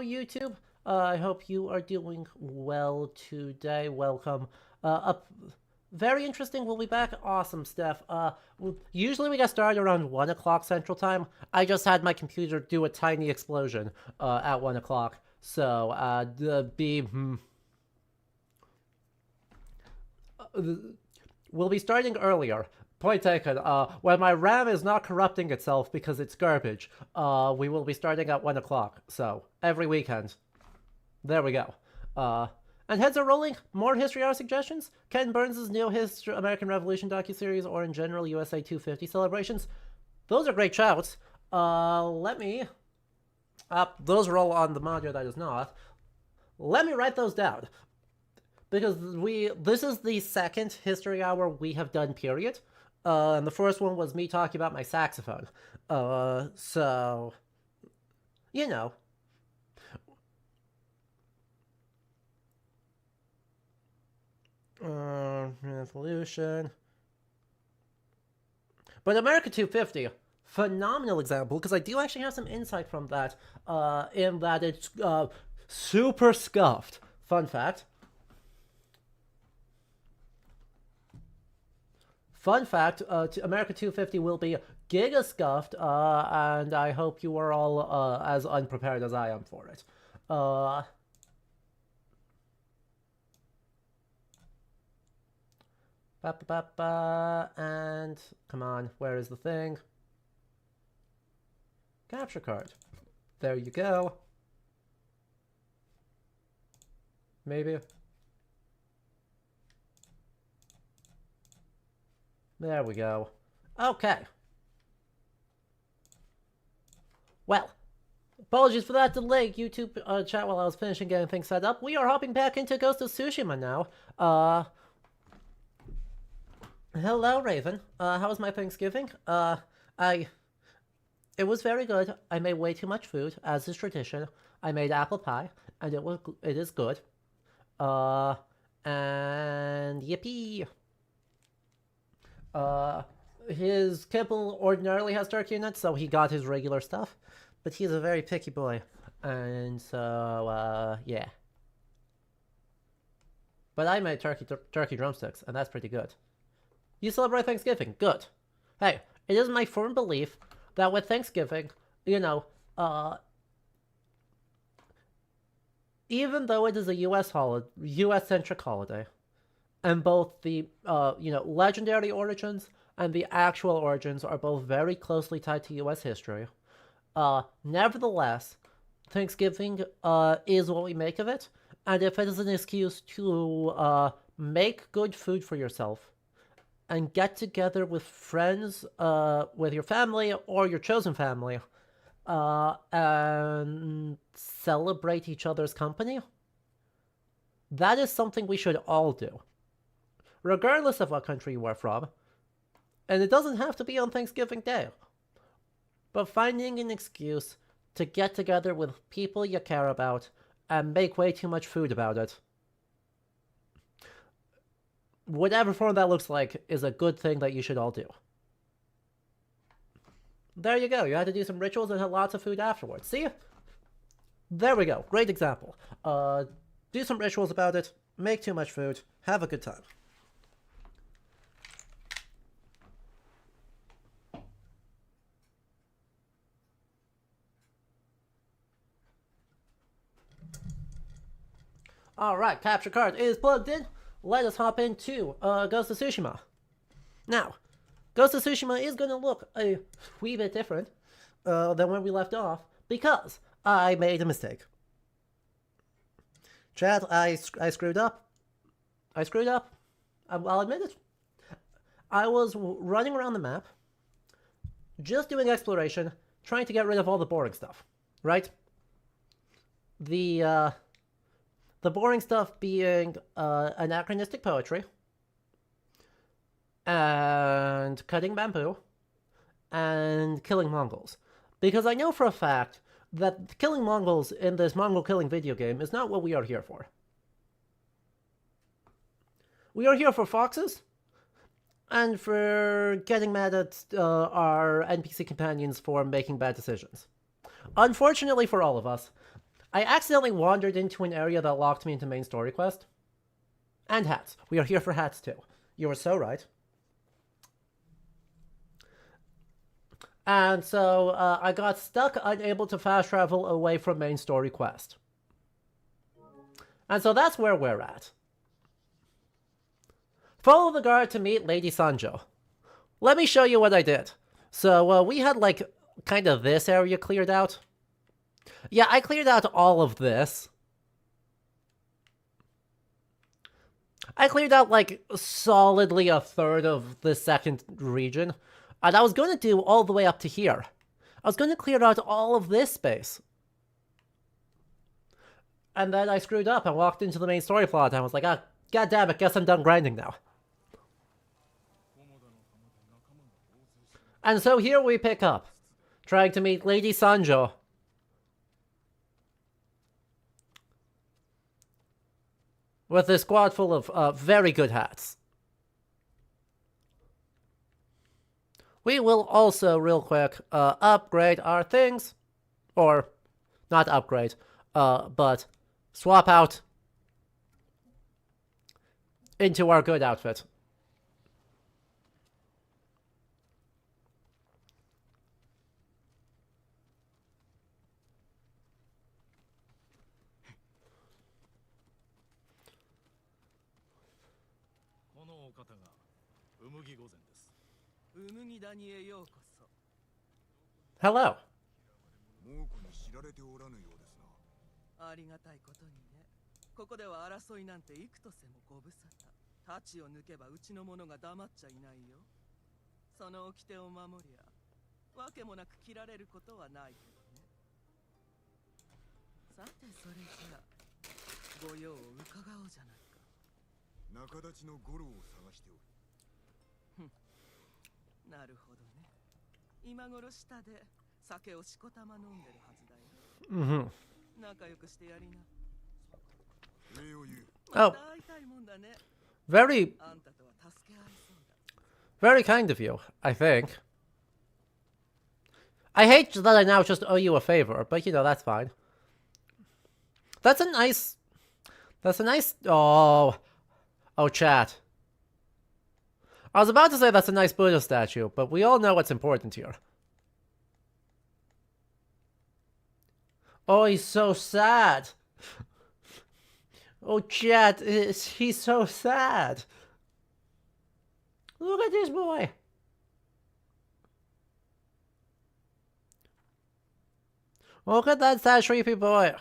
YouTube. I hope you are doing well today. Welcome. Up. Very interesting. We'll be back. Awesome, Steph. Usually we get started around 1 o'clock Central Time. I just had my computer do a tiny explosion at 1 o'clock. So, we'll be starting earlier. Point taken. When my RAM is not corrupting itself because it's garbage, we will be starting at 1 o'clock. So, every weekend. There we go. And heads are rolling. More History Hour suggestions? Ken Burns' new American Revolution docuseries, or in general, USA 250 celebrations. Those are great shouts. Let me... those are all on the module that is not. Let me write those down. Because this is the second History Hour we have done, period. And the first one was me talking about my saxophone. So... You know. Revolution. But America 250, phenomenal example, because I do actually have some insight from that, in that it's super scuffed. Fun fact. America 250 will be giga scuffed, and I hope you are all as unprepared as I am for it. And come on, where is the thing? Capture card. There you go. Maybe. There we go. Okay. Well, apologies for that delay, YouTube chat, while I was finishing getting things set up. We are hopping back into Ghost of Tsushima now. Hello, Raven. How was my Thanksgiving? It was very good. I made way too much food, as is tradition. I made apple pie, and it is good. And yippee. His kibble ordinarily has turkey in it, so he got his regular stuff. But he's a very picky boy. And so, yeah. But I made turkey drumsticks, and that's pretty good. You celebrate Thanksgiving. Good. Hey, it is my firm belief that with Thanksgiving, you know, even though it is a US-centric holiday, and both the, legendary origins and the actual origins are both very closely tied to US history, nevertheless, Thanksgiving is what we make of it, and if it is an excuse to make good food for yourself, and get together with friends, with your family or your chosen family, and celebrate each other's company, that is something we should all do, regardless of what country you are from. And it doesn't have to be on Thanksgiving Day. But finding an excuse to get together with people you care about and make way too much food about it, whatever form that looks like, is a good thing that you should all do. There you go. You had to do some rituals and had lots of food afterwards. See? There we go. Great example. Do some rituals about it. Make too much food. Have a good time. Alright, capture card is plugged in. Let us hop into Ghost of Tsushima. Now, Ghost of Tsushima is going to look a wee bit different than when we left off, because I made a mistake. Chat, I screwed up. I'll admit it. I was running around the map, just doing exploration, trying to get rid of all the boring stuff, right? The boring stuff being anachronistic poetry, and cutting bamboo, and killing Mongols. Because I know for a fact that killing Mongols in this Mongol killing video game is not what we are here for. We are here for foxes, and for getting mad at our NPC companions for making bad decisions. Unfortunately for all of us, I accidentally wandered into an area that locked me into main story quest. And hats. We are here for hats too. You were so right. And so I got stuck, unable to fast travel away from main story quest. And so that's where we're at. Follow the guard to meet Lady Sanjo. Let me show you what I did. So we had like kind of this area cleared out. Yeah, I cleared out all of this. I cleared out like solidly a third of the second region. And I was going to do all the way up to here. I was going to clear out all of this space. And then I screwed up and walked into the main story plot and I was like, ah, god damn it, guess I'm done grinding now. And so here we pick up, trying to meet Lady Sanjo. With a squad full of very good hats. We will also, real quick, upgrade our things. Or, not upgrade, but swap out into our good outfit. Hello. ありがたいことにね。ここでは争いなんて幾とせもご無沙汰。太刀を抜けばうちの者が黙っちゃいないよ。その掟を守りゃ、わけもなく切られることはないけどね。さてそれじゃあ、ご用を伺おうじゃないか。仲立ちの五郎を探しておる。なるほどね。今頃下で酒をしこたま飲んでるはずだよ。仲良くしてやりな。Oh, very, very kind of you, I think. I hate that I now just owe you a favor, but you know, that's fine. That's a nice, oh, chat. I was about to say that's a nice Buddha statue, but we all know what's important here. Oh, he's so sad. Oh, chat, he's so sad. Look at this boy. Look at that sad, sleepy boy.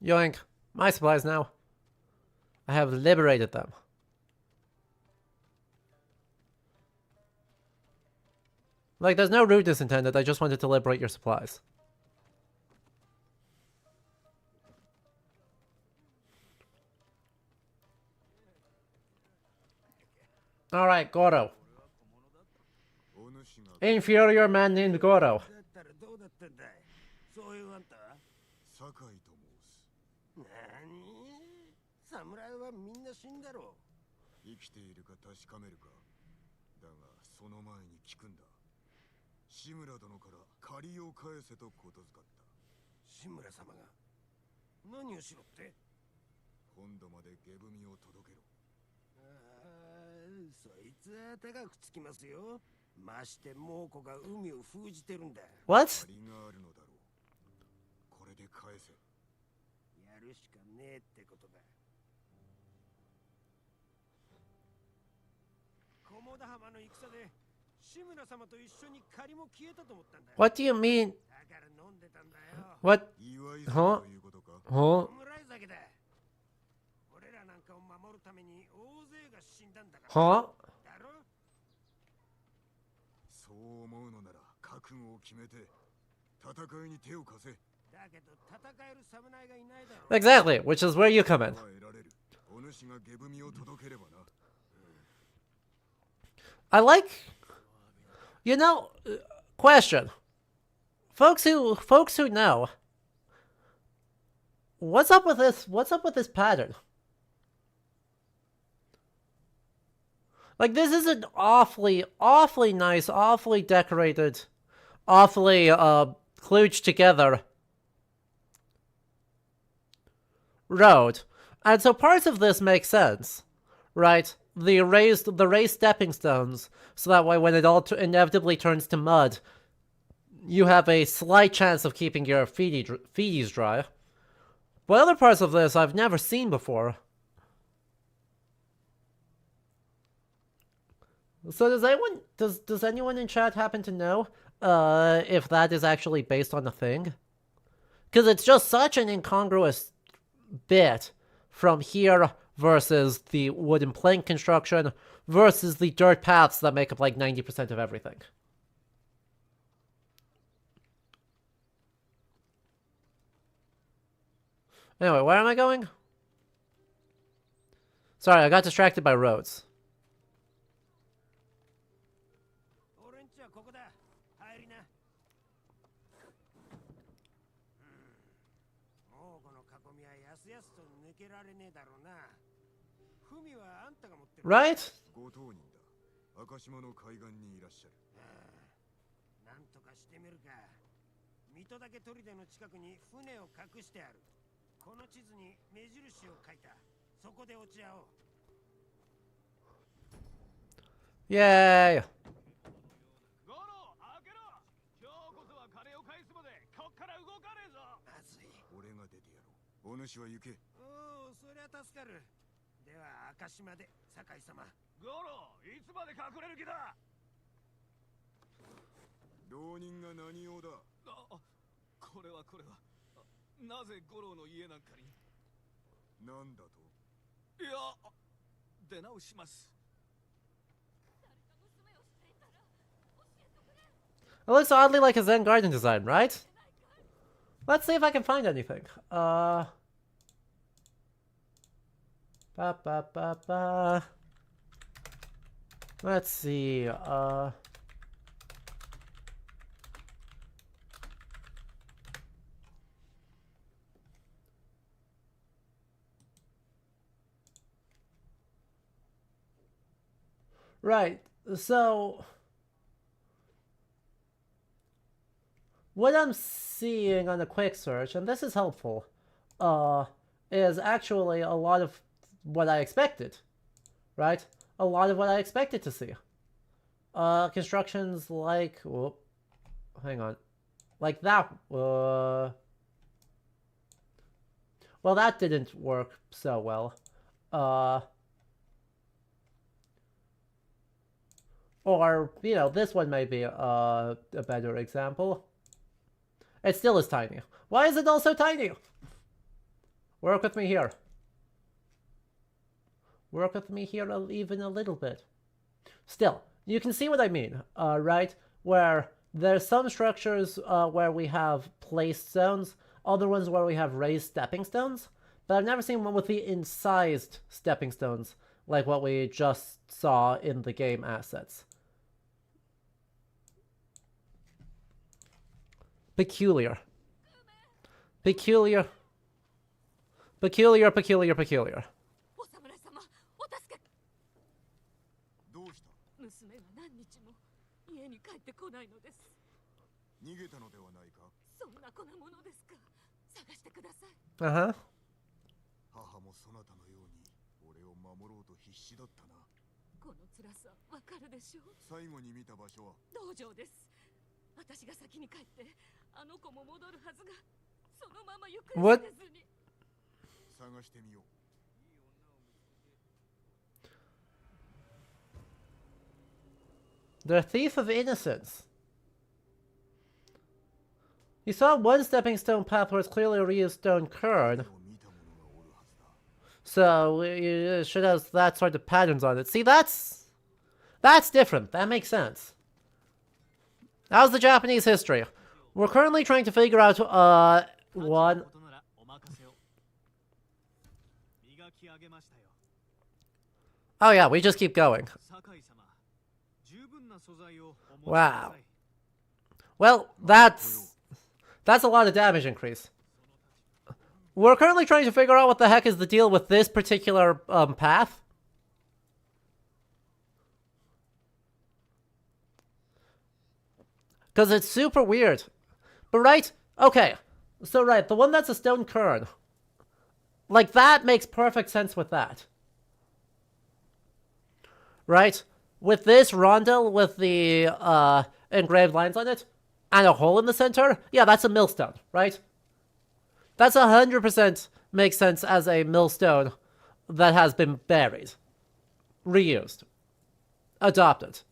Yoink. My supplies now. I have liberated them. Like, there's no rudeness intended, I just wanted to liberate your supplies. Alright, Goro. Inferior man named Goro. What? What do you mean? What? Huh? Huh? Huh? Exactly, which is where you come in. I like, you know, question. Folks who know, What's up with this? What's up with this pattern? Like, this is an awfully, awfully nice, awfully decorated, awfully, kludged together road. And so parts of this make sense, right? The raised stepping stones, so that way when it all inevitably turns to mud, you have a slight chance of keeping your feeties dry. But other parts of this I've never seen before. So does anyone in chat happen to know if that is actually based on a thing? Because it's just such an incongruous bit from here versus the wooden plank construction versus the dirt paths that make up like 90% of everything. Anyway, where am I going? Sorry, I got distracted by roads. Right? Yay! It looks oddly like a Zen garden design, right? Let's see if I can find anything. Let's see, right, so what I'm seeing on a quick search, and this is helpful, is actually a lot of what I expected, right? A lot of what I expected to see. Constructions like, whoop, hang on, like that, well, that didn't work so well. Or, you know, this one may be a better example. It still is tiny. Why is it all so tiny? Work with me here. Work with me here even a little bit. Still, you can see what I mean, right? Where there's some structures where we have placed stones, other ones where we have raised stepping stones, but I've never seen one with the incised stepping stones, like what we just saw in the game assets. Peculiar. Peculiar. Peculiar, peculiar, peculiar. Uh-huh. What? The Thief of Innocence. You saw one stepping stone path where it's clearly a real stone cairn. So it should have that sort of patterns on it. See, that's different. That makes sense. How's the Japanese history? We're currently trying to figure out one. Oh yeah, we just keep going. Wow. Well, that's a lot of damage increase. We're currently trying to figure out what the heck is the deal with this particular path. Because it's super weird. But right, okay. So right, the one that's a stone cairn. Like, that makes perfect sense with that. Right? With this rondel with the engraved lines on it, and a hole in the center, yeah, that's a millstone, right? That's 100% makes sense as a millstone that has been buried, reused, adopted.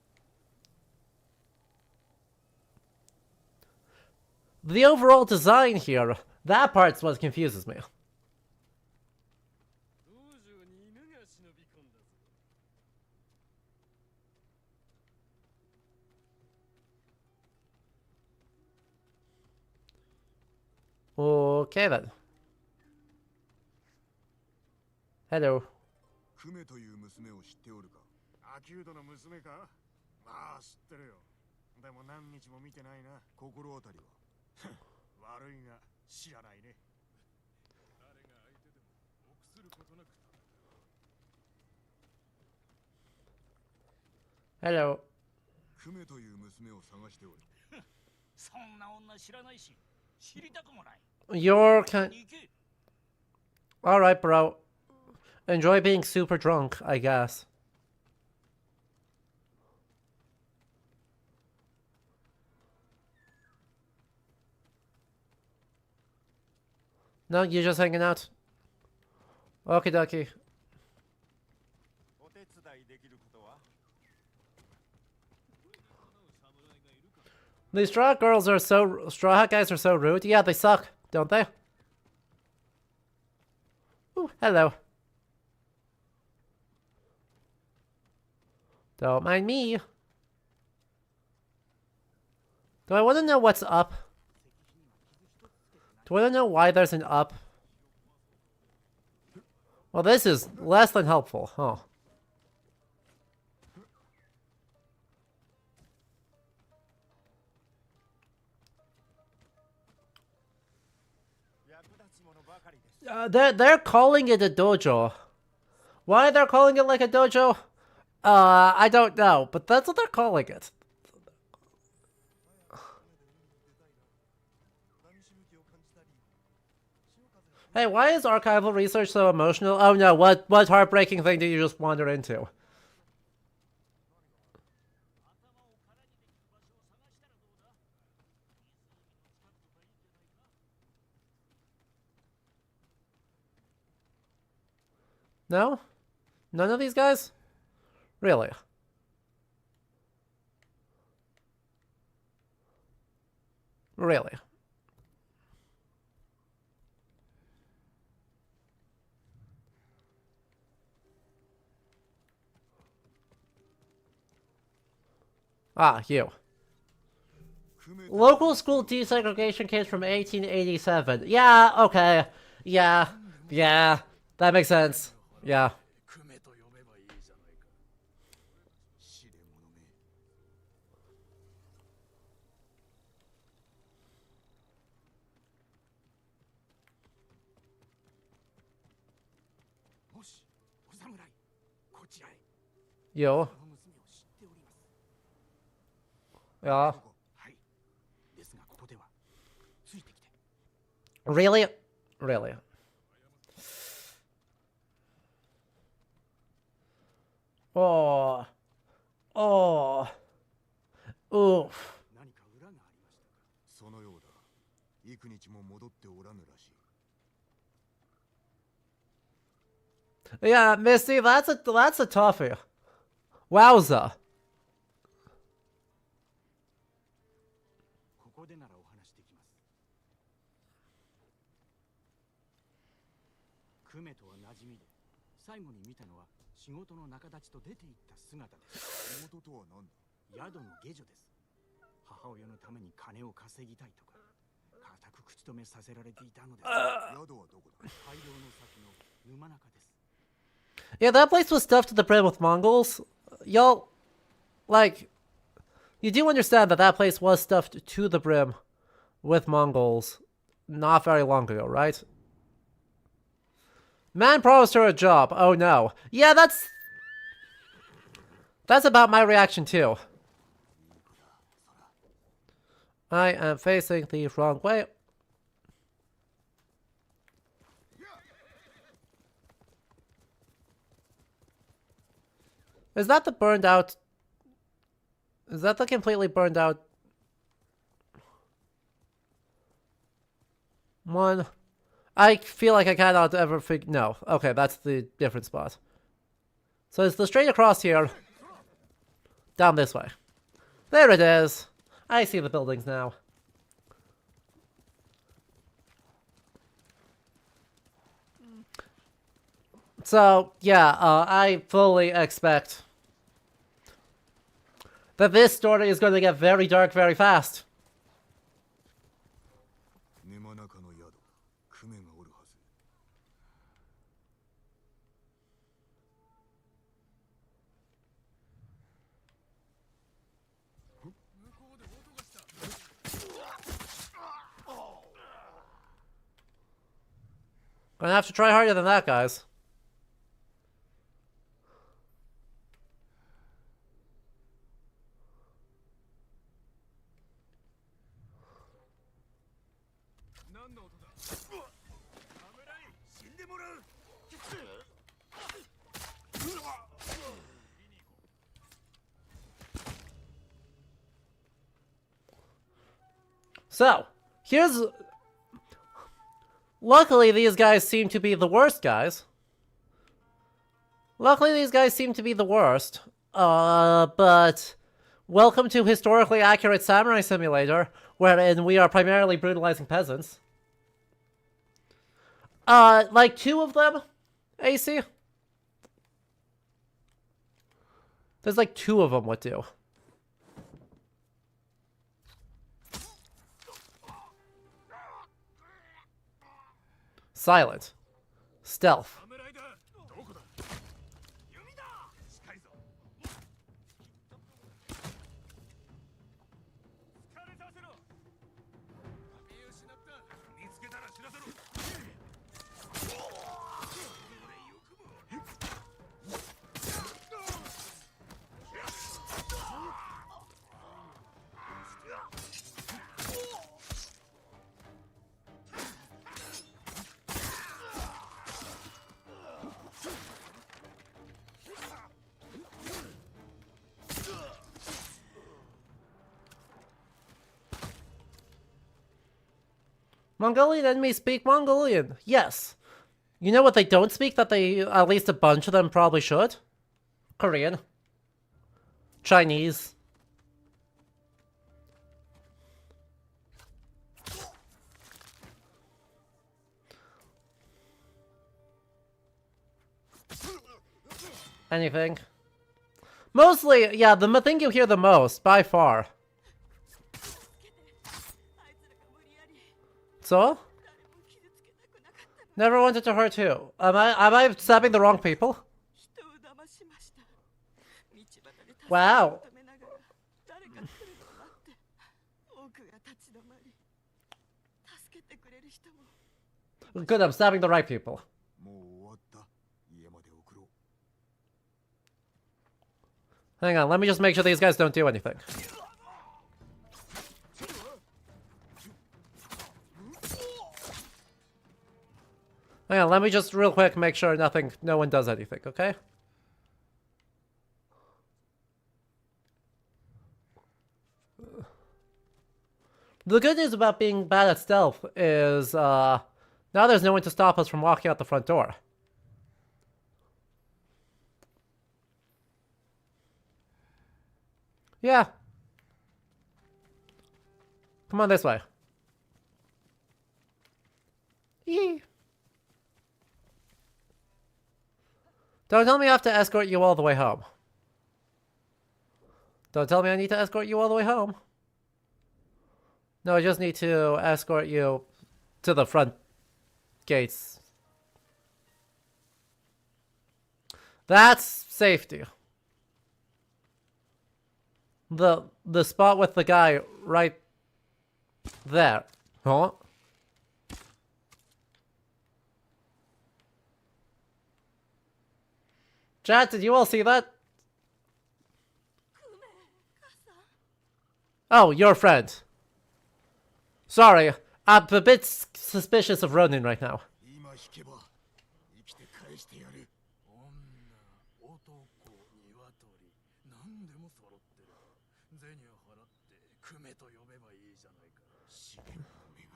The overall design here, that part's what confuses me. Okay then. Hello. クメという娘を知っておるか？アキュートの娘か？まあ知ってるよ。でも何日も見てないな。心当たりは。悪いが知らないね。誰が相手でも臆することなく。Hello. クメという娘を探しておる。そんな女知らないし、知りたくもない。You're Alright, bro. Enjoy being super drunk, I guess. No, you're just hanging out. Okie dokie. These straw girls are so... Straw hat guys are so rude. Yeah, they suck, don't they? Ooh, hello. Don't mind me. Do I want to know what's up? Do I want to know why there's an up? Well, this is less than helpful, huh? They're calling it a dojo. Why they're calling it like a dojo? I don't know, but that's what they're calling it. Hey, why is archival research so emotional? Oh no, what heartbreaking thing did you just wander into? No? None of these guys? Really? Really? Ah, you. Local school desegregation case from 1887. Yeah, okay. Yeah. That makes sense. Yeah. Yo. Yeah. Really? Really? Oh. Oh. Oof. Yeah, Misty, that's a toughie. Wowza. Yeah, that place was stuffed to the brim with Mongols. Y'all, like, you do understand that that place was stuffed to the brim with Mongols not very long ago, right? Man promised her a job. Oh no. Yeah, that's about my reaction too. I am facing the wrong way. Is that the burned out? Is that the completely burned out one? I feel like I cannot ever figure. No. Okay, that's the different spot. So it's the straight across here. Down this way. There it is. I see the buildings now. So, yeah, I fully expect that this story is going to get very dark very fast. 沼中の宿、クメがおるはず。Gonna have to try harder than that, guys. So, here's... Luckily, these guys seem to be the worst guys. Luckily, these guys seem to be the worst. But... Welcome to Historically Accurate Samurai Simulator, wherein we are primarily brutalizing peasants. Like 2 of them, AC? There's like 2 of them would do. Silent. Stealth. Mongolian enemies speak Mongolian. Yes. You know what they don't speak that they, at least a bunch of them probably should? Korean. Chinese. Anything. Mostly, yeah, the thing you hear the most, by far. So? Never wanted to hurt who? Am I stabbing the wrong people? Wow. Good, I'm stabbing the right people. Hang on, let me just make sure these guys don't do anything. Hang on, let me just real quick make sure no one does anything, okay? The good news about being bad at stealth is, now there's no one to stop us from walking out the front door. Yeah. Come on this way. Yee. Don't tell me I have to escort you all the way home. Don't tell me I need to escort you all the way home. No, I just need to escort you to the front gates. That's safety. The spot with the guy right there. Huh? Chat, did you all see that? Oh, your friend. Sorry, I'm a bit suspicious of Ronin right now. 今引けば生きて返してやる。女、男、鶏、何でも揃ってる。銭を払ってクメと呼べばいいじゃないか。資源の目が。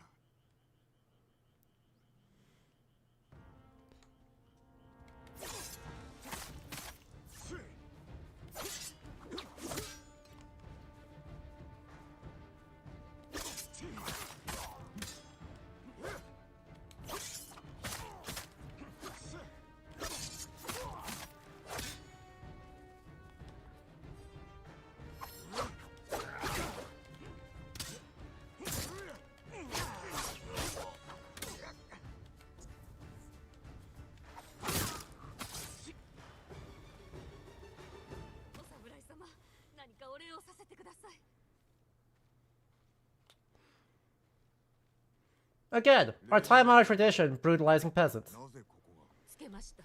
Again, our time-honored tradition, brutalizing peasants. なぜここが。つけました。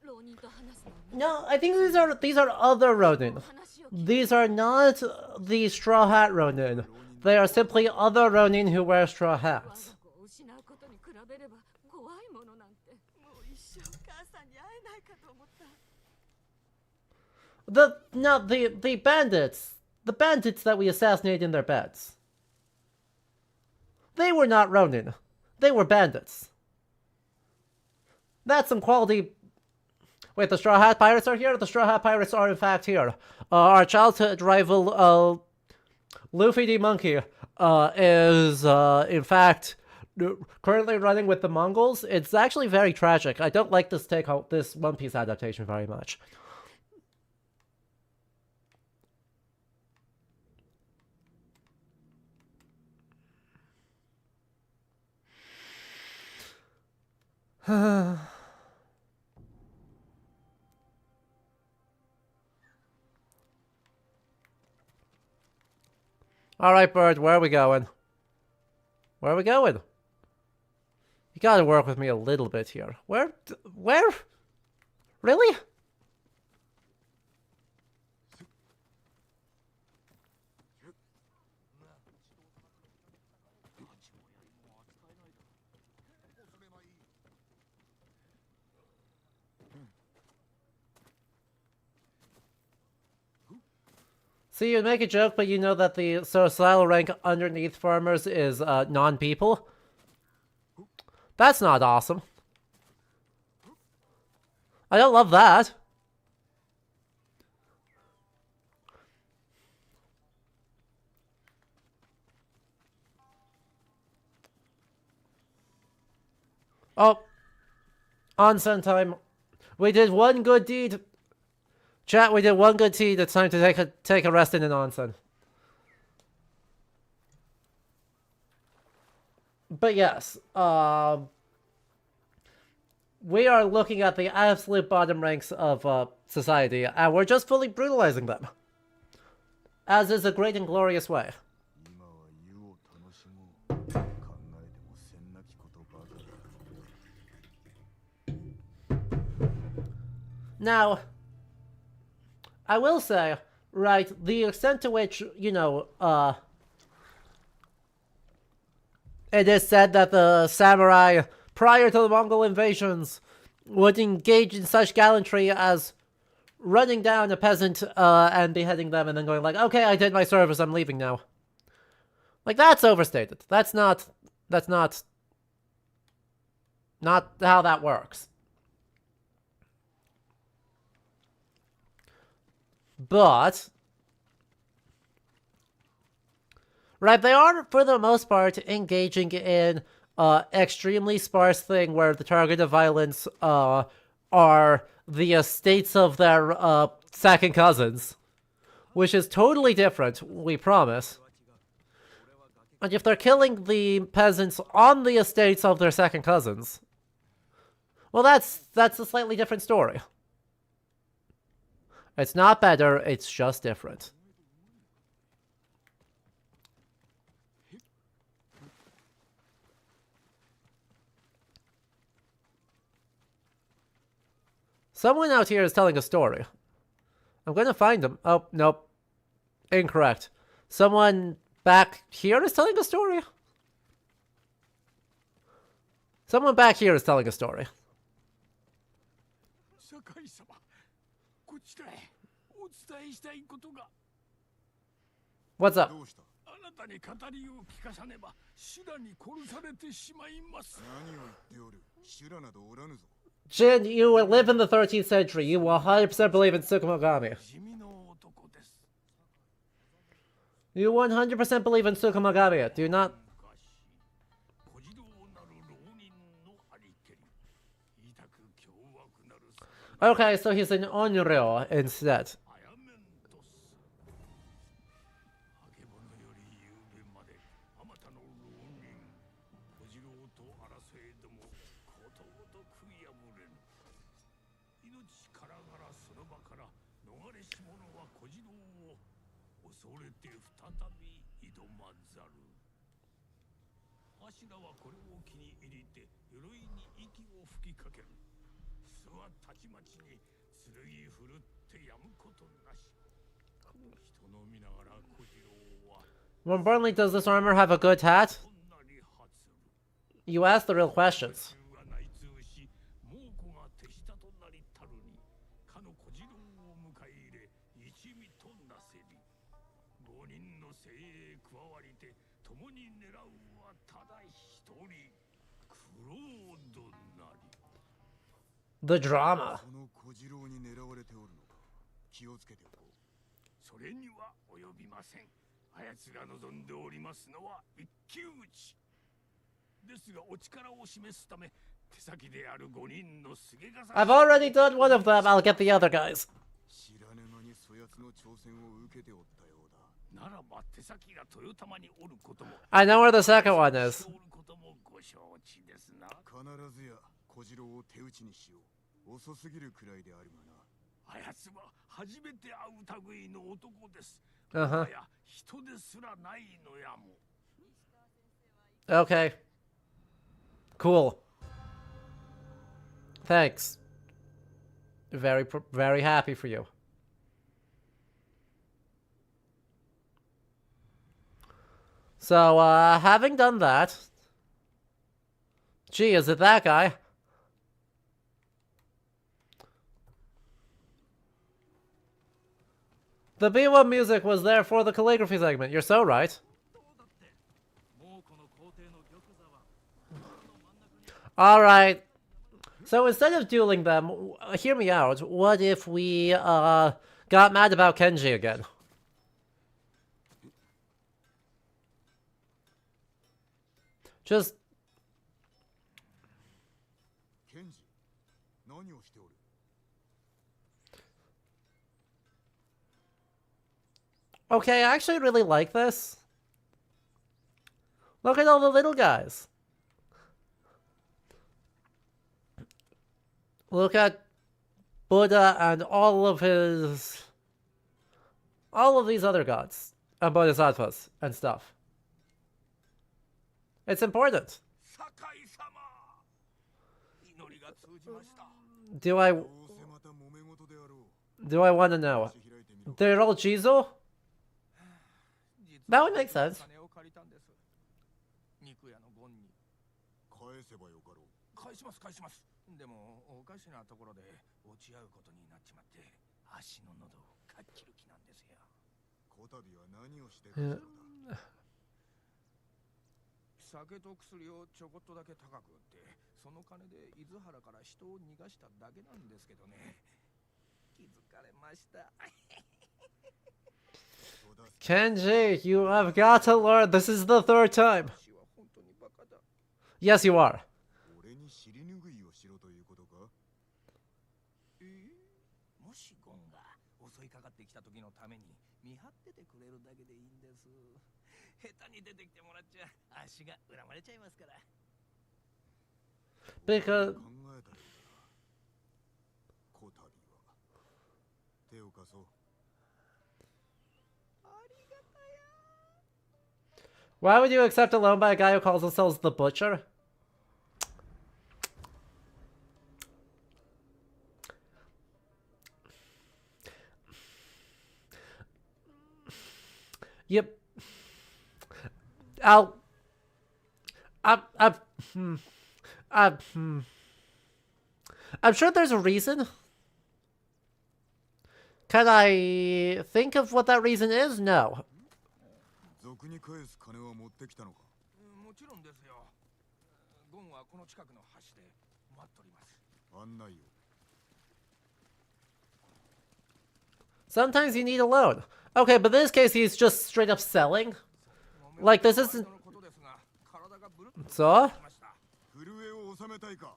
浪人と話すの。 No, I think these are other Ronin. These are not the Straw Hat Ronin. They are simply other Ronin who wear straw hats. 我が子を失うことに比べれば怖いものなんて。もう一生母さんに会えないかと思った。The bandits that we assassinated in their beds. They were not Ronin. They were bandits. That's some quality. Wait, the Straw Hat Pirates are here? The Straw Hat Pirates are in fact here. Our childhood rival, Luffy D. Monkey, is, in fact, currently running with the Mongols. It's actually very tragic. I don't like this this One Piece adaptation very much. Alright, Bird, where are we going? Where are we going? You gotta work with me a little bit here. Where? Really? See, you make a joke, but you know that the societal rank underneath farmers is non-people? That's not awesome. I don't love that. Oh. Onsen time. We did one good deed. Chat, we did one good deed. It's time to take a rest in an onsen. But yes, we are looking at the absolute bottom ranks of society, and we're just fully brutalizing them. As is a great and glorious way. 今は湯を楽しもう。考えてもせんなきことばかりだ。 Now, I will say, right, the extent to which, you know, it is said that the samurai, prior to the Mongol invasions, would engage in such gallantry as running down a peasant and beheading them and then going like, okay, I did my service, I'm leaving now. Like, that's overstated. That's not how that works. But, right, they are, for the most part, engaging in extremely sparse thing where the target of violence are the estates of their second cousins, which is totally different, we promise. And if they're killing the peasants on the estates of their second cousins, well, that's a slightly different story. It's not better, it's just different. Someone out here is telling a story. I'm gonna find them. Oh, nope. Incorrect. Someone back here is telling a story? Someone back here is telling a story. 酒井様、こちらへお伝えしたいことが。 What's up? どうした？あなたに語りを聞かさねば修羅に殺されてしまいます。何を言っておる？修羅などおらぬぞ。 Jin, you live in the 13th century. You 100% believe in Tsukumogami. 地味の男です。 You 100% believe in Tsukumogami. Do you not? 昔、小次郎なる浪人のありけり、痛く凶悪なる。 Okay, so he's an Onryo instead. あやめんとす。あけぼのより夕べまで、あまたの浪人、小次郎と争えども、ことごとく破れぬ。命からがらその場から逃れし者は小次郎を恐れて再び挑まざる。あしらはこれを気に入りて鎧に息を吹きかける。巣はたちまちに剣振るってやむことなし。人の見ながら小次郎は More importantly, does this armor have a good hat? こんなに発る。 You asked the real questions. が内通し、猛虎が手下となりたるに、かの小次郎を迎え入れ、一味となせり。5人の精鋭加わりて、共に狙うはただ一人、クロードなり。 The drama. この小次郎に狙われておるのか。気をつけておこう。それには及びません。あやつが望んでおりますのは一騎打ち。ですがお力を示すため、手先である5人のすげがさ。 I've already done one of them. I'll get the other guys. 知らぬ間にそやつの挑戦を受けておったようだ。ならば手先が豊玉におることも。 I know where the second one is. おることもご承知ですな。必ずや小次郎を手打ちにしよう。遅すぎるくらいであるがな。あやつは初めて会う類の男です。Uh-huh. もはや人ですらないのやも。 Okay. Cool. Thanks. Very happy for you. So, having done that... Gee, is it that guy? The B1 music was there for the calligraphy segment. You're so right. Alright. So instead of dueling them, hear me out. What if we, got mad about Kenji again? Just... ケンジ、何をしておる？ Okay, I actually really like this. Look at all the little guys. Look at Buddha and all of these other gods and bodhisattvas and stuff. It's important. 酒井様、祈りが通じました。 Do I どうせまた揉め事であろう。 want to know? 足開いてみろ。 They're all Jizo? That would make sense. 金を借りたんです。肉屋のゴンに。返せばよかろう。返します返します。でもおかしなところで落ち合うことになっちまって足の喉をかっ切る気なんですよ。こたびは何をしてくれたのだ。酒と薬をちょこっとだけ高く売ってその金で伊豆原から人を逃がしただけなんですけどね。気づかれました。 Kenji, you have got to learn. This is the third time. 私は本当にバカだ。 Yes, you are. 俺に尻拭いをしろということか？もしゴンが襲いかかってきた時のために見張っててくれるだけでいいんです。下手に出てきてもらっちゃ足が恨まれちゃいますから。 Because 考えたようだな。こたびは手を貸そう。 why would you accept a loan by a guy who calls himself the Butcher? Yep. I'll. I'm. I'm. I'm sure there's a reason. Can I think of what that reason is? No. 賊に返す金は持ってきたのか。もちろんですよ。ゴンはこの近くの橋で待っております。案内を。Sometimes you need a loan. Okay, but in this case, he's just straight up selling. Like, this isn't. So? 震えを収めたいか。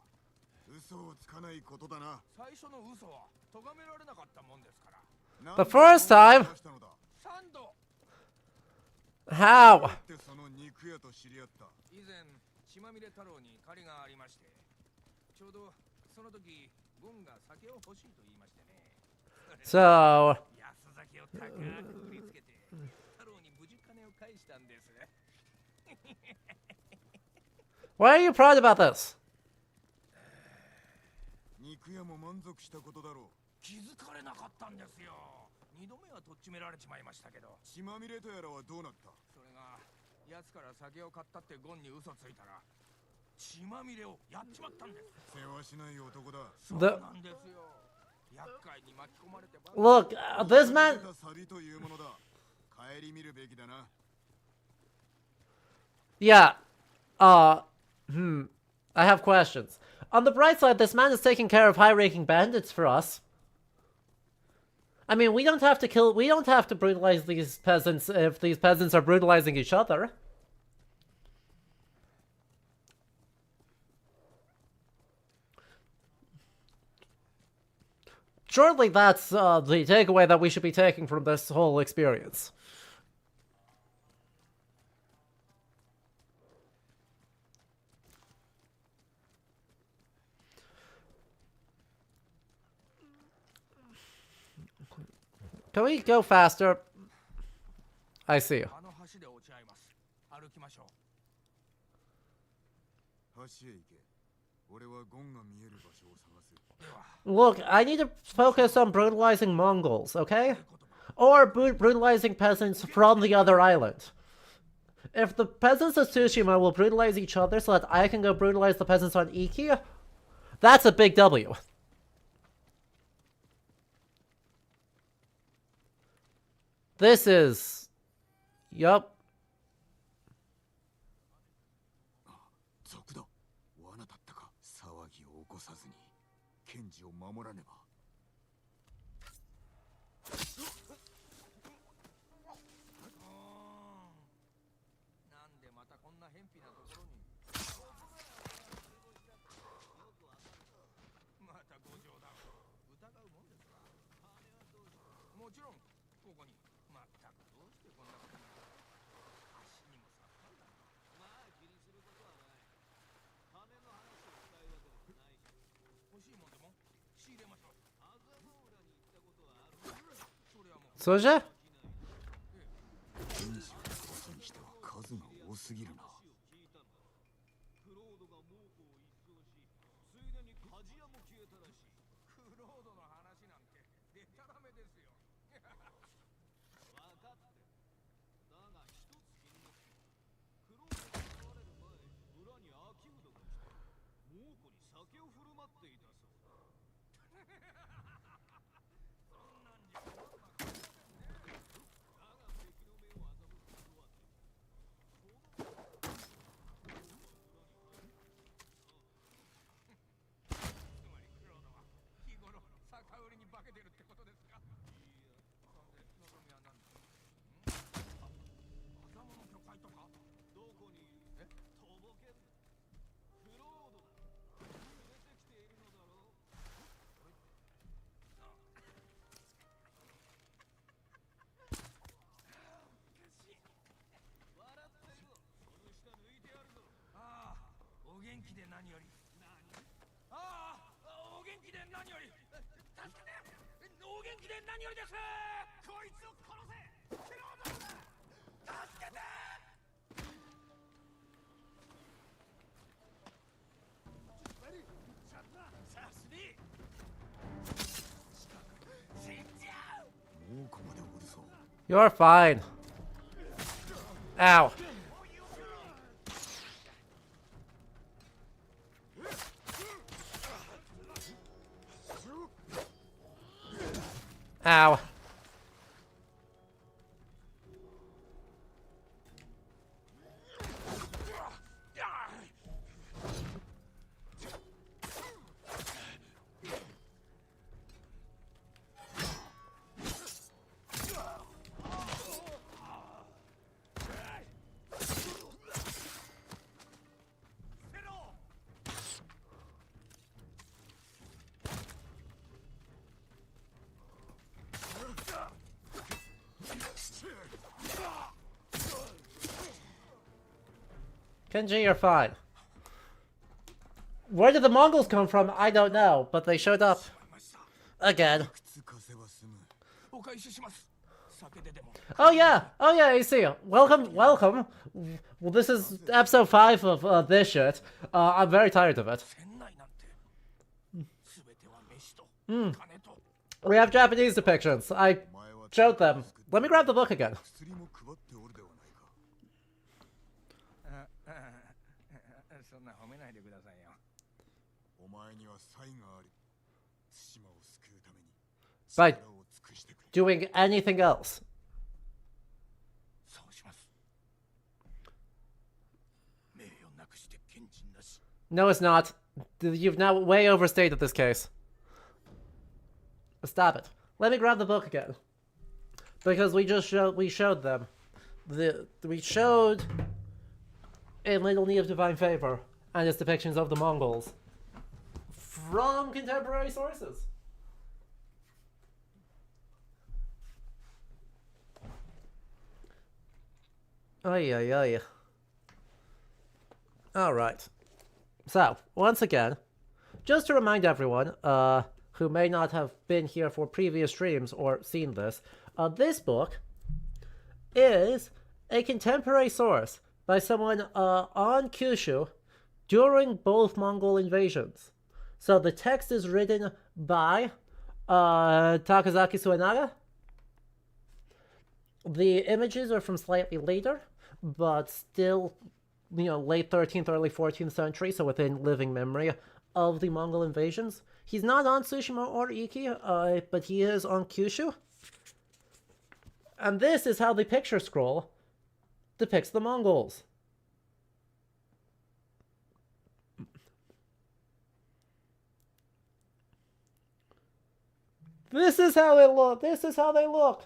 嘘をつかないことだな。最初の嘘は咎められなかったもんですから。The first time? How? その肉屋と知り合った。以前血まみれ太郎に借りがありまして、ちょうどその時ゴンが酒を欲しいと言いましてね。So. 安酒を高く売りつけて太郎に無事金を返したんです。Why are you proud about this? 肉屋も満足したことだろう。気づかれなかったんですよ。二度目はとっちめられちまいましたけど。血まみれとやらはどうなった？それが奴から酒を買ったってゴンに嘘ついたら血まみれをやっちまったんです。世話しない男だ。そうなんですよ。厄介に巻き込まれてば。Look, this man. サビというものだ。帰り見るべきだな。Yeah. I have questions. On the bright side, this man is taking care of high-ranking bandits for us. I mean, we don't have to brutalize these peasants if these peasants are brutalizing each other. Surely that's the takeaway that we should be taking from this whole experience. Can we go faster? I see. Look, I need to focus on brutalizing Mongols, okay? Or brutalizing peasants from the other island. If the peasants of Tsushima will brutalize each other so that I can go brutalize the peasants on Iki, that's a big W. This is... Yup. 賊だ。罠だったか。騒ぎを起こさずに賢治を守らねば。なんでまたこんな偏僻なところに。またご冗談を疑うもんですか。もちろんここに。まったくどうしてこんなことに。足にもさったんだ。まあ気にすることはない。金の話をしたいわけでもないし。欲しいもんでも仕入れましょう。麻布浦に行ったことはある。それはもう。それじゃ？賢治を殺すにしては数が多すぎるな。クロードが猛虎を一掃し、ついでに鍛冶屋も消えたらしい。クロードの話なんてデタラメですよ。分かってる。だが一つ気になって。クロードが現れる前、裏に秋うどが来て、猛虎に酒を振る舞っていたそうだ。そんなんじゃ困るばっかりですね。だが敵の目を欺くことはできる。そのつまりクロードは日頃酒売りに化けてるってことですか？いや、そんで望みは何だ？あ、頭の魚介とか？どこにいる？とぼけんな。クロードだ。連れてきているのだろう。ああ、お元気で何より。ああ、お元気で何より。助けて！お元気で何よりです！こいつを殺せ！クロードだ！助けて！さすに！死んじゃう！猛虎までおるぞ。You're fine. Ow. Ow. Kenji, you're fine. Where did the Mongols come from? I don't know, but they showed up. Again. お返しします。酒ででも。Oh yeah, AC. Welcome. Well, this is episode 5 of this shit. I'm very tired of it. 船内なんて全ては飯と金と。We have Japanese depictions. I showed them. Let me grab the book again. 薬も配っておるではないか。そんな褒めないでくださいよ。お前には才がある。対馬を救うために By 力を尽くしてくれ。 doing anything else. そうします。名誉なくして賢人なし。 No, it's not. You've now way overstated this case. Stop it. Let me grab the book again. Because we showed them. We showed In Little Need of Divine Favor and its depictions of the Mongols from contemporary sources. Ay, ay, ay. Alright. So, once again, just to remind everyone who may not have been here for previous streams or seen this, this book is a contemporary source by someone on Kyushu during both Mongol invasions. So the text is written by Takazaki Suenaga. The images are from slightly later, but still, late 13th, early 14th century, so within living memory of the Mongol invasions. He's not on Tsushima or Iki, but he is on Kyushu. And this is how the picture scroll depicts the Mongols. This is how they look. This is how they look.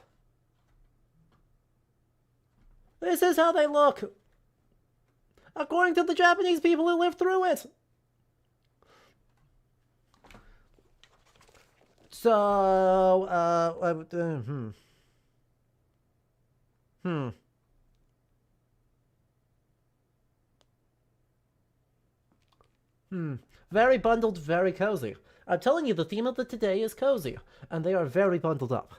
This is how they look. According to the Japanese people who lived through it. So, Very bundled, very cozy. I'm telling you, the theme of the today is cozy, and they are very bundled up.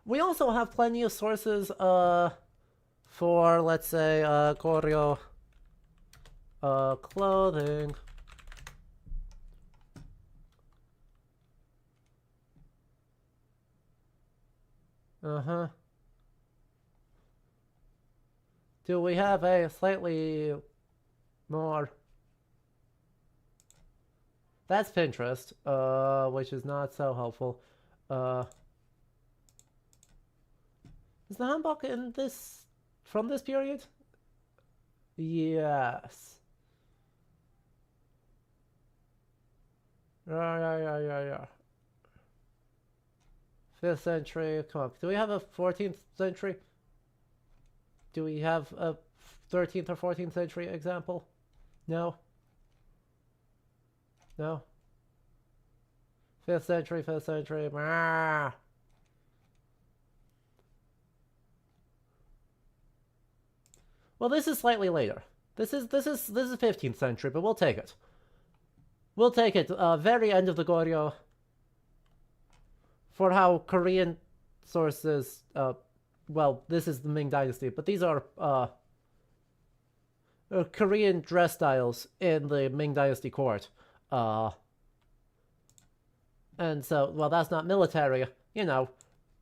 We also have plenty of sources, for, let's say, Koryo, clothing. Do we have a slightly more... That's Pinterest, which is not so helpful. Is the hanbok in this... from this period? Yes. Yeah. 5th century, come on. Do we have a 14th century? Do we have a 13th or 14th century example? No? No? 5th century. Bah. Well, this is slightly later. This is 15th century, but we'll take it. We'll take it. Very end of the Goryeo. For how Korean sources, well, this is the Ming Dynasty, but these are Korean dress styles in the Ming Dynasty court. And so, well, that's not military,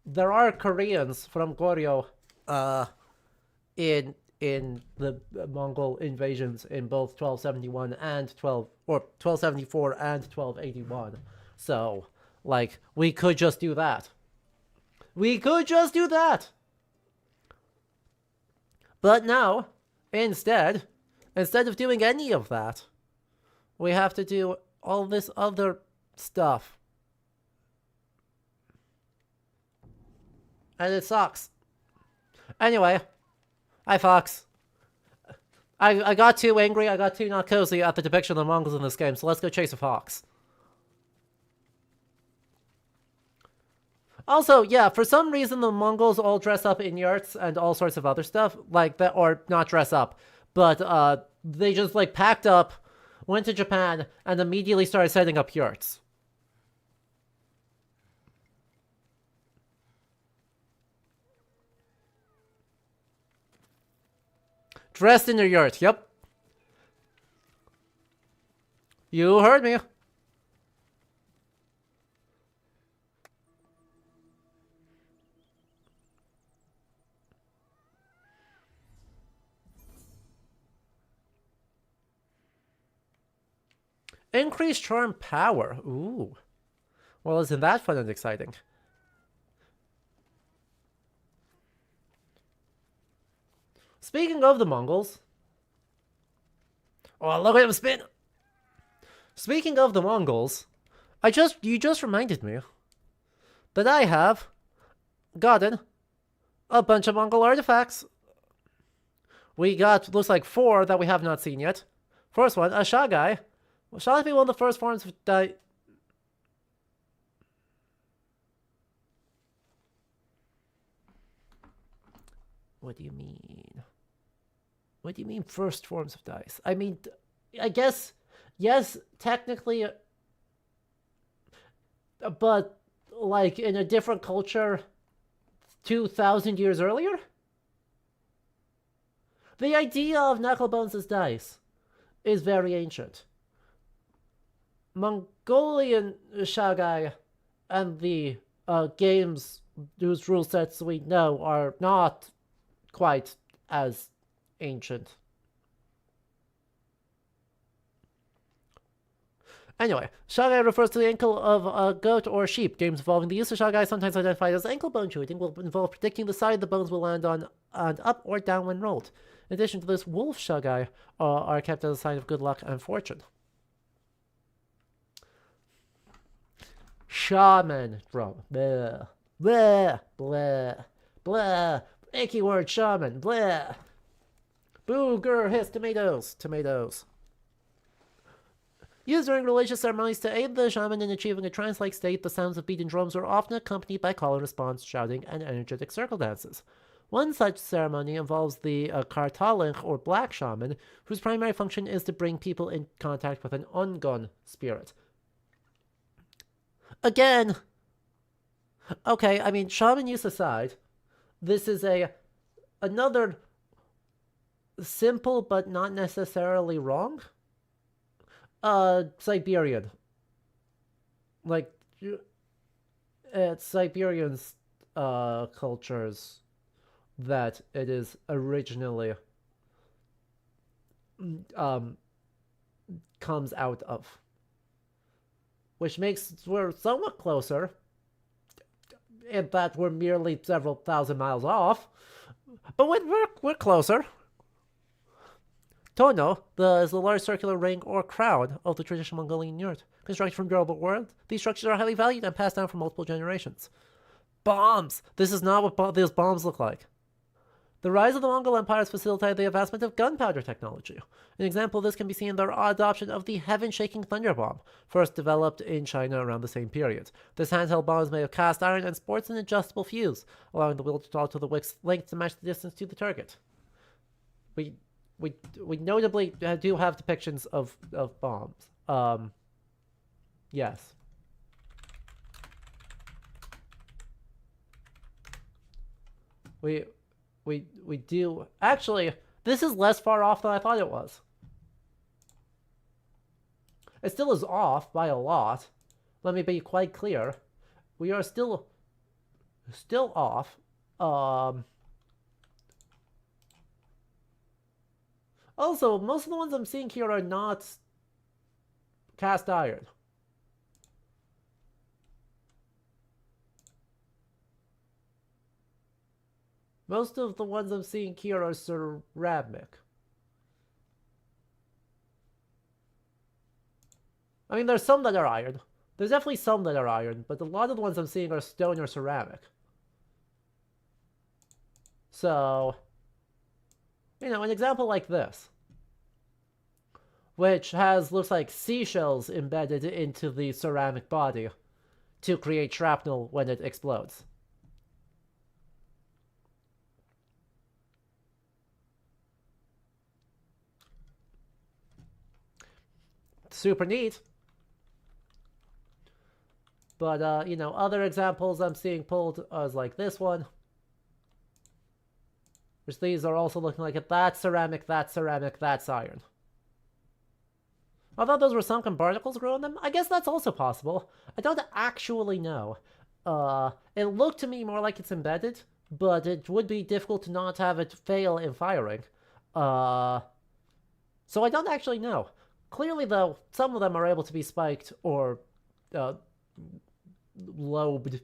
there are Koreans from Goryeo in the Mongol invasions in both 1271 and 1274 and 1281. So, like, we could just do that. We could just do that. But no, instead of doing any of that, we have to do all this other stuff. And it sucks. Anyway, hi Fox. I got too angry, I got too not cozy at the depiction of the Mongols in this game, so let's go chase a fox. Also, yeah, for some reason the Mongols all dress up in yurts and all sorts of other stuff, like that, or not dress up, but they just like packed up, went to Japan, and immediately started setting up yurts. Dressed in their yurt, yep. You heard me. Increased charm power. Ooh. Well, isn't that fun and exciting? Speaking of the Mongols. Oh, look at him spin! Speaking of the Mongols, you just reminded me that I have gotten a bunch of Mongol artifacts. We got, looks like 4 that we have not seen yet. First one, a Shagai. Shall it be one of the first forms of What do you mean? What do you mean first forms of dice? I mean, I guess, yes, technically, but like in a different culture 2,000 years earlier? The idea of knuckle bones as dice is very ancient. Mongolian Shagai and the games whose rule sets we know are not quite as ancient. Anyway, Shagai refers to the ankle of a goat or sheep. Games involving the use of Shagai, sometimes identified as ankle bone shooting, will involve predicting the side the bones will land on and up or down when rolled. In addition to this, wolf Shagai are kept as a sign of good luck and fortune. Shaman drum. Blah. Blah. Blah. Blah. Icky word shaman. Blah. Booger hiss tomatoes. Tomatoes. Used during religious ceremonies to aid the shaman in achieving a trance-like state, the sounds of beaten drums were often accompanied by call and response, shouting, and energetic circle dances. One such ceremony involves the Kartalinch, or black shaman, whose primary function is to bring people in contact with an Ungun spirit. Again, okay, I mean, shaman use aside, this is another simple but not necessarily wrong Siberian. Like, it's Siberian's cultures that it is originally comes out of. Which makes we're somewhat closer, in that we're merely several thousand miles off, but we're closer. Tono is the large circular ring or crown of the traditional Mongolian yurt. Constructed from durable wood, these structures are highly valued and passed down for multiple generations. Bombs! This is not what these bombs look like. The rise of the Mongol Empire has facilitated the advancement of gunpowder technology. An example of this can be seen in their adoption of the heaven-shaking thunder bomb, first developed in China around the same period. This handheld bomb is made of cast iron and sports an adjustable fuse, allowing the wielder to alter the wick's length to match the distance to the target. We notably do have depictions of bombs. Yes. We do. Actually, this is less far off than I thought it was. It still is off by a lot. Let me be quite clear. We are still Still off. Also, most of the ones I'm seeing here are not cast iron. Most of the ones I'm seeing here are ceramic. I mean, there's some that are iron. There's definitely some that are iron, but a lot of the ones I'm seeing are stone or ceramic. So, you know, an example like this, which looks like seashells embedded into the ceramic body to create shrapnel when it explodes. Super neat. But, you know, other examples I'm seeing pulled is like this one. Which these are also looking like it. That's ceramic, that's iron. I thought those were sunken barnacles growing them. I guess that's also possible. I don't actually know. It looked to me more like it's embedded, but it would be difficult to not have it fail in firing. So I don't actually know. Clearly, though, some of them are able to be spiked or lobed.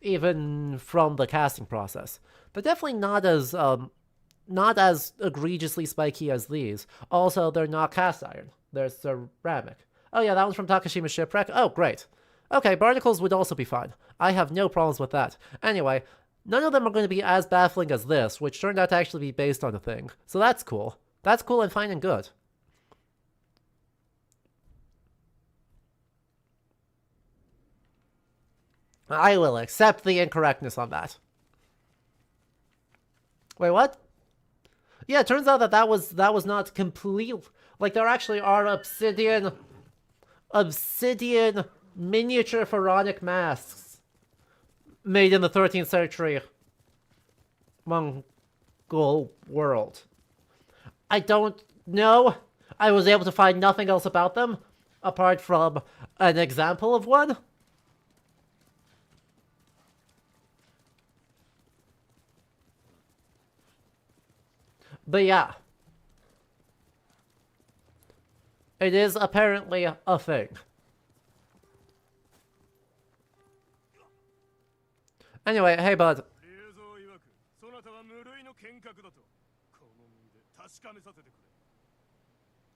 Even from the casting process. They're definitely not as egregiously spiky as these. Also, they're not cast iron. They're ceramic. Oh yeah, that one's from Takashima's Shipwreck. Oh, great. Okay, barnacles would also be fine. I have no problems with that. Anyway, none of them are going to be as baffling as this, which turned out to actually be based on a thing. So that's cool. That's cool and fine and good. I will accept the incorrectness on that. Wait, what? Yeah, it turns out that was not complete. Like, there actually are obsidian miniature pharaonic masks made in the 13th century Mongol world. I don't know. I was able to find nothing else about them apart from an example of one. But yeah. It is apparently a thing. Anyway, hey bud.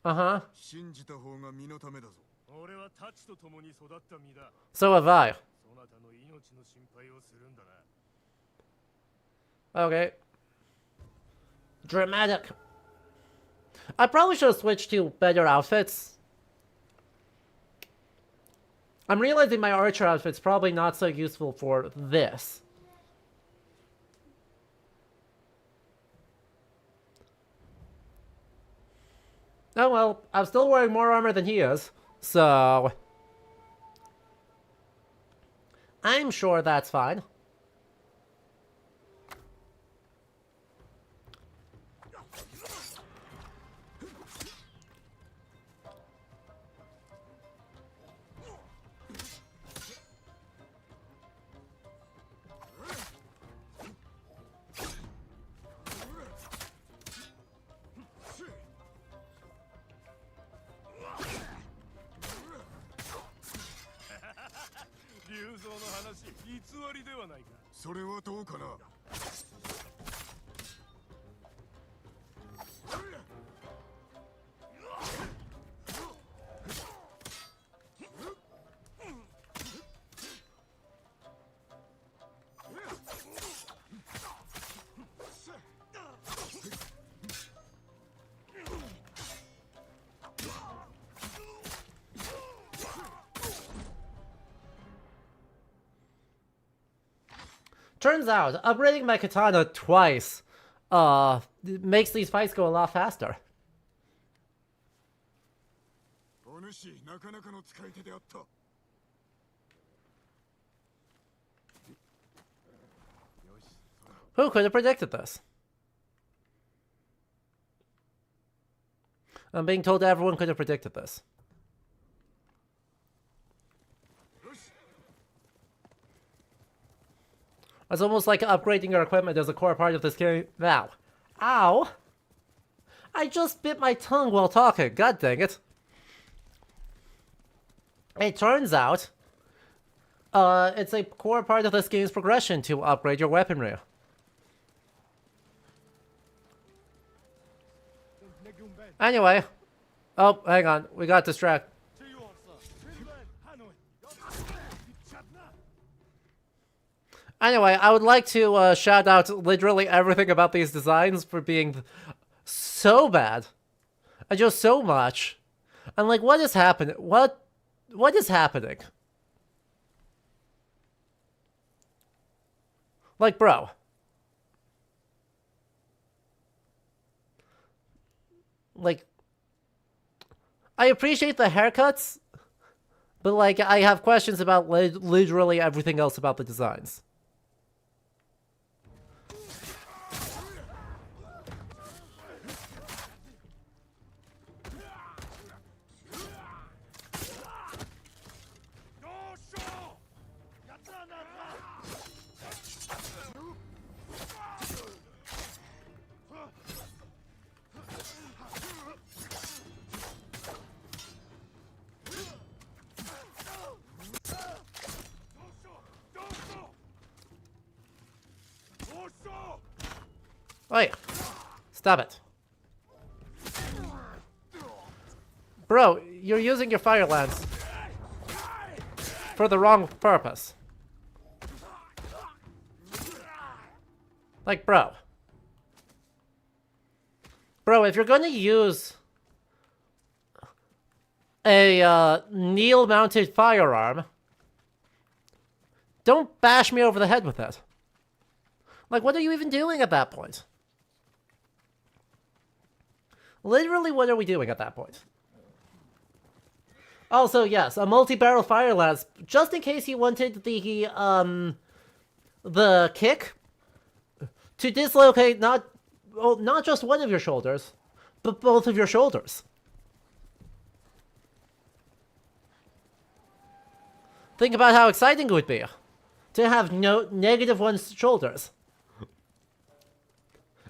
Uh-huh. So have I. Okay. Dramatic. I probably should have switched to better outfits. I'm realizing my archer outfit's probably not so useful for this. Oh well, I'm still wearing more armor than he is, so I'm sure that's fine. Turns out, upgrading my katana twice makes these fights go a lot faster. Who could have predicted this? I'm being told everyone could have predicted this. It's almost like upgrading your equipment is a core part of this game now. Ow! I just bit my tongue while talking, god dang it. It turns out, it's a core part of this game's progression to upgrade your weaponry. Anyway. Oh, hang on. We got distracted. Anyway, I would like to shout out literally everything about these designs for being so bad. And just so much. And like, what is happening? What is happening? Like, bro. Like, I appreciate the haircuts, but like, I have questions about literally everything else about the designs. Wait. Stop it. Bro, you're using your fire lance for the wrong purpose. Like, bro. Bro, if you're gonna use a Neil-mounted firearm, don't bash me over the head with it. Like, what are you even doing at that point? Literally, what are we doing at that point? Also, yes, a multi-barrel fire lance, just in case you wanted the kick to dislocate not just one of your shoulders, but both of your shoulders. Think about how exciting it would be to have no negative one shoulders.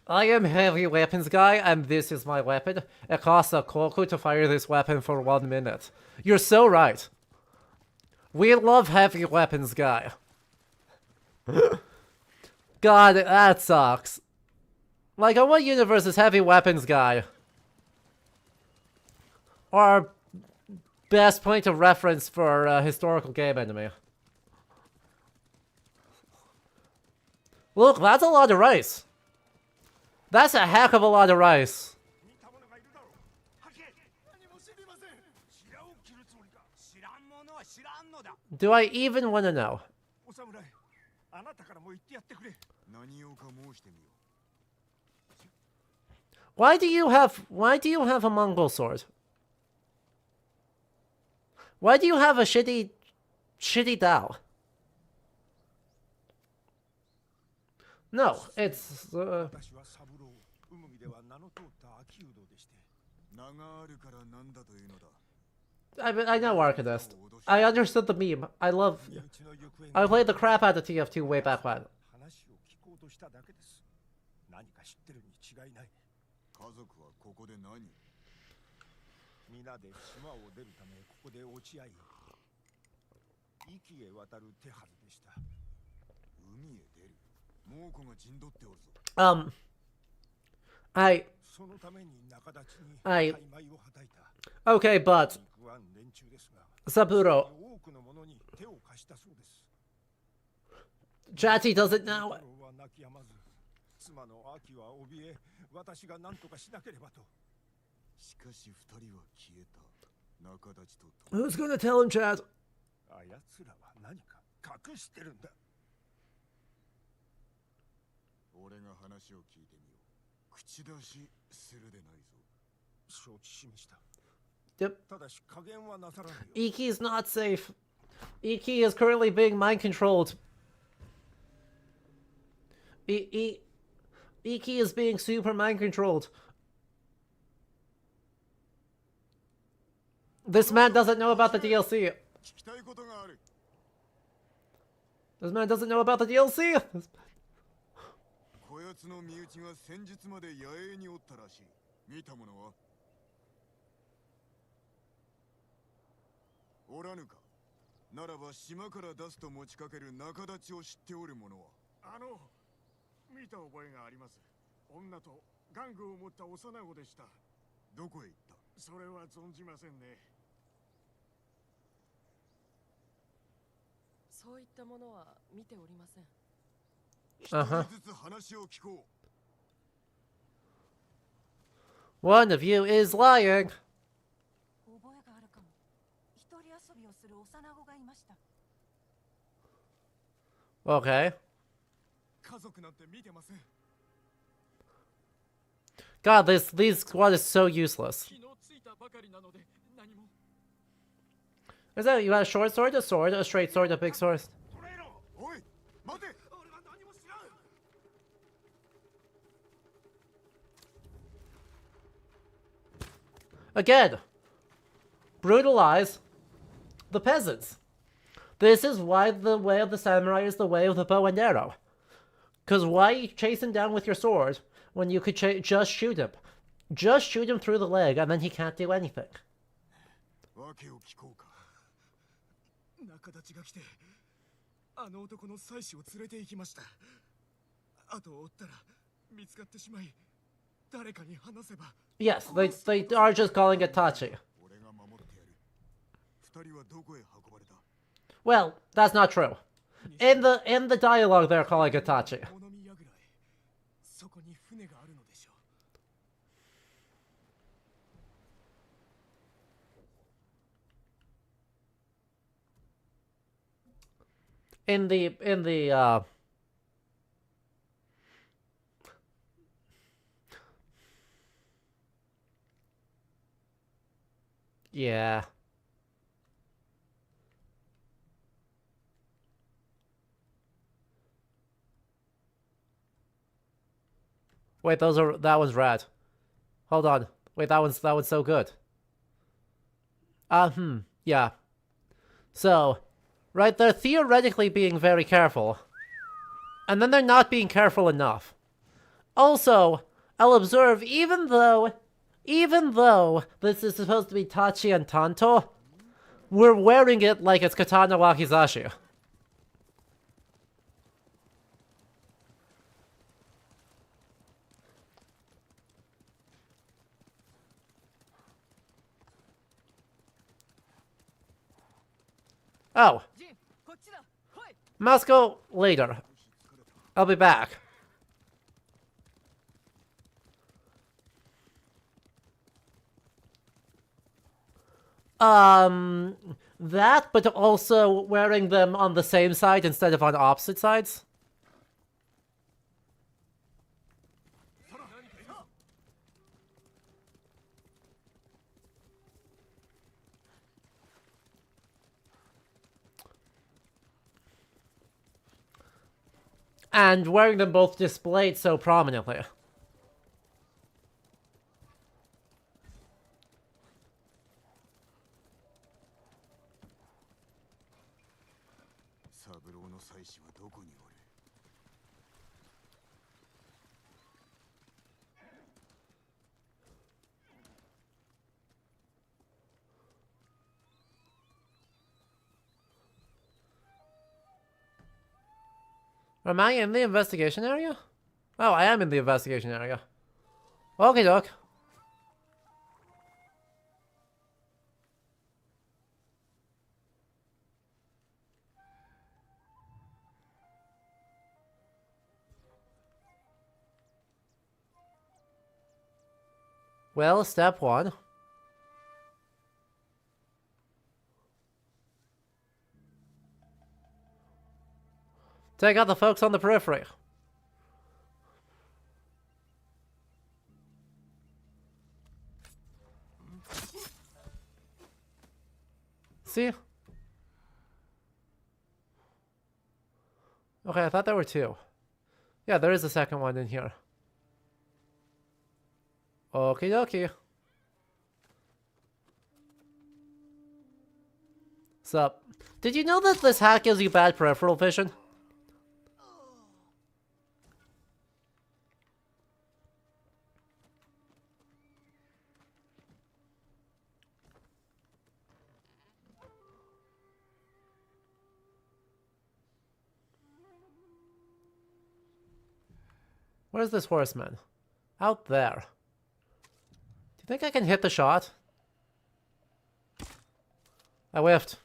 I am heavy weapons guy, and this is my weapon. It costs a koku to fire this weapon for 1 minute. You're so right. We love heavy weapons guy. God, that sucks. Like, on what universe is heavy weapons guy our best point of reference for a historical game enemy? Look, that's a lot of rice. That's a heck of a lot of rice. Do I even want to know? Why do you have a Mongol sword? Why do you have a shitty Dao? No, it's I know Arcanist. I understood the meme. I played the crap out of TF2 way back when. Okay, but Saburo, Chatty doesn't know. Who's gonna tell him, Chad? Yep. Iki is not safe. Iki is currently being mind controlled. Iki is being super mind controlled. This man doesn't know about the DLC. This man doesn't know about the DLC. こやつの身内が先日まで野営におったらしい。見たものはおらぬか。ならば島から出すと持ちかける仲立ちを知っておる者は。見た覚えがあります。女と玩具を持った幼子でした。どこへ行った？それは存じませんね。そういったものは見ておりません。一人ずつ話を聞こう。One of you is lying. 覚えがあるかも。一人遊びをする幼子がいました。 Okay. 家族なんて見てません。 God, these squad is so useless. 昨日ついたばかりなので何も。 Is that you got a short sword, a sword, a straight sword, a big sword? おい、待て。俺は何も知らん。 Again, brutalize the peasants. This is why the way of the samurai is the way of the bow and arrow. Because why chase him down with your sword when you could just shoot him? Just shoot him through the leg and then he can't do anything. 訳を聞こうか。仲立ちが来て、あの男の妻子を連れて行きました。後を追ったら見つかってしまい、誰かに話せば。 Yes, they are just calling it Tachi. 俺が守ってやる。二人はどこへ運ばれた？ Well, that's not true. In the dialogue, they're calling it Tachi. 物見櫓へ。そこに船があるのでしょう。 In the yeah. Wait, that was red. Hold on. Wait, that one's so good. Yeah. So, right, they're theoretically being very careful. And then they're not being careful enough. Also, I'll observe, even though this is supposed to be Tachi and Tanto, we're wearing it like it's Katana Wakizashi. Oh. Must go later. I'll be back. That, but also wearing them on the same side instead of on opposite sides. And wearing them both displayed so prominently. Am I in the investigation area? Oh, I am in the investigation area. Okay, doc. Well, step one. Take out the folks on the periphery. See? Okay, I thought there were two. Yeah, there is a second one in here. Okie dokie. Sup? Did you know that this hack gives you bad peripheral vision? Where's this horseman? Out there. Do you think I can hit the shot? I whiffed.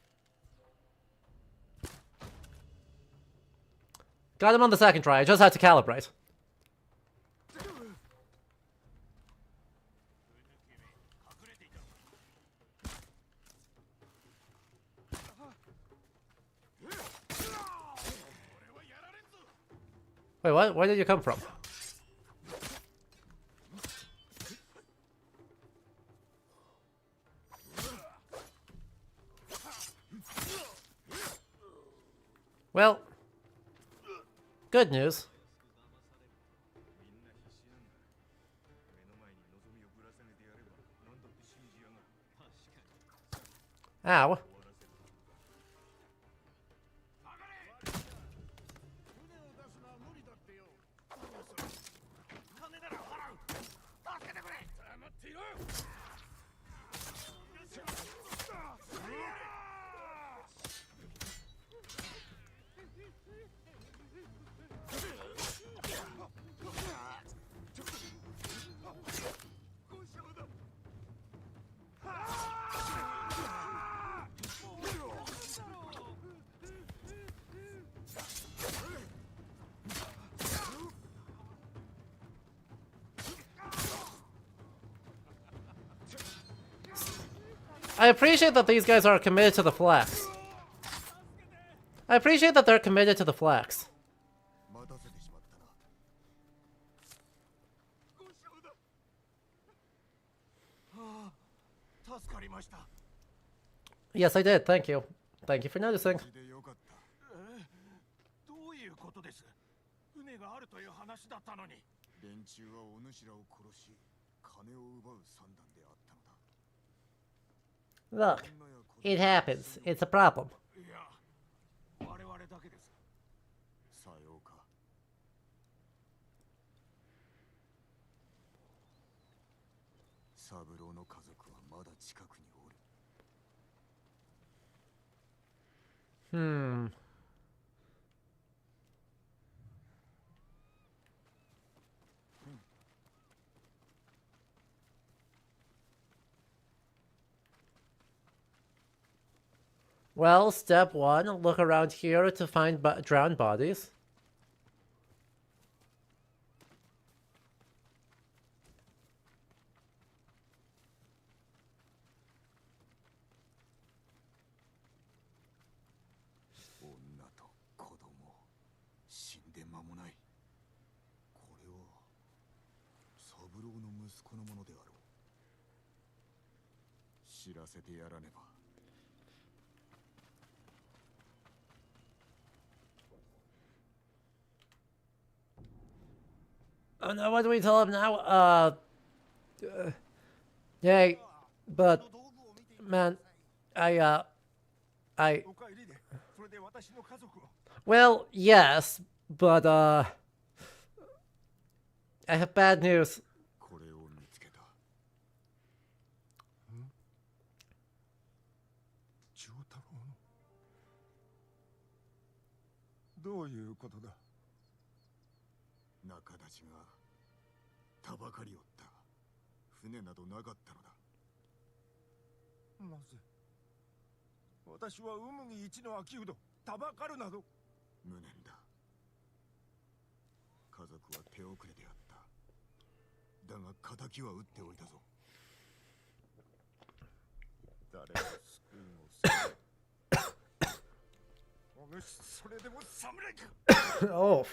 Got him on the second try. I just had to calibrate. Wait, what? Where did you come from? Well, good news. Ow. I appreciate that these guys are committed to the flex. I appreciate that they're committed to the flex. Yes, I did. Thank you. Thank you for noticing. どういうことです？船があるという話だったのに。連中はお主らを殺し、金を奪う算段であったのだ。 Look, it happens. It's a problem. いや、我々だけです。さようか。三郎の家族はまだ近くにおる。Hmm. Well, step one, look around here to find drowned bodies. Oh no, what do we tell him now? Hey, but, man, well, yes, but, I have bad news. Oh.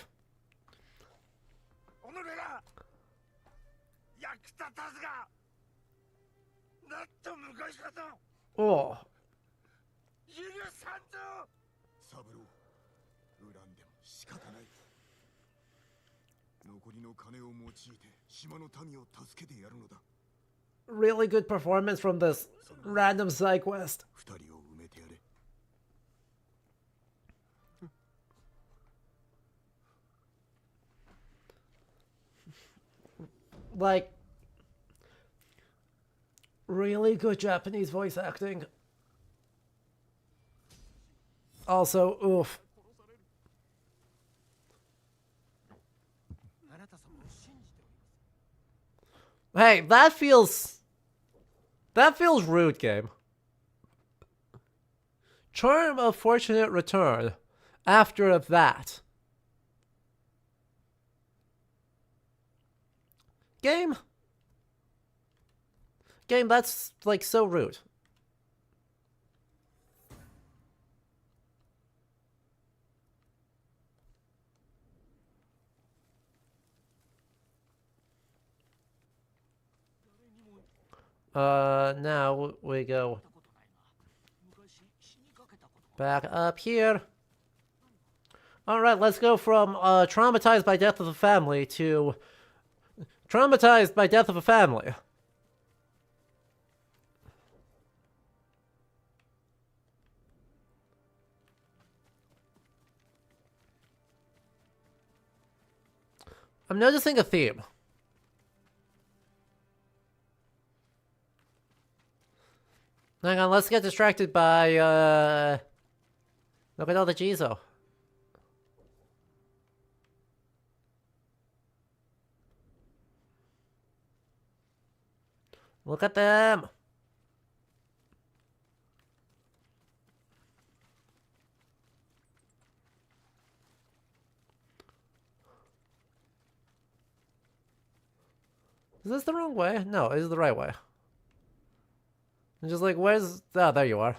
Oh. 三郎、恨んでも仕方ない。残りの金を用いて島の民を助けてやるのだ。Really good performance from this random side quest. 二人を埋めてやれ。Like, really good Japanese voice acting. Also, oof. Hey, that feels rude, game. Charm of Fortunate Return. After that. Game? Game, that's, like, so rude. Now we go back up here. Alright, let's go from traumatized by death of a family to traumatized by death of a family. I'm noticing a theme. Hang on, let's get distracted by, look at all the Jizo. Look at them! Is this the wrong way? No, it is the right way. I'm just like, where's... Oh, there you are.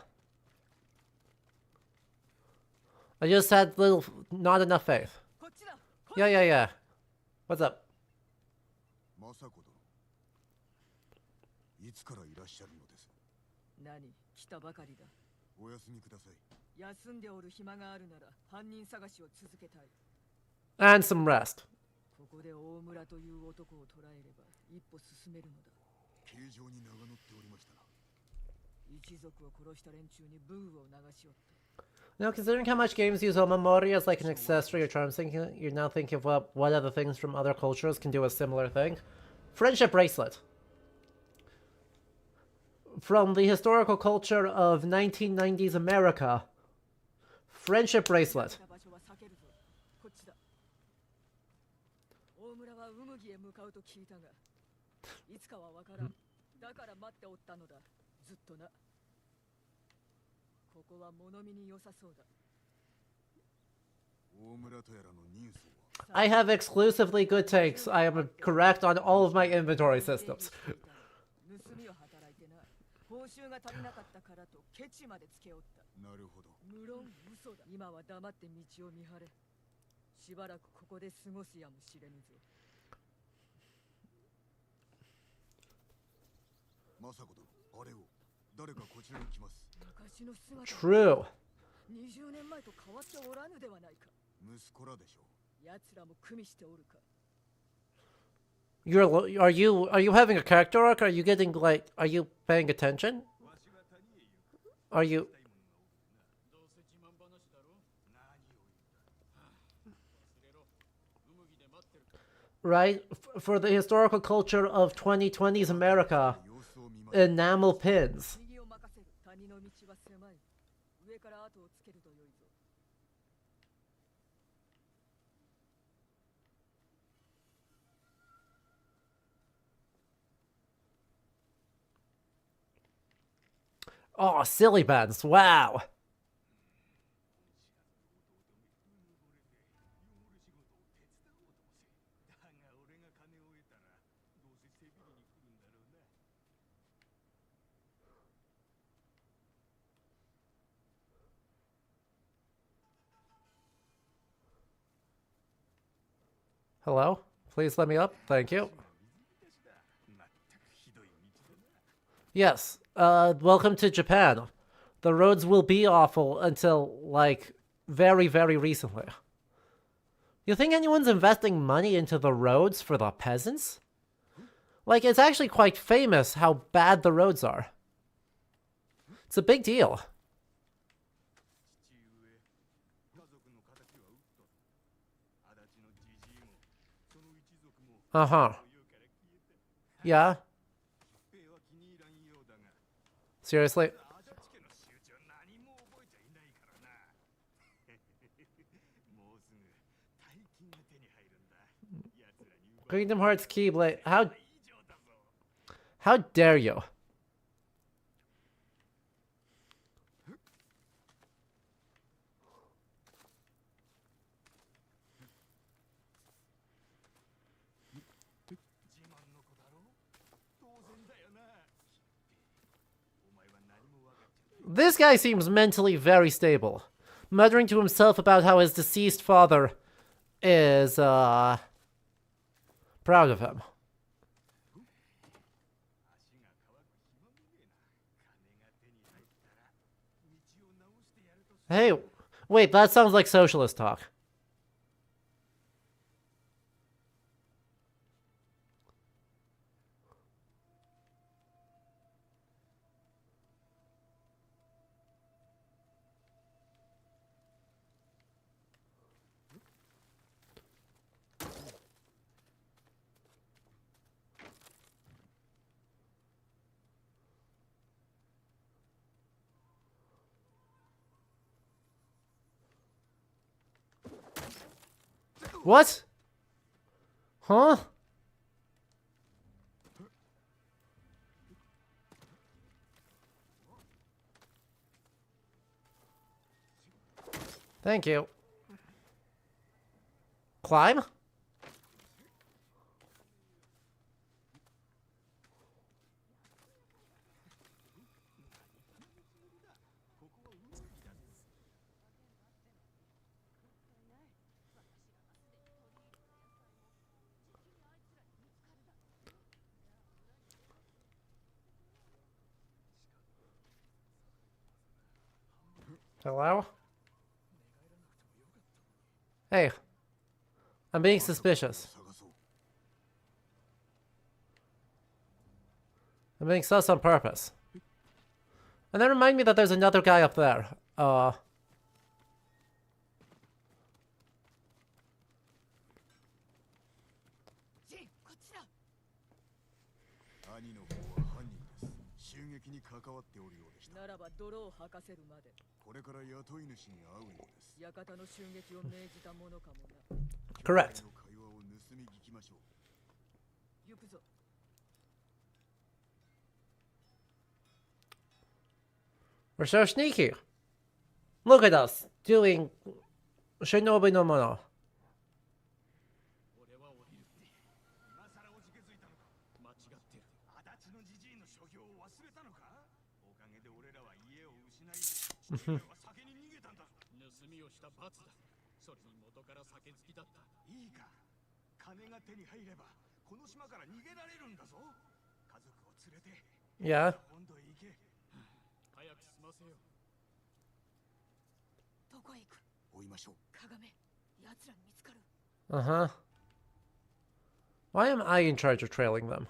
I just had not enough faith. Yeah. What's up? 政子殿、いつからいらっしゃるのです？何、来たばかりだ。お休みください。休んでおる暇があるなら犯人探しを続けたい。And some rest. ここで大村という男を捕らえれば一歩進めるのだ。形状に名が乗っておりましたな。一族を殺した連中にブーを流しおった。 Now, considering how much games use Omamori as like an accessory or charm, you're now thinking of what other things from other cultures can do a similar thing. Friendship bracelet. From the historical culture of 1990s America. Friendship bracelet. こっちだ。大村はウムギへ向かうと聞いたが、いつかはわからん。だから待っておったのだ。ずっとな。ここは物見に良さそうだ。大村とやらの人相は I have exclusively good takes. I am correct on all of my inventory systems. 盗みを働いてな。報酬が足りなかったからとケチまでつけおった。なるほど。無論嘘だ。今は黙って道を見張れ。しばらくここで過ごすやもしれぬぞ。政子殿、あれを誰かこちらに来ます。 True. 20年前と変わっておらぬではないか。息子らでしょう。奴らも組みしておるか。Are you having a character arc? Are you getting like, are you paying attention? Are you... Right? For the historical culture of 2020s America, enamel pins. 右を任せる。谷の道は狭い。上から後をつけるとよいぞ。 Oh, silly bands. Wow. Hello? Please let me up. Thank you. Yes. Welcome to Japan. The roads will be awful until, like, very, very recently. You think anyone's investing money into the roads for the peasants? Like, it's actually quite famous how bad the roads are. It's a big deal. Uh-huh. Yeah? Seriously? Kingdom Hearts Keyblade. How... How dare you? This guy seems mentally very stable, muttering to himself about how his deceased father is, proud of him. Hey, wait, that sounds like socialist talk. What? Huh? Thank you. Climb? Hello? Hey. I'm being suspicious. I'm being sus on purpose. And then remind me that there's another guy up there. Correct. We're so sneaky. Look at us doing Shinobi no Mono. Yeah. Uh-huh. Why am I in charge of trailing them?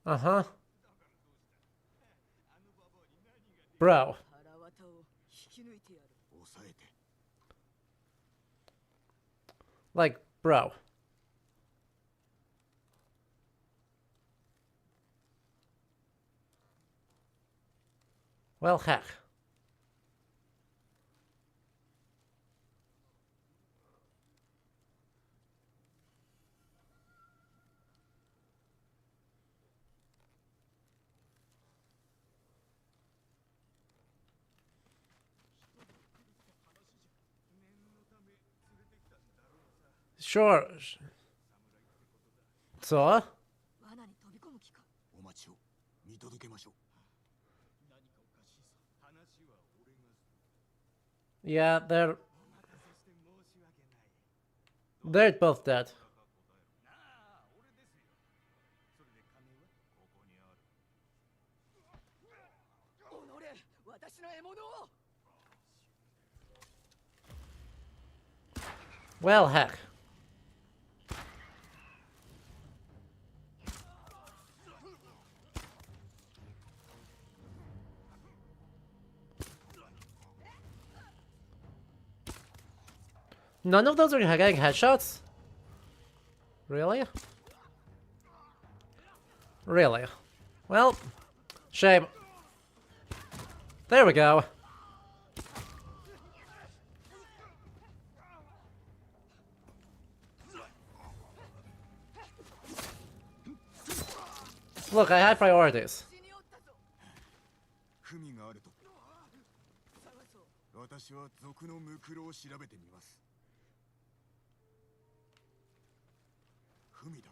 Uh-huh. Bro. Like, bro. Well, heck. Sure. So? Yeah, they're both dead. Well, heck. None of those are getting headshots? Really? Really? Well, shame. There we go. Look, I had priorities. 文があると私は賊のムクロを調べてみます。文だ。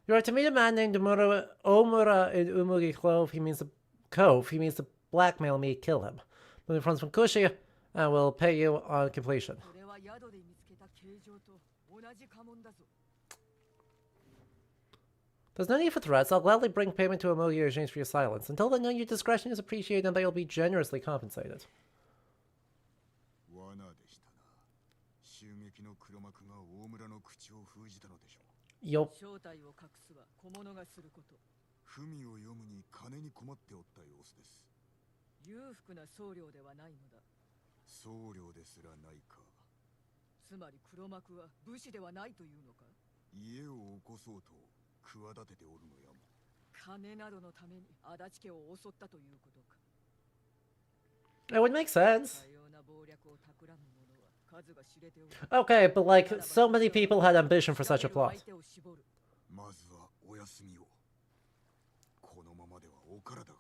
You are to meet a man named Omura in Umugi Cove. He means to blackmail me, kill him. Moving funds from Kushi, and will pay you on completion. これは宿で見つけた形状と同じ家紋だぞ。 There's no need for threats. I'll gladly bring payment to Umugi in exchange for your silence. Until then, your discretion is appreciated and they will be generously compensated. 罠でしたな。襲撃の黒幕が大村の口を封じたのでしょう。 Yup. 正体を隠すは小物がすること。文を読むに金に困っておった様子です。裕福な僧侶ではないのだ。僧侶ですらないか。つまり黒幕は武士ではないというのか。家を起こそうと企てておるのやも。金などのために足立家を襲ったということか。 It would make sense. 多様な謀略を企む者は数が知れておる。 Okay, but like, so many people had ambition for such a plot. まずはお休みを。このままではお体が。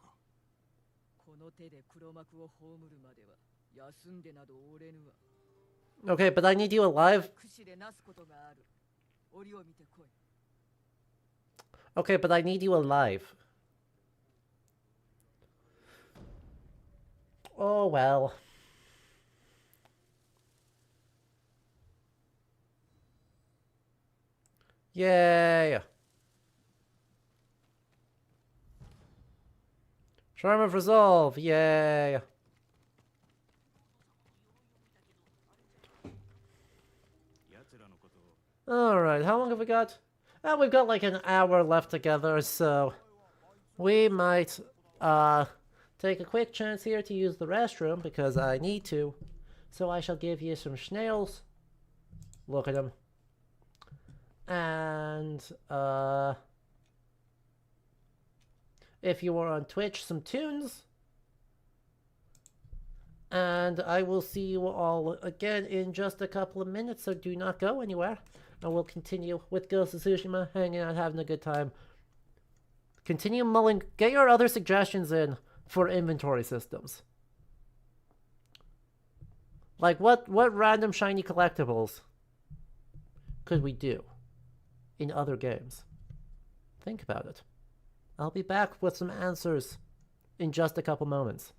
この手で黒幕を葬るまでは休んでなどおれぬわ。 Okay, but I need you alive. 駆使でなすことがある。折を見てこい。 Okay, but I need you alive. Oh well. Yay! Charm of Resolve, yay! Alright, how long have we got? We've got like an hour left together, so we might take a quick chance here to use the restroom because I need to. So I shall give you some snails. Look at them. And if you are on Twitch, some tunes. And I will see you all again in just a couple of minutes, so do not go anywhere. And we'll continue with Ghost of Tsushima, hanging out, having a good time. Continue mulling. Get your other suggestions in for inventory systems. Like, what random shiny collectibles could we do in other games? Think about it. I'll be back with some answers in just a couple moments.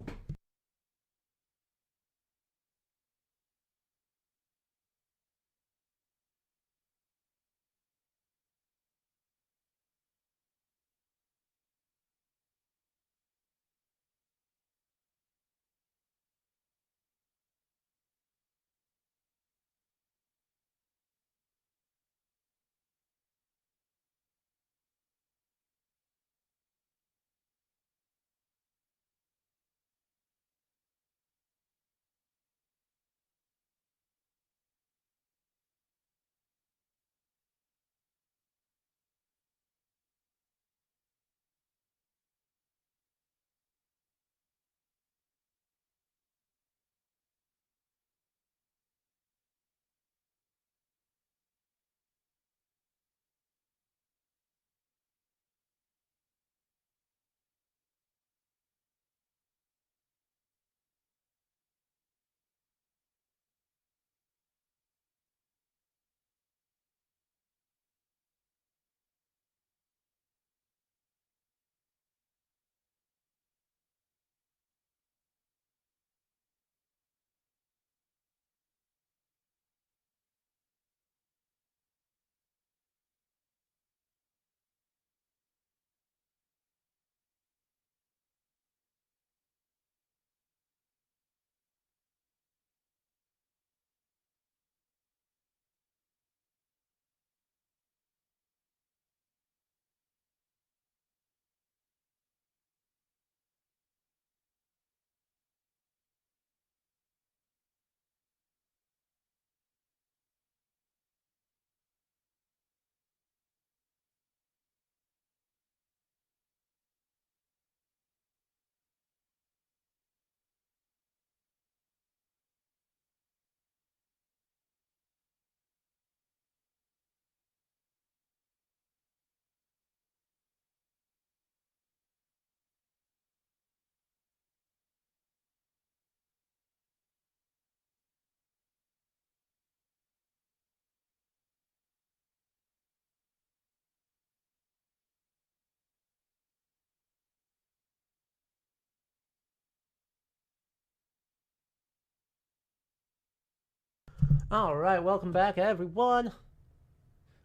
Alright, welcome back everyone.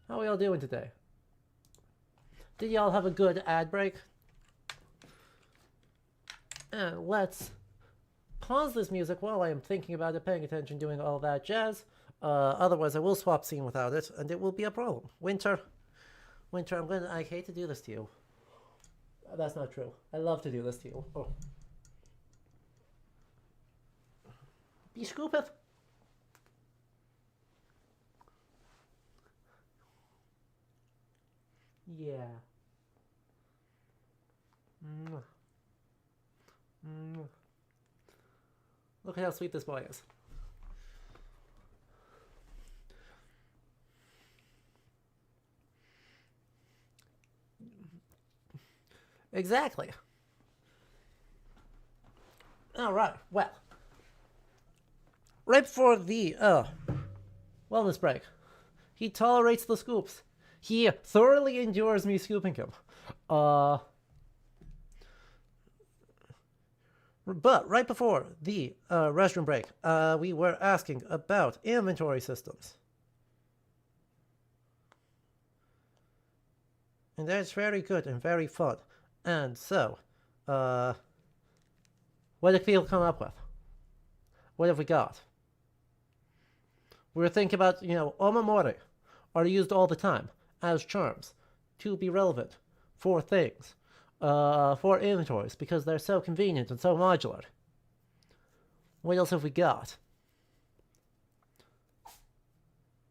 How are y'all doing today? Did y'all have a good ad break? And let's pause this music while I am thinking about it, paying attention, doing all that jazz. Otherwise I will swap scene without it, and it will be a problem. Winter, I hate to do this to you. That's not true. I love to do this to you. Oh. Be stupid. Yeah. Look at how sweet this boy is. Exactly. Alright, well. Right before the wellness break, he tolerates the scoops. He thoroughly endures me scooping him. But right before the restroom break, we were asking about inventory systems. And that's very good and very fun. And so, what did people come up with? What have we got? We were thinking about, omamori are used all the time as charms to be relevant for things, for inventories, because they're so convenient and so modular. What else have we got?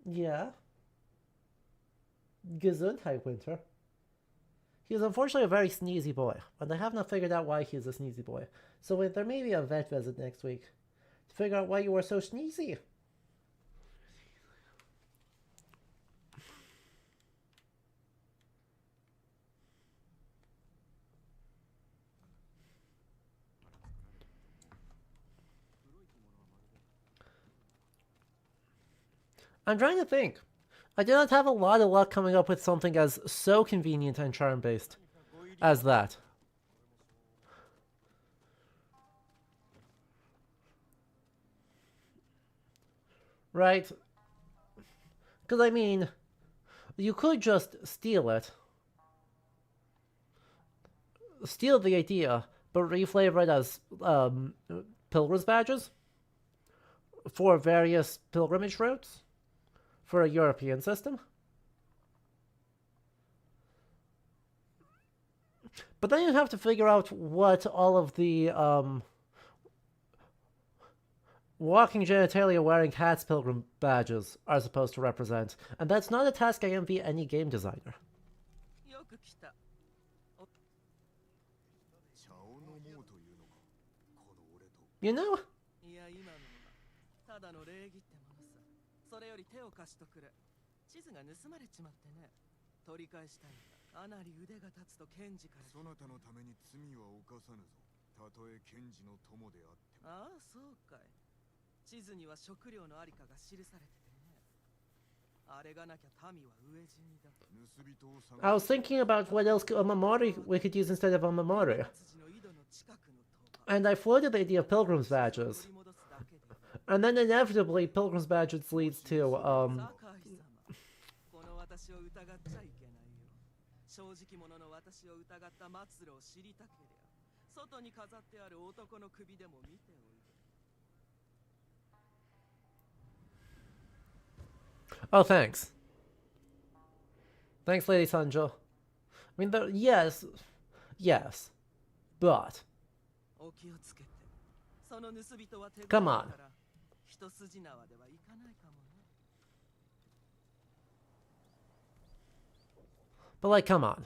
Yeah. Gesundheit, Winter. He is unfortunately a very sneezy boy, and I have not figured out why he is a sneezy boy. So there may be a vet visit next week to figure out why you are so sneezy. I'm trying to think. I do not have a lot of luck coming up with something as so convenient and charm-based as that. Right? Because, I mean, you could just steal it. Steal the idea, but reflavor it as pilgrim's badges for various pilgrimage routes for a European system. But then you have to figure out what all of the walking genitalia wearing hats pilgrim badges are supposed to represent. And that's not a task I envy any game designer. You know? ただの礼儀ってものさ。それより手を貸しとくれ。地図が盗まれちまってね。取り返したいんだ。かなり腕が立つと検事から。そなたのために罪は犯さぬぞ。たとえ検事の友であっても。ああ、そうかい。地図には食料のありかが記されててね。あれがなきゃ民は飢え死にだ。盗人を探す。I was thinking about what else omamori we could use instead of omamori. And I floated the idea of pilgrim's badges. And then inevitably, pilgrim's badges leads to, 正直者の私を疑った末路を知りたけりゃ、外に飾ってある男の首でも見ておいで。Oh, thanks. Thanks, Lady Sanjo. I mean, yes, but come on. But like, come on.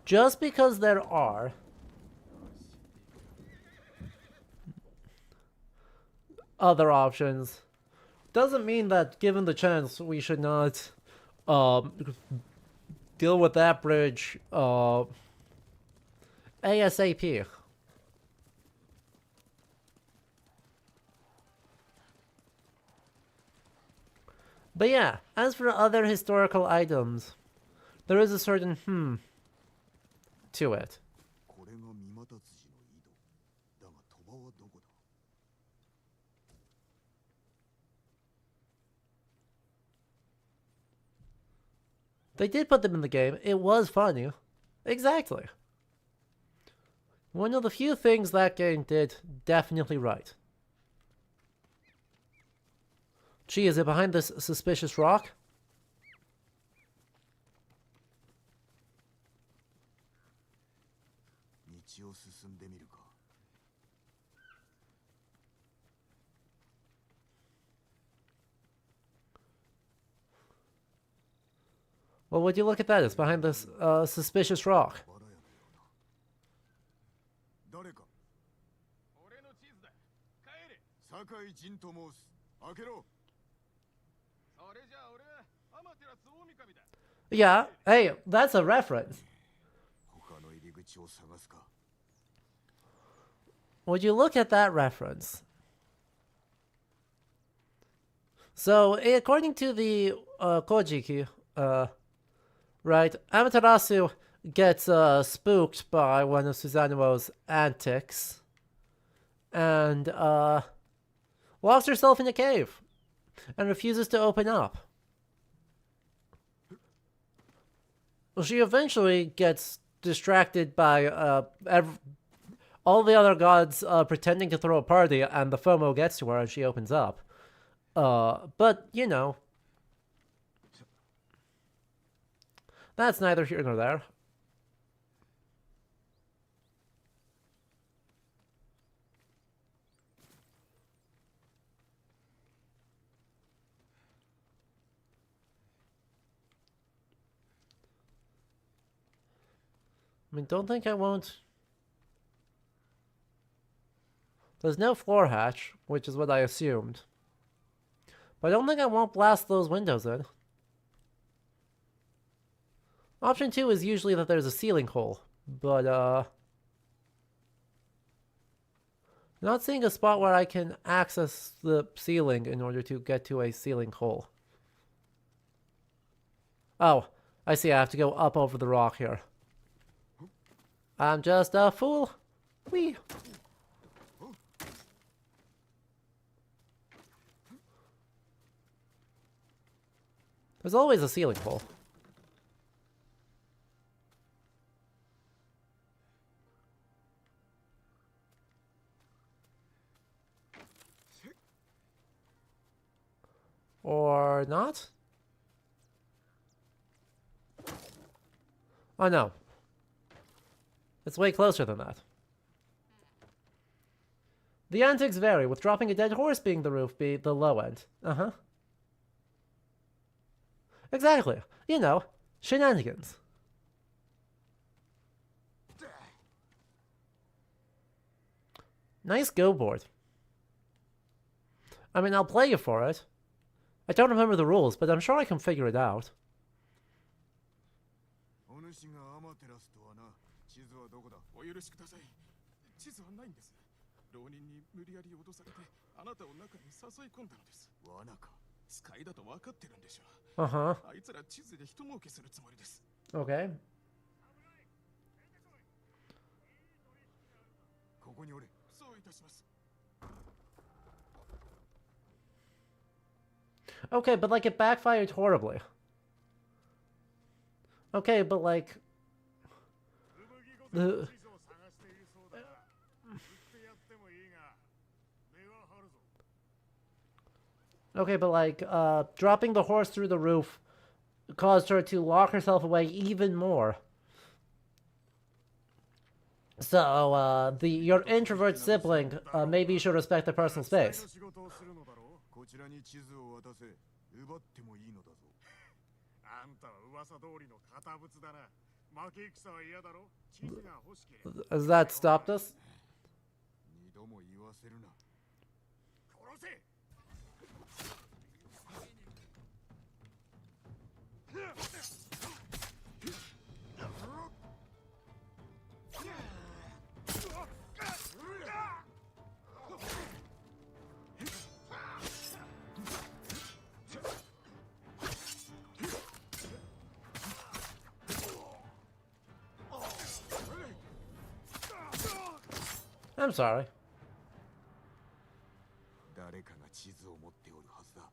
Just because there are other options doesn't mean that, given the chance, we should not deal with that bridge ASAP. But yeah, as for other historical items, there is a certain to it. これが三股どこだ They did put them in the game. It was funny. Exactly. One of the few things that game did definitely right. Gee, is it behind this suspicious rock? 道を進んでみるか Well, would you look at that? It's behind this suspicious rock. バラ屋のようだ誰か俺の地図だ。帰れ。酒井陣と申す開けろそれじゃあ俺はアマテラス大神だ。 Yeah, hey, that's a reference. 他の入り口を探すか Would you look at that reference? So, according to the Kojiki, right, Amaterasu gets spooked by one of Susanoo's antics and locks herself in a cave and refuses to open up. She eventually gets distracted by all the other gods pretending to throw a party, and the FOMO gets to her and she opens up. But, you know, that's neither here nor there. I mean, don't think I won't. There's no floor hatch, which is what I assumed. But I don't think I won't blast those windows in. Option 2 is usually that there's a ceiling hole, but not seeing a spot where I can access the ceiling in order to get to a ceiling hole. Oh, I see, I have to go up over the rock here. I'm just a fool. Whee! There's always a ceiling hole. Or not? Oh no. It's way closer than that. The antics vary, with dropping a dead horse being the roof be the low end. Uh-huh. Exactly. You know, shenanigans. Nice go board. I mean, I'll play you for it. I don't remember the rules, but I'm sure I can figure it out. お主がアマテラスとはな地図はどこだお許しください。地図はないんです。浪人に無理やり脅されてあなたを中に誘い込んだのです。罠か使いだと分かってるんでしょう。 Uh-huh. あいつら地図で人儲けするつもりです。 Okay. ここにおれ そういたします。 Okay, but like it backfired horribly. Okay, but like... The... Okay, but like, dropping the horse through the roof caused her to lock herself away even more. So, your introvert sibling, maybe you should respect their personal space. こちらに地図を渡せ奪ってもいいのだぞあんたは噂通りの堅物だな負け戦は嫌だろ地図が欲しければ Has that stopped us? 二度も言わせるな殺せ I'm sorry. 地図を持っておるはずだ。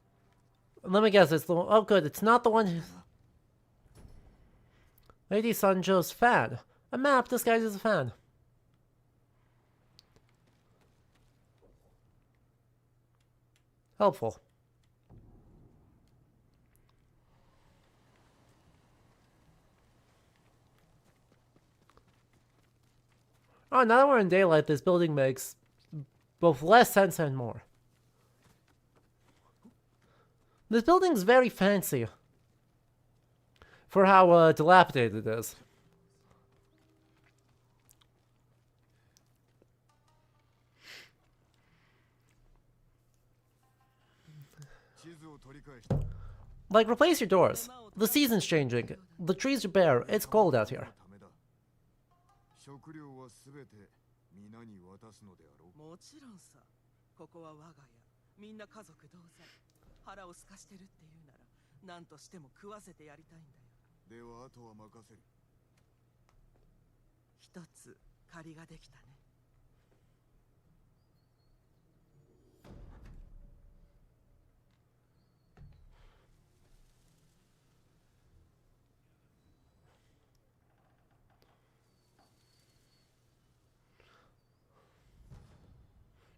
Let me guess, it's the one. Oh, good. It's not the one who. Lady Sanjo's fan. A map disguised as a fan. Helpful. Oh, now that we're in daylight, this building makes both less sense and more. This building's very fancy for how dilapidated it is. 地図を取り返した。 Like, replace your doors. The season's changing. The trees are bare. It's cold out here. ためだ。食料はすべて皆に渡すのであろう。もちろんさ。ここは我が家。みんな家族同然。腹を空かしてるっていうなら、何としても食わせてやりたいんだよ。ではあとは任せる。一つ借りができたね。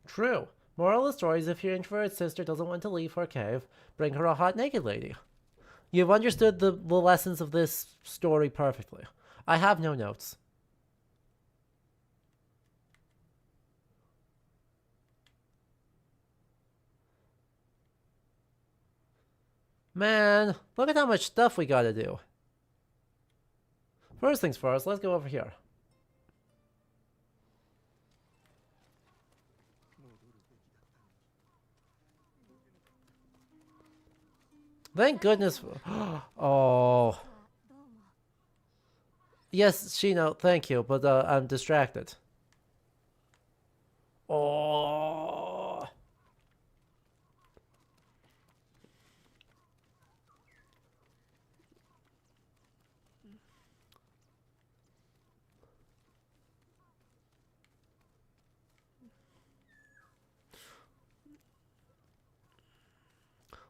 True. Moral of the story is if your introverted sister doesn't want to leave her cave, bring her a hot naked lady. You've understood the lessons of this story perfectly. I have no notes. Man, look at how much stuff we gotta do. First things first, let's go over here. Thank goodness. Oh. Yes, Shino, thank you, but I'm distracted. Oh.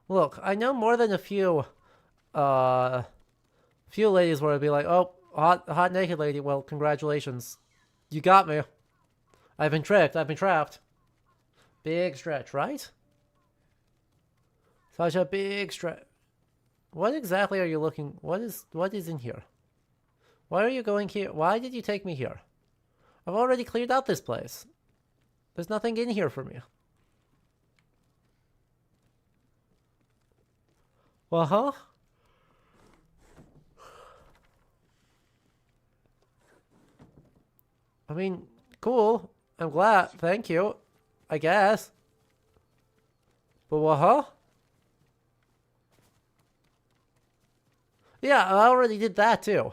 Look, I know more than a few ladies where I'd be like, oh, hot naked lady, well, congratulations. You got me. I've been tricked, I've been trapped. Big stretch, right? Such a big stretch. What exactly are you looking, what is in here? Why are you going here? Why did you take me here? I've already cleared out this place. There's nothing in here for me. Well, huh? I mean, cool. I'm glad. Thank you. I guess. But what, huh? Yeah, I already did that too.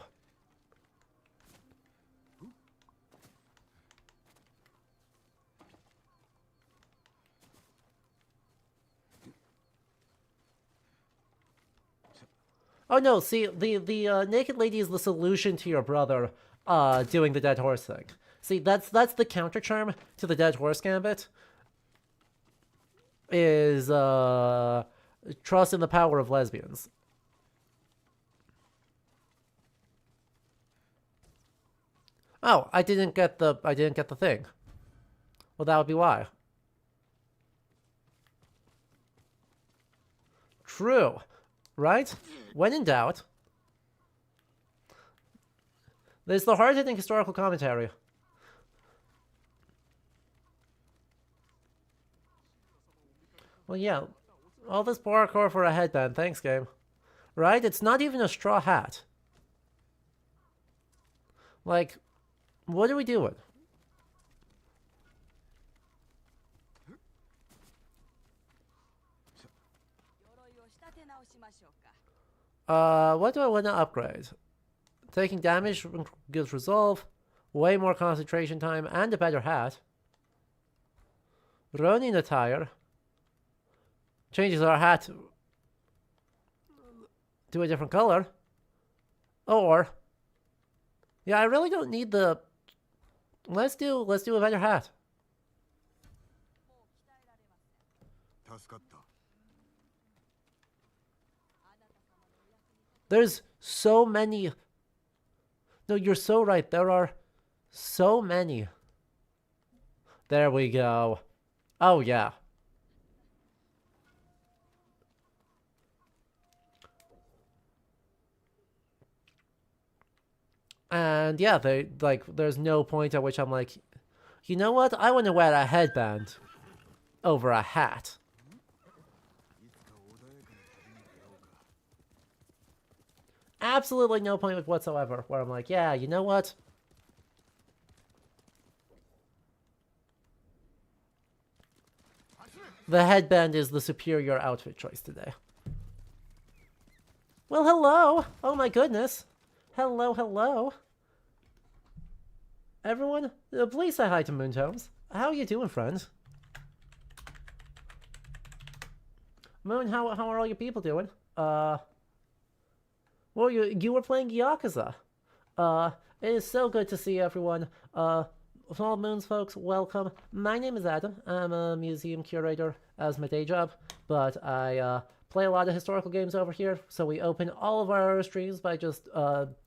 Oh no, see, the naked lady is the solution to your brother doing the dead horse thing. See, that's the counter charm to the dead horse gambit. Is trust in the power of lesbians. Oh, I didn't get the thing. Well, that would be why. True. Right? When in doubt. There's the hard-hitting historical commentary. Well, yeah. All this parkour for a headband. Thanks, game. Right? It's not even a straw hat. Like, what are we doing? What do I want to upgrade? Taking damage gives resolve, way more concentration time, and a better hat. Ronin attire changes our hat to a different color. Or, yeah, I really don't need the. Let's do a better hat. 助かった。 There's so many. No, you're so right. There are so many. There we go. Oh, yeah. And yeah, there's no point at which I'm like, you know what? I want to wear a headband over a hat. Absolutely no point whatsoever where I'm like, yeah, you know what? The headband is the superior outfit choice today. Well, hello! Oh my goodness! Hello, hello! Everyone, please say hi to Moontones. How are you doing, friend? Moon, how are all your people doing? Well, you were playing Yakuza. It is so good to see everyone. Small Moons folks, welcome. My name is Adam. I'm a museum curator as my day job, but I play a lot of historical games over here, so we open all of our streams by just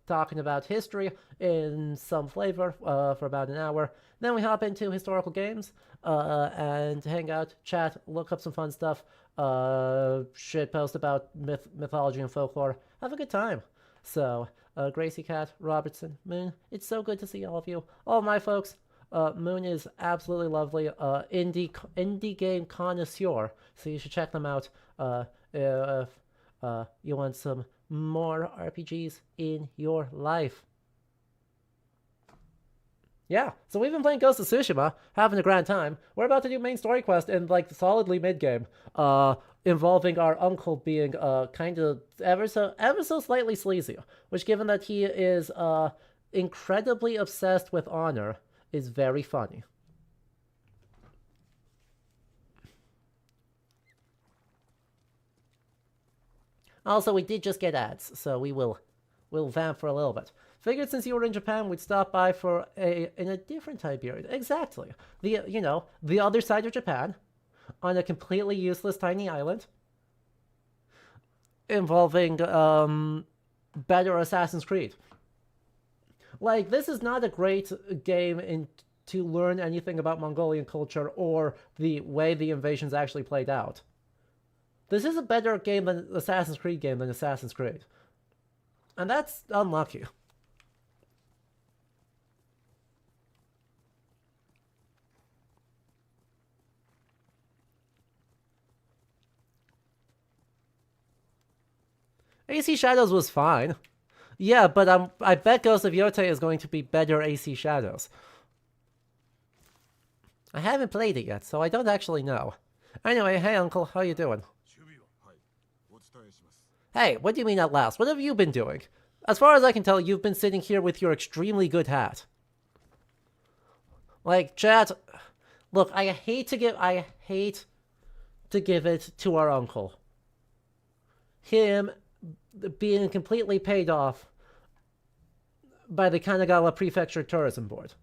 talking about history in some flavor for about an hour. Then we hop into historical games and hang out, chat, look up some fun stuff, shitpost about mythology and folklore. Have a good time. So, Gracie Cat, Robertson, Moon, it's so good to see all of you. All my folks, Moon is absolutely lovely. Indie game connoisseur, so you should check them out if you want some more RPGs in your life. Yeah, so we've been playing Ghost of Tsushima, having a grand time. We're about to do main story quest in like solidly mid game, involving our uncle being kind of ever so slightly sleazy, which, given that he is incredibly obsessed with honor, is very funny. Also, we did just get ads, so we'll vamp for a little bit. Figured since you were in Japan, we'd stop by for in a different time period. Exactly. The other side of Japan, on a completely useless tiny island, involving better Assassin's Creed. Like, this is not a great game to learn anything about Mongolian culture or the way the invasions actually played out. This is a better game than Assassin's Creed game than Assassin's Creed. And that's unlucky. AC Shadows was fine. Yeah, but I bet Ghost of Yotei is going to be better AC Shadows. I haven't played it yet, so I don't actually know. Anyway, hey uncle, how you doing? Hey, what do you mean at last? What have you been doing? As far as I can tell, you've been sitting here with your extremely good hat. Like, chat, look, I hate to give it to our uncle. Him being completely paid off by the Kanagawa Prefecture Tourism Board.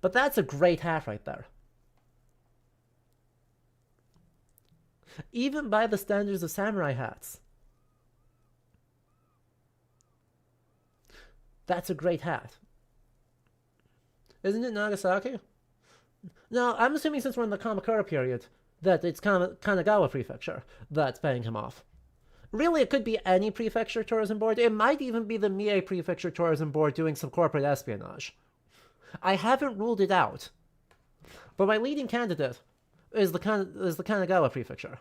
But that's a great hat right there. Even by the standards of samurai hats. That's a great hat. Isn't it Nagasaki? No, I'm assuming since we're in the Kamakura period, that it's Kanagawa Prefecture that's paying him off. Really, it could be any Prefecture Tourism Board. It might even be the Mie Prefecture Tourism Board doing some corporate espionage. I haven't ruled it out. But my leading candidate is the Kanagawa Prefecture.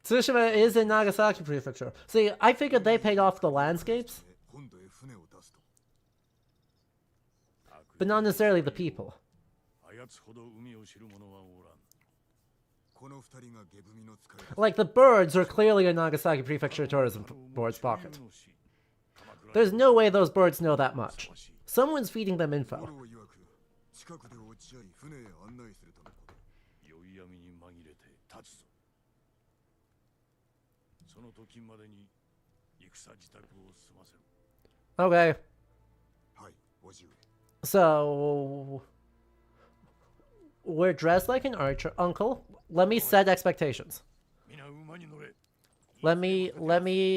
Tsushima is in Nagasaki Prefecture. See, I figured they paid off the landscapes, but not necessarily the people. Like, the birds are clearly in Nagasaki Prefecture Tourism Board's pocket. There's no way those birds know that much. Someone's feeding them info. 近くで落ち合い船へ案内するとのこと。宵闇に紛れて立つぞ。その時までに戦自宅を済ませる。 Okay. はい、叔父上。 So we're dressed like an archer. Uncle, let me set expectations. 皆馬に乗れ。 Let me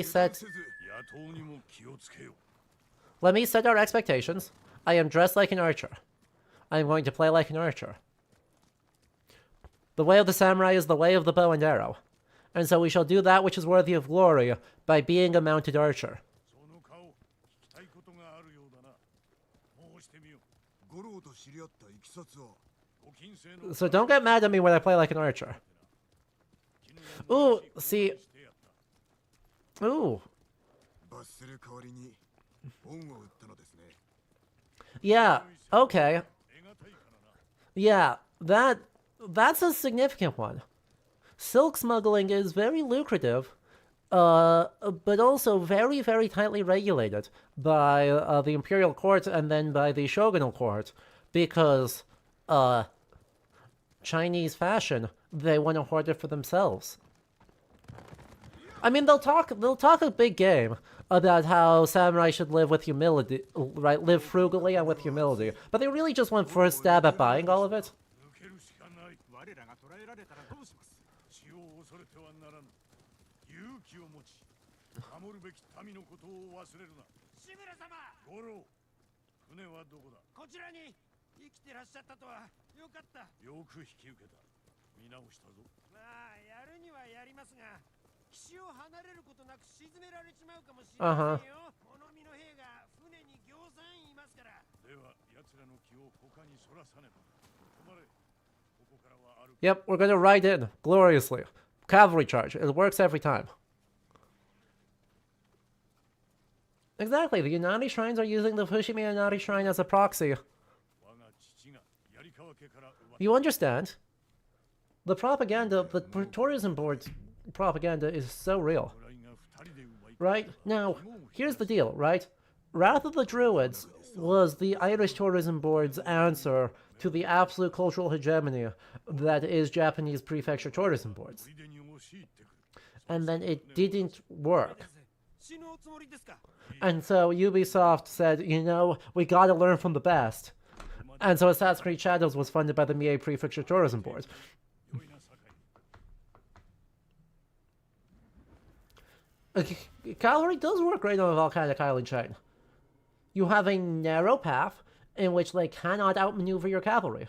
set せず、野党にも気をつけよ。 let me set our expectations. I am dressed like an archer. I am going to play like an archer. The way of the samurai is the way of the bow and arrow. And so we shall do that which is worthy of glory by being a mounted archer. その顔、聞きたいことがあるようだな。申してみよ。五郎と知り合ったいきさつは。ご近世の So don't get mad at me when I play like an archer. Ooh, see. Ooh. 罰する代わりに恩を売ったのですね。 Yeah, okay. Yeah, that's a significant one. Silk smuggling is very lucrative, but also very, very tightly regulated by the imperial court and then by the shogunal court, because Chinese fashion, they want to hoard it for themselves. I mean, they'll talk a big game about how samurai should live with humility, right? Live frugally and with humility, but they really just want first stab at buying all of it. 抜けるしかない。我らが捕らえられたらどうします。死を恐れてはならぬ。勇気を持ち、守るべき民のことを忘れるな。志村様、五郎、船はどこだ。こちらに生きてらっしゃったとはよかった。よく引き受けた。見直したぞ。まあやるにはやりますが、岸を離れることなく沈められちまうかもしれませんよ。物見の兵が船に行さんいますから。では奴らの気を他にそらさねば。止まれ。ここからは歩く。 Yep, we're gonna ride in gloriously. Cavalry charge. It works every time. Exactly, the Inari shrines are using the Fushimi Inari shrine as a proxy. 我が父が槍川家から奪った。 You understand? The propaganda, the tourism board's propaganda is so real. 侍が二人で奪い。 Right? Now, here's the deal, right? Wrath of the Druids was the Irish Tourism Board's answer to the absolute cultural hegemony that is Japanese prefecture tourism boards. 砦に押し入ってくる。 And then it didn't work. 死ぬおつもりですか。 And so Ubisoft said, you know, we gotta learn from the best. And so Assassin's Creed Shadows was funded by the Mie Prefecture Tourism Board. 良いな堺。 Cavalry does work great on a volcanic island chain. You have a narrow path in which they cannot outmaneuver your cavalry.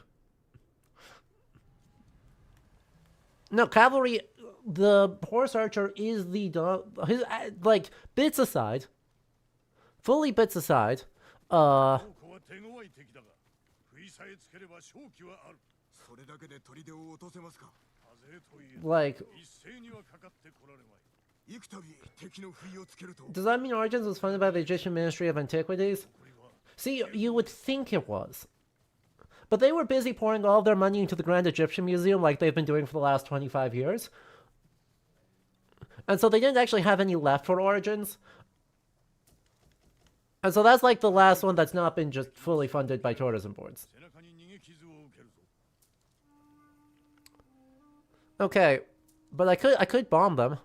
No, cavalry, the horse archer is the his, like, bits aside, fully bits aside, ここは手強い敵だが、不意さえつければ勝機はある。それだけで砦を落とせますか。風といえ、 like, 一斉にはかかってこられまい。幾度敵の不意をつけると。 does that mean Origins was funded by the Egyptian Ministry of Antiquities? See, you would think it was. But they were busy pouring all of their money into the Grand Egyptian Museum like they've been doing for the last 25 years. And so they didn't actually have any left for Origins. And so that's like the last one that's not been just fully funded by tourism boards. 背中に逃げ傷を受けるぞ。 Okay, but I could bomb them.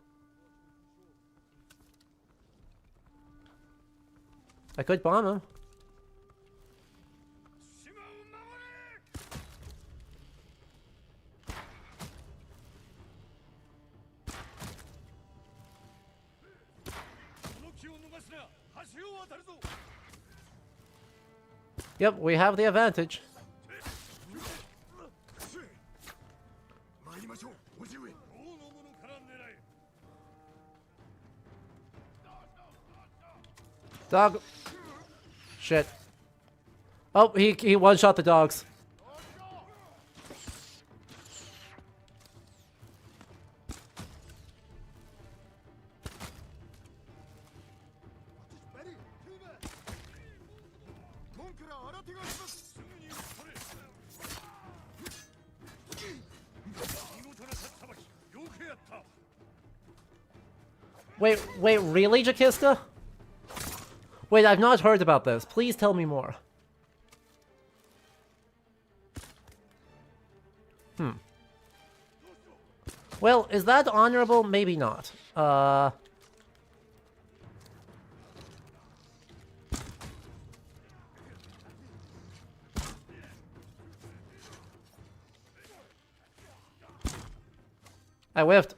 I could bomb them. 島を守れ。この気を逃すな。橋を渡るぞ。 Yep, we have the advantage. 参りましょう、叔父上。王の者から狙え。 Dog. Shit. Oh, he one-shot the dogs. Wait, really, Jakista? Wait, I've not heard about this. Please tell me more. Well, is that honorable? Maybe not. I whiffed.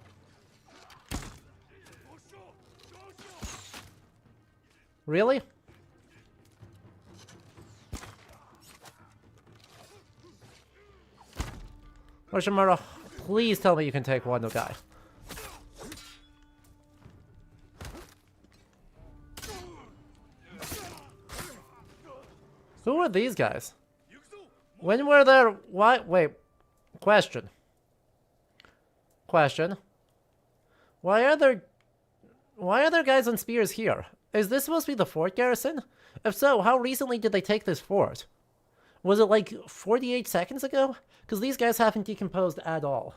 Really? Yoshimura, please tell me you can take one guy. Who are these guys? When were there... Why? Wait. Question. Why are there guys on spears here? Is this supposed to be the fort garrison? If so, how recently did they take this fort? Was it like 48 seconds ago? Because these guys haven't decomposed at all.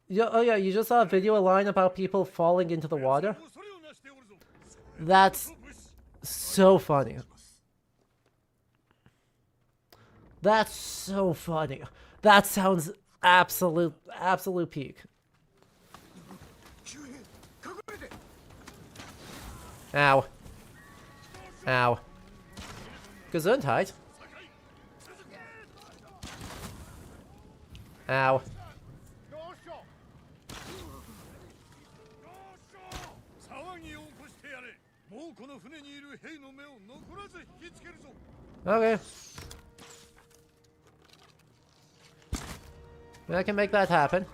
Yeah, oh yeah, you just saw a video line about people falling into the water? That's so funny. That's so funny. That sounds absolute peak. Ow. Ow. Gesundheit. Ow. Okay. I can make that happen.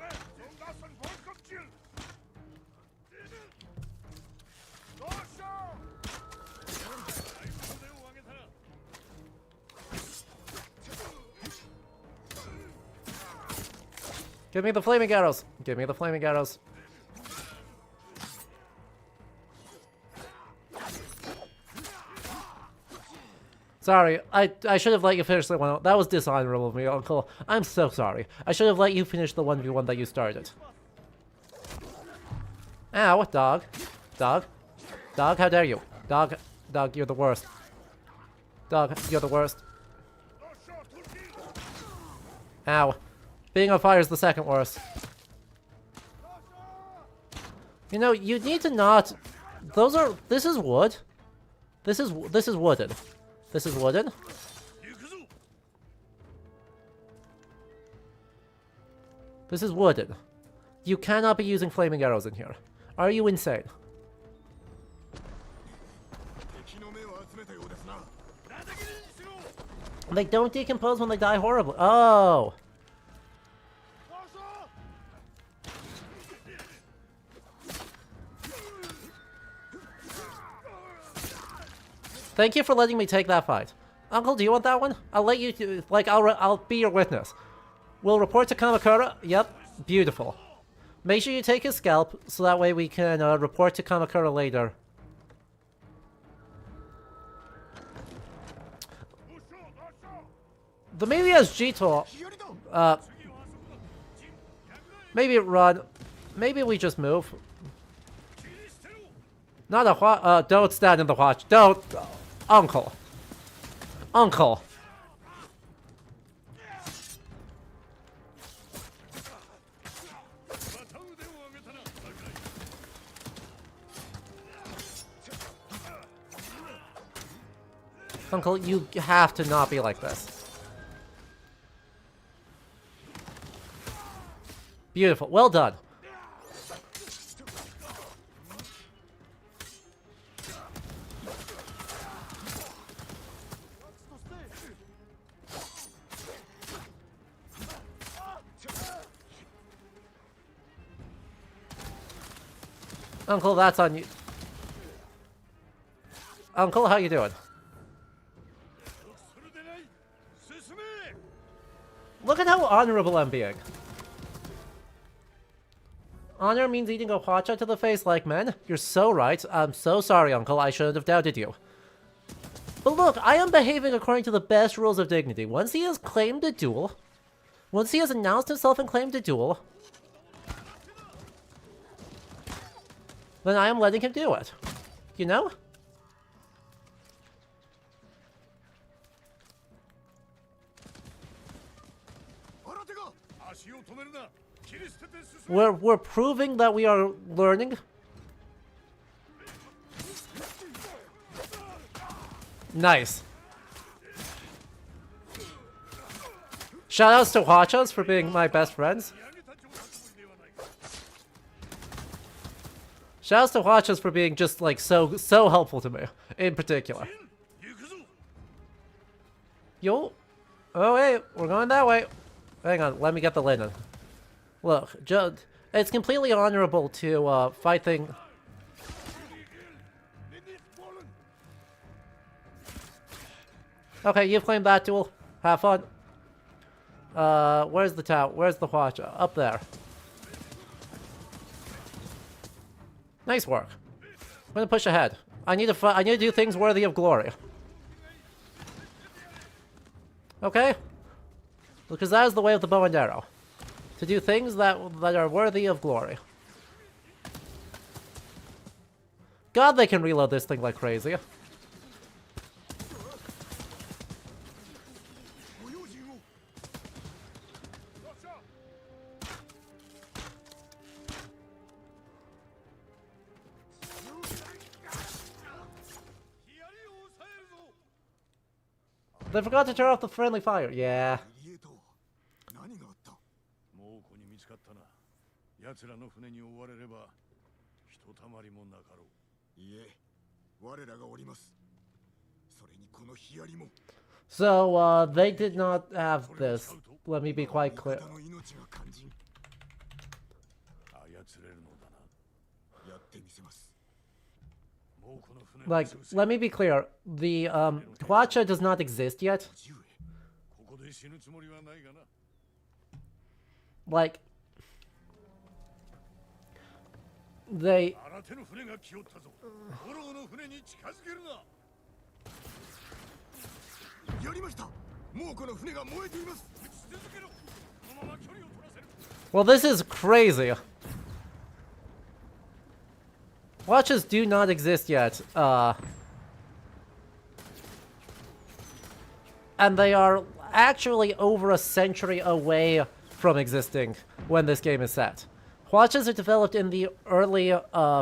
Give me the flaming arrows. Give me the flaming arrows. Sorry, I should have let you finish the one. That was dishonorable of me, Uncle. I'm so sorry. I should have let you finish the 1v1 that you started. Ow, dog. Dog. Dog, how dare you? Dog, you're the worst. Dog, you're the worst. Ow. Being on fire is the second worst. You know, you need to not... Those are... This is wood. This is wooden. This is wooden. This is wooden. You cannot be using flaming arrows in here. Are you insane? They don't decompose when they die horribly. Oh! Thank you for letting me take that fight. Uncle, do you want that one? I'll let you do, like, I'll be your witness. We'll report to Kamakura. Yep, beautiful. Make sure you take his scalp, so that way we can report to Kamakura later. The maybe has Jito. Maybe run. Maybe we just move. Not a don't stand in the watch. Don't. Uncle. Uncle. Uncle, you have to not be like this. Beautiful. Well done. Uncle, that's on you. Uncle, how you doing? Look at how honorable I'm being. Honor means eating a hotshot to the face like men? You're so right. I'm so sorry, Uncle. I shouldn't have doubted you. But look, I am behaving according to the best rules of dignity. Once he has claimed a duel, once he has announced himself and claimed a duel, then I am letting him do it. You know? We're proving that we are learning. Nice. Shoutouts to Hachas for being my best friends. Shoutouts to Hachas for being just like so helpful to me in particular. Yo. Oh wait, we're going that way. Hang on, let me get the linen. Look, it's completely honorable to fight things. Okay, you've claimed that duel. Have fun. Where's the tower? Where's the Hwacha? Up there. Nice work. I'm gonna push ahead. I need to do things worthy of glory. Okay? Because that is the way of the bow and arrow. To do things that are worthy of glory. God, they can reload this thing like crazy. They forgot to turn off the friendly fire. Yeah. 何があった？もうこに見つかったな。奴らの船に追われればひとたまりもなかろう。いえ、我らがおります。それにこのヒヤリも。So, they did not have this. Let me be quite clear. 味方の命が肝心。操れるのだな。やってみせます。 Like, let me be clear. The Hwacha does not exist yet. Like, they. Well, this is crazy. Watches do not exist yet, and they are actually over a century away from existing when this game is set. Watches are developed in the early,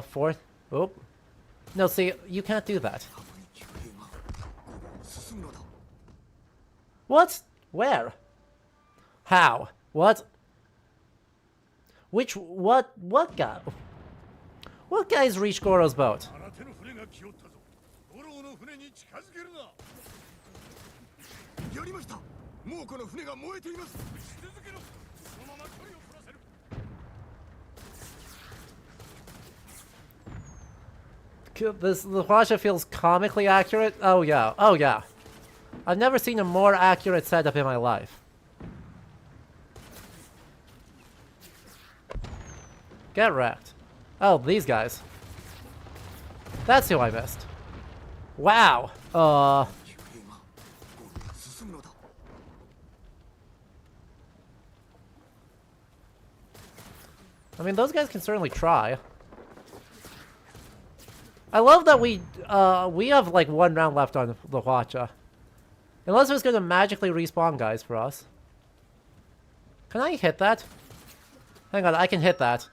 fourth... Oh. No, see, you can't do that. What? Where? How? What? Which... What guy? What guys reached Goro's boat? The Hwacha feels comically accurate. Oh yeah, oh yeah. I've never seen a more accurate setup in my life. Get wrecked. Oh, these guys. That's who I missed. Wow. I mean, those guys can certainly try. I love that we have like 1 round left on the Hwacha. Unless it's gonna magically respawn guys for us. Can I hit that? Hang on, I can hit that.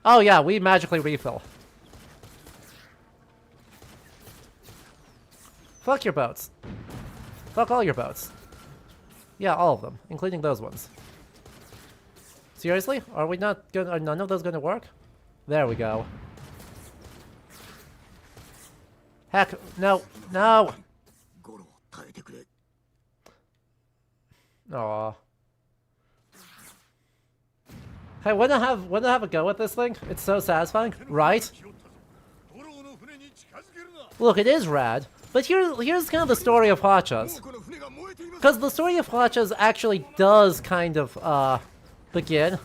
Oh yeah, we magically refill. Fuck your boats. Fuck all your boats. Yeah, all of them, including those ones. Seriously? Are we not gonna... Are none of those gonna work? There we go. Heck, no, no! Aww. Hey, wanna have a go at this thing? It's so satisfying, right? Look, it is rad, but here's kind of the story of Hwachas. Because the story of Hwachas actually does kind of, begin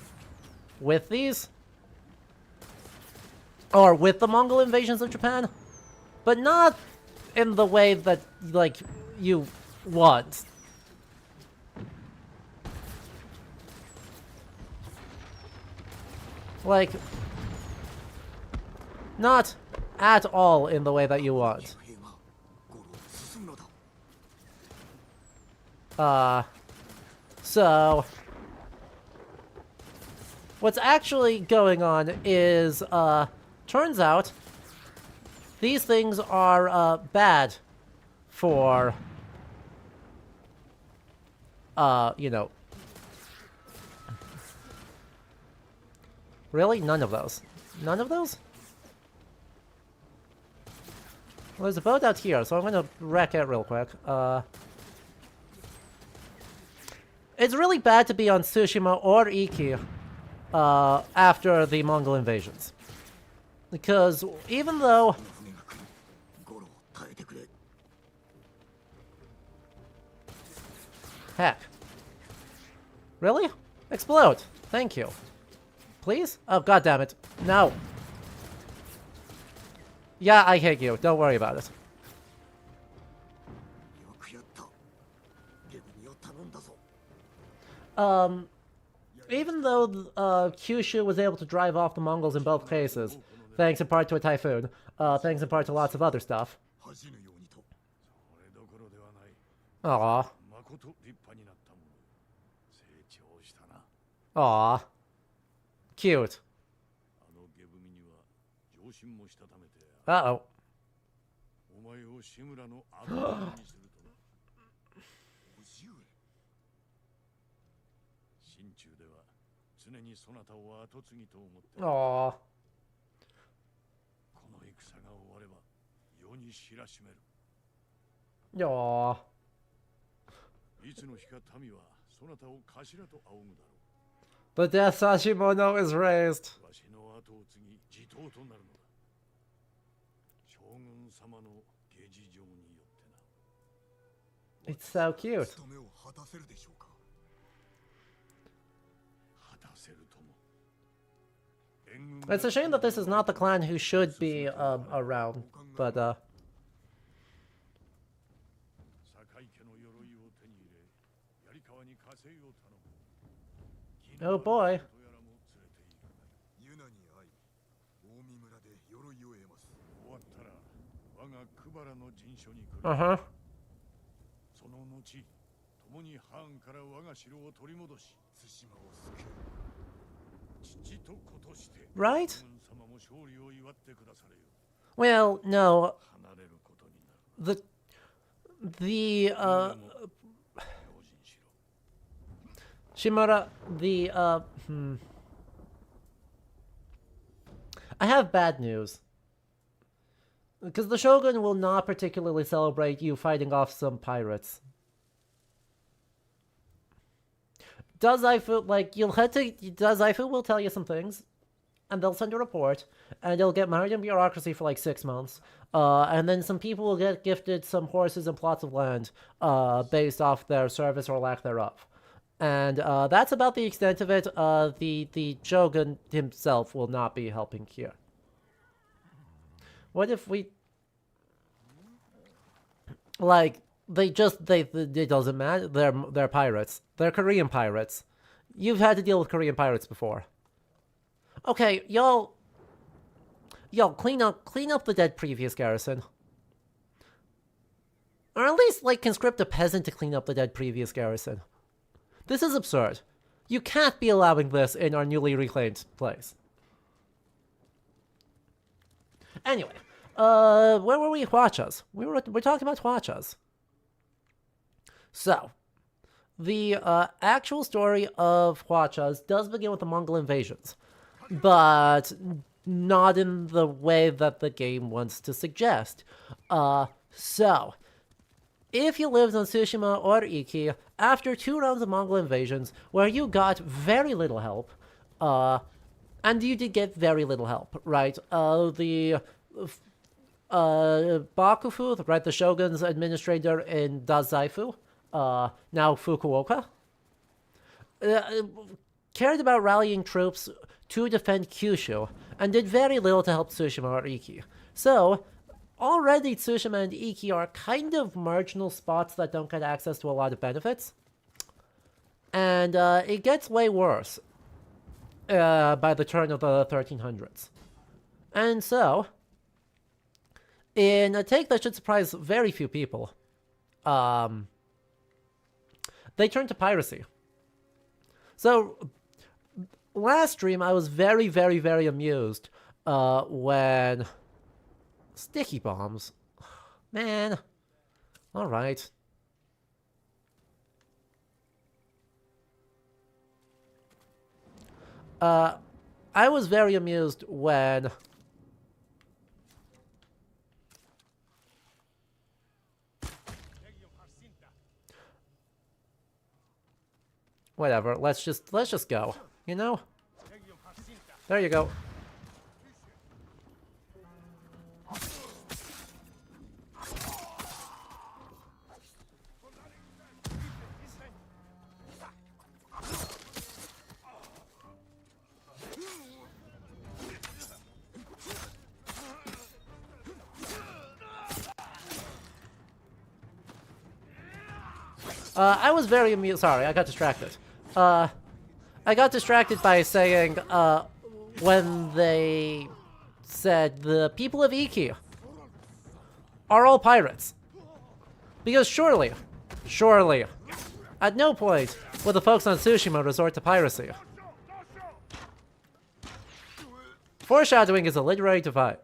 with these. Or with the Mongol invasions of Japan. But not in the way that, like, you want. Like, not at all in the way that you want. So, What's actually going on is, turns out these things are, bad for, you know... Really? None of those. None of those? Well, there's a boat out here, so I'm gonna wreck it real quick. It's really bad to be on Tsushima or Iki, after the Mongol invasions. Because even though... 船が来る。ゴロを耐えてくれ。 Heck. Really? Explode. Thank you. Please? Oh, god damn it. No. Yeah, I hate you. Don't worry about it. よくやった。ゲブミを頼んだぞ。 Even though Kyushu was able to drive off the Mongols in both cases, thanks in part to a typhoon, thanks in part to lots of other stuff. 恥じぬようにと。それどころではない。 Aw. まこと立派になったもの。成長したな。 Aw. Cute. あのゲブミには上心もしたためてある。 Uh-oh. お前を志村の後継ぎにするとな。叔父上。心中では常にそなたを後継ぎと思っている。 Aw. この戦が終われば世に知らしめる。 Aw. いつの日か民はそなたを頭と仰ぐだろう。 The death Sashimono is raised. わしの後を継ぎ地頭となるのだ。将軍様の下事情によってな。 It's so cute. 務めを果たせるでしょうか。果たせるとも。援軍 It's a shame that this is not the clan who should be around, but 堺家の鎧を手に入れ、槍川に加勢を頼む。 oh boy. とやらも連れているがよ。ユナに会い、大見村で鎧を得ます。終わったら我がクバラの陣所に来る。 Uh-huh. その後、共にハーンから我が城を取り戻し、対馬を救う。父と子として、 Right? 将軍様も勝利を祝ってくだされよ。 Well, no. 離れることになる。 The 用心しろ。 Shimura, I have bad news. Because the Shogun will not particularly celebrate you fighting off some pirates. Dazaifu, like, you'll head to... Dazaifu will tell you some things, and they'll send a report, and you'll get married in bureaucracy for like 6 months, and then some people will get gifted some horses and plots of land, based off their service or lack thereof. And that's about the extent of it. The Shogun himself will not be helping here. What if we... Like, it doesn't matter. They're pirates. They're Korean pirates. You've had to deal with Korean pirates before. Okay, y'all, clean up the dead previous garrison. Or at least, like, conscript a peasant to clean up the dead previous garrison. This is absurd. You can't be allowing this in our newly reclaimed place. Anyway, where were we? Huachas. We're talking about Huachas. So, the actual story of Huachas does begin with the Mongol invasions, but not in the way that the game wants to suggest. So, if you lived on Tsushima or Iki, after 2 rounds of Mongol invasions, where you got very little help, and you did get very little help, right? The Bakufu, right, the Shogun's administrator in Dazaifu, now Fukuoka, cared about rallying troops to defend Kyushu, and did very little to help Tsushima or Iki. So, already Tsushima and Iki are kind of marginal spots that don't get access to a lot of benefits. And it gets way worse by the turn of the 1300s. And so, in a take that should surprise very few people, they turn to piracy. So, last stream I was very, very, very amused when sticky bombs. Man. Alright. I was very amused when whatever, let's just go, you know? There you go. I was very amused. Sorry, I got distracted. I got distracted by saying, when they said the people of Iki are all pirates. Because surely, at no point will the folks on Tsushima resort to piracy. Foreshadowing is a literary device.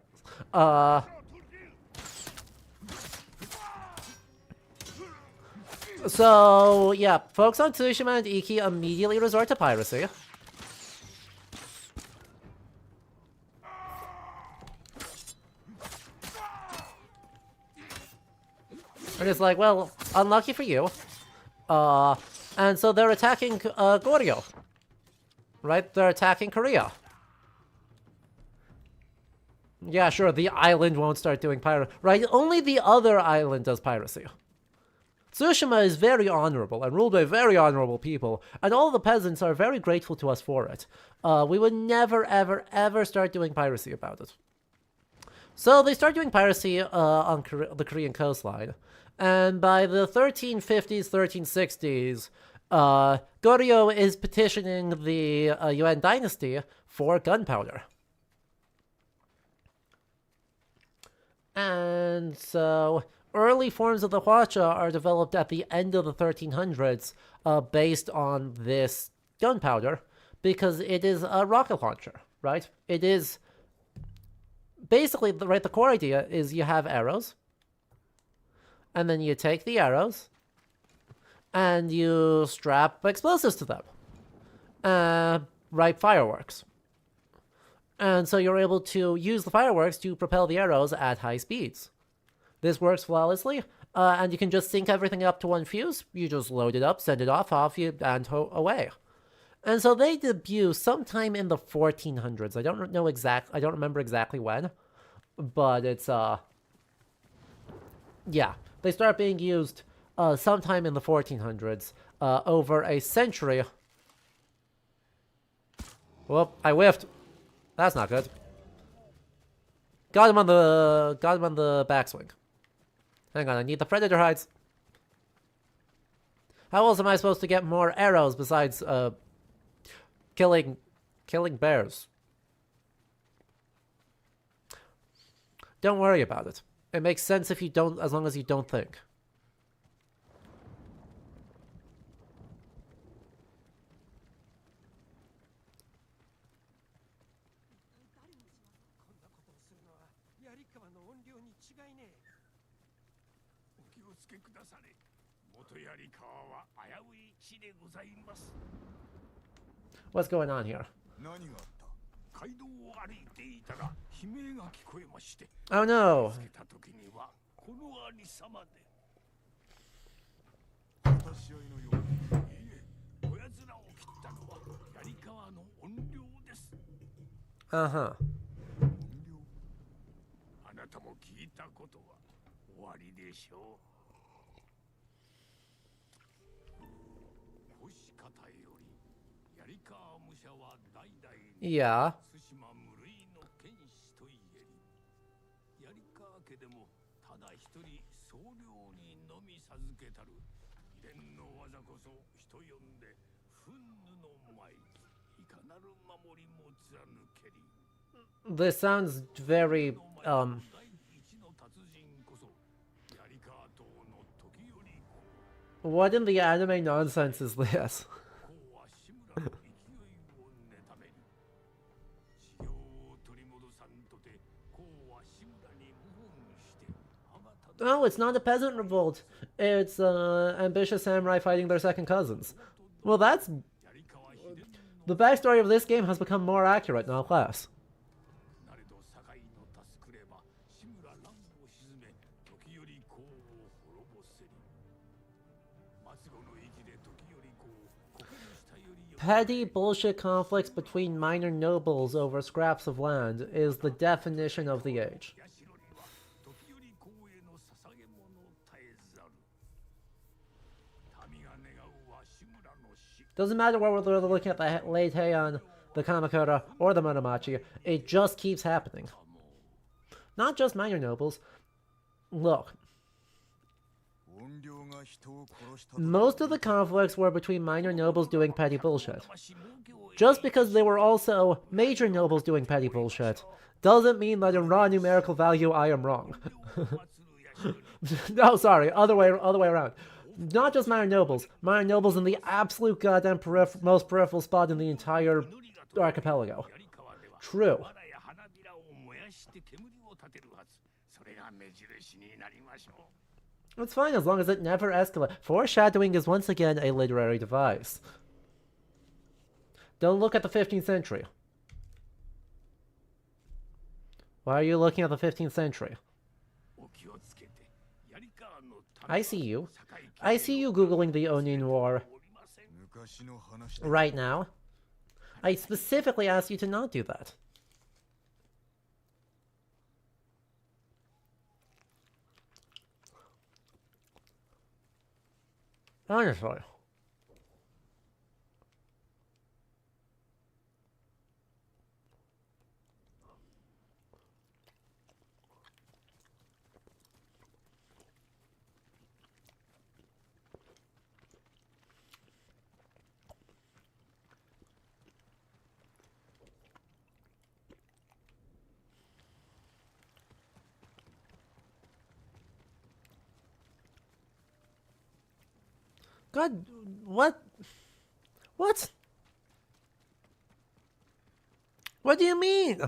So, yeah, folks on Tsushima and Iki immediately resort to piracy. And it's like, well, unlucky for you. And so they're attacking Goryeo. Right? They're attacking Korea. Yeah, sure, the island won't start doing piracy. Right? Only the other island does piracy. Tsushima is very honorable and ruled by very honorable people, and all the peasants are very grateful to us for it. We would never, ever, ever start doing piracy about it. So they start doing piracy on the Korean coastline, and by the 1350s, 1360s, Goryeo is petitioning the Yuan dynasty for gunpowder. And so early forms of the hwacha are developed at the end of the 1300s based on this gunpowder because it is a rocket launcher, right? It is basically, right, the core idea is you have arrows and then you take the arrows and you strap explosives to them. Right, fireworks. And so you're able to use the fireworks to propel the arrows at high speeds. This works flawlessly, and you can just sync everything up to one fuse. You just load it up, send it off, and away. And so they debut sometime in the 1400s. I don't remember exactly when, but it's yeah, they start being used sometime in the 1400s, over a century. Whoop! I whiffed. That's not good. Got him on the backswing. Hang on, I need the predator hides. How else am I supposed to get more arrows besides killing bears? Don't worry about it. It makes sense if you don't, as long as you don't think. What's going on here? Oh no! Uh-huh. Yeah. This sounds very, what in the anime nonsense is this? Oh, it's not a peasant revolt. It's ambitious samurai fighting their second cousins. Well, that's... The backstory of this game has become more accurate, not less. なれど堺の助くれば志村乱を沈め時より功を滅ぼせり末後の意地で時より功を国にしたよりよ Petty bullshit conflicts between minor nobles over scraps of land is the definition of the age. 社には時より功への捧げ物絶えざる民が願うは志村の死 Doesn't matter whether we're looking at the late Heian, the Kamakura, or the Muromachi, it just keeps happening. Not just minor nobles. Look, most of the conflicts were between minor nobles doing petty bullshit. Just because they were also major nobles doing petty bullshit doesn't mean that in raw numerical value I am wrong. No, sorry, other way around. Not just minor nobles in the absolute goddamn most peripheral spot in the entire archipelago. True. 藁や花びらを燃やして煙を立てるはずそれが目印になりましょう It's fine as long as it never escalates. Foreshadowing is once again a literary device. Don't look at the 15th century. Why are you looking at the 15th century? お気をつけて槍川の I see you. I see you Googling the Onin War right now. I specifically asked you to not do that. Honestly. God, what? What? What do you mean?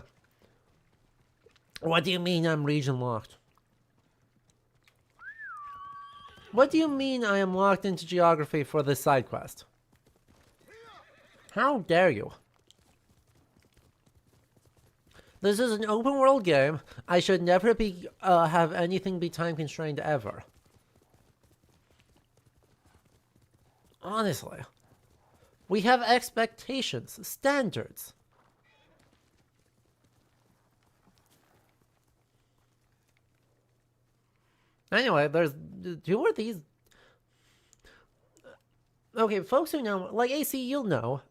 What do you mean I'm region locked? What do you mean I am locked into geography for this side quest? How dare you? This is an open world game. I should never be have anything be time constrained ever. Honestly. We have expectations, standards. Anyway, who are these? Okay, folks who know, like AC, you'll know.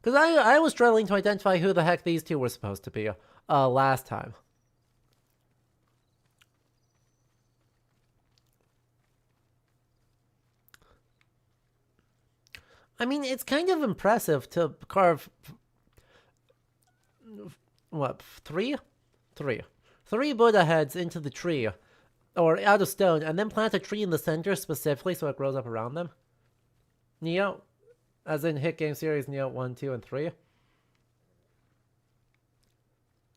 Because I was struggling to identify who the heck these two were supposed to be last time. I mean, it's kind of impressive to carve... What, three Buddha heads into the tree. Or out of stone, and then plant a tree in the center specifically so it grows up around them. Neo, as in hit game series Neo 1, 2, and 3.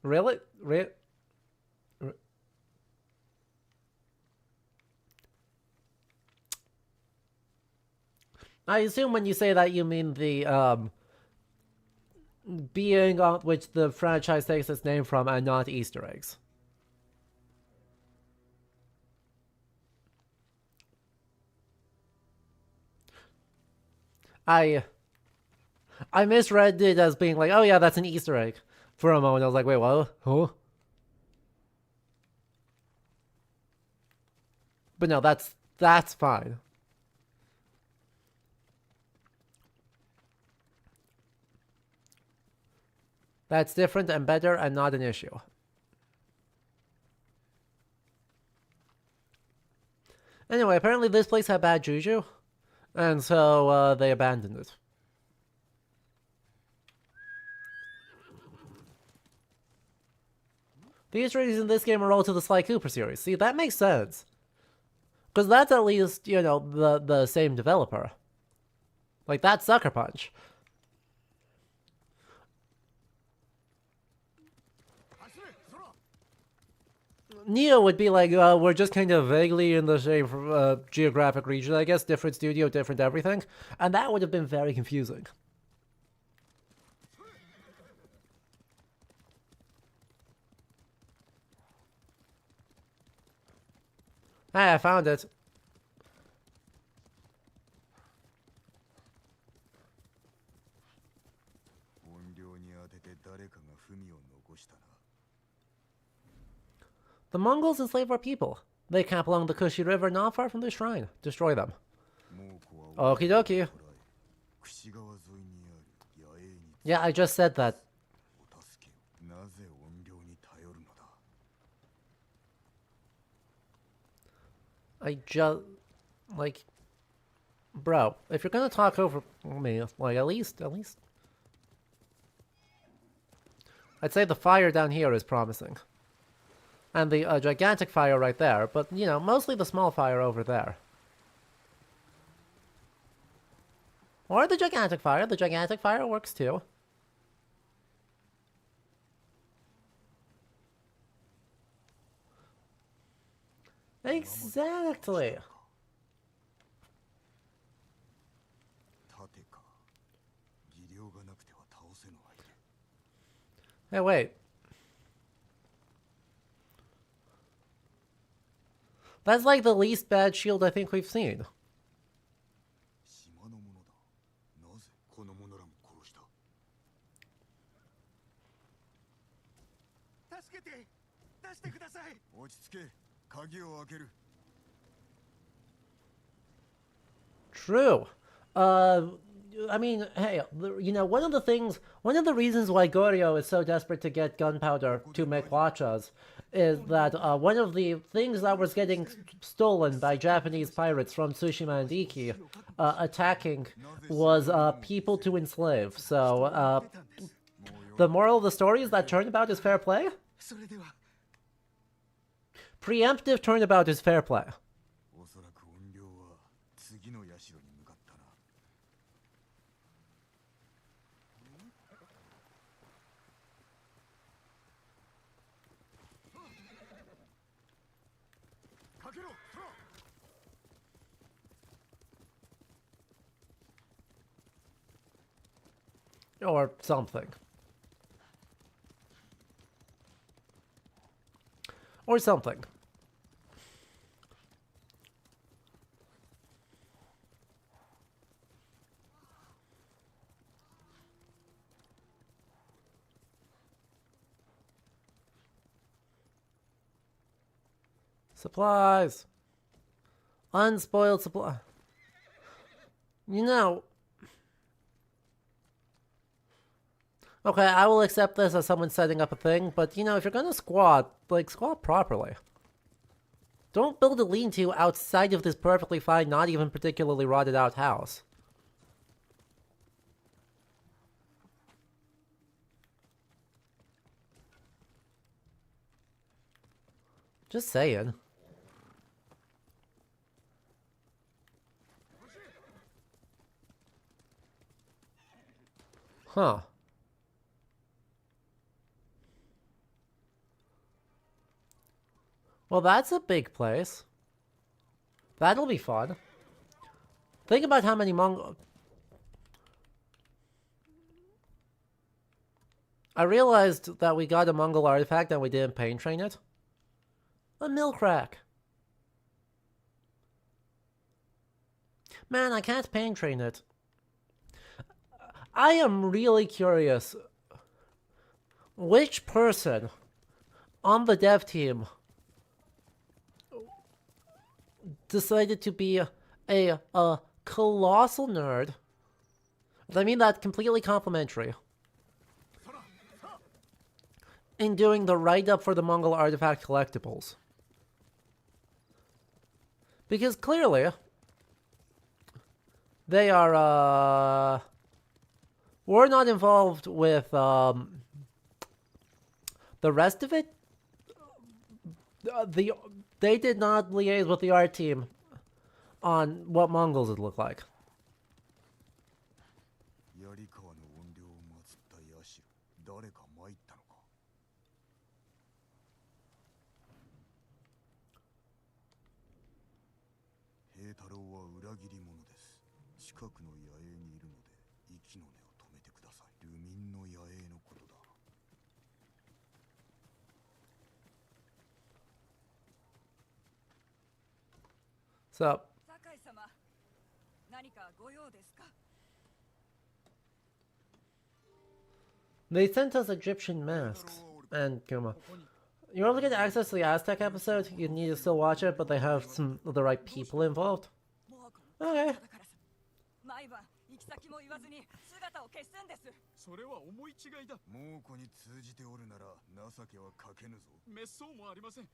Really? I assume when you say that you mean the being on which the franchise takes its name from and not Easter eggs. I misread it as being like, oh yeah, that's an Easter egg. For a moment, I was like, wait, what? Huh? But no, that's fine. That's different and better and not an issue. Anyway, apparently this place had bad juju. And so, they abandoned it. The Easter eggs in this game are all to the Sly Cooper series. See, that makes sense. Because that's at least, you know, the same developer. Like, that's Sucker Punch. Neo would be like, we're just kind of vaguely in the same geographic region, I guess, different studio, different everything, and that would have been very confusing. Hey, I found it. 怨霊に当てて誰かが文を残したな。 The Mongols enslave our people. They camp along the Kushi River not far from the shrine. Destroy them. 猛虎は Okie dokie. 櫛川沿いにある野営に Yeah, I just said that. お助けを。なぜ怨霊に頼るのだ。 I just... Like... Bro, if you're gonna talk over me, like, at least... I'd say the fire down here is promising. And the gigantic fire right there, but, you know, mostly the small fire over there. Or the gigantic fire. The gigantic fire works too. Exactly. 盾か。技量がなくては倒せぬ相手。 Hey, wait. That's like the least bad shield I think we've seen. 島の者だ。なぜこの者らも殺した。助けて。出してください。落ち着け。鍵を開ける。 True. I mean, hey, you know, one of the reasons why Goryo is so desperate to get gunpowder to make wachas is that one of the things that was getting stolen by Japanese pirates from Tsushima and Iki attacking was people to enslave. So, the moral of the story is that turnabout is fair play? それでは。 Preemptive turnabout is fair play. おそらく怨霊は次の社に向かったな。 かけろ。 Or something. Or something. Supplies. Unspoiled supply. You know... Okay, I will accept this as someone setting up a thing, but, you know, if you're gonna squat, like, squat properly. Don't build a lean-to outside of this perfectly fine, not even particularly rotted out house. Just saying. Huh. Well, that's a big place. That'll be fun. Think about how many Mongol... I realized that we got a Mongol artifact and we didn't pain train it. A milk rack. Man, I can't pain train it. I am really curious. Which person on the dev team decided to be a colossal nerd? I mean that completely complimentary. In doing the write-up for the Mongol artifact collectibles. Because clearly, they are, we're not involved with, the rest of it. They did not liaise with the art team on what Mongols would look like. 槍川の怨霊を祀った社、誰か参ったのか。太郎は裏切り者です。近くの野営にいるので息の根を止めてください。流民の野営のことだ。So 酒井様、何かご用ですか？ they sent us Egyptian masks and Kuma. You want to get access to the Aztec episode? You need to still watch it, but they have some of the right people involved. Okay. 毎晩行き先も言わずに姿を消すんです。それは思い違いだ。猛虎に通じておるなら情けはかけぬぞ。滅相もありません。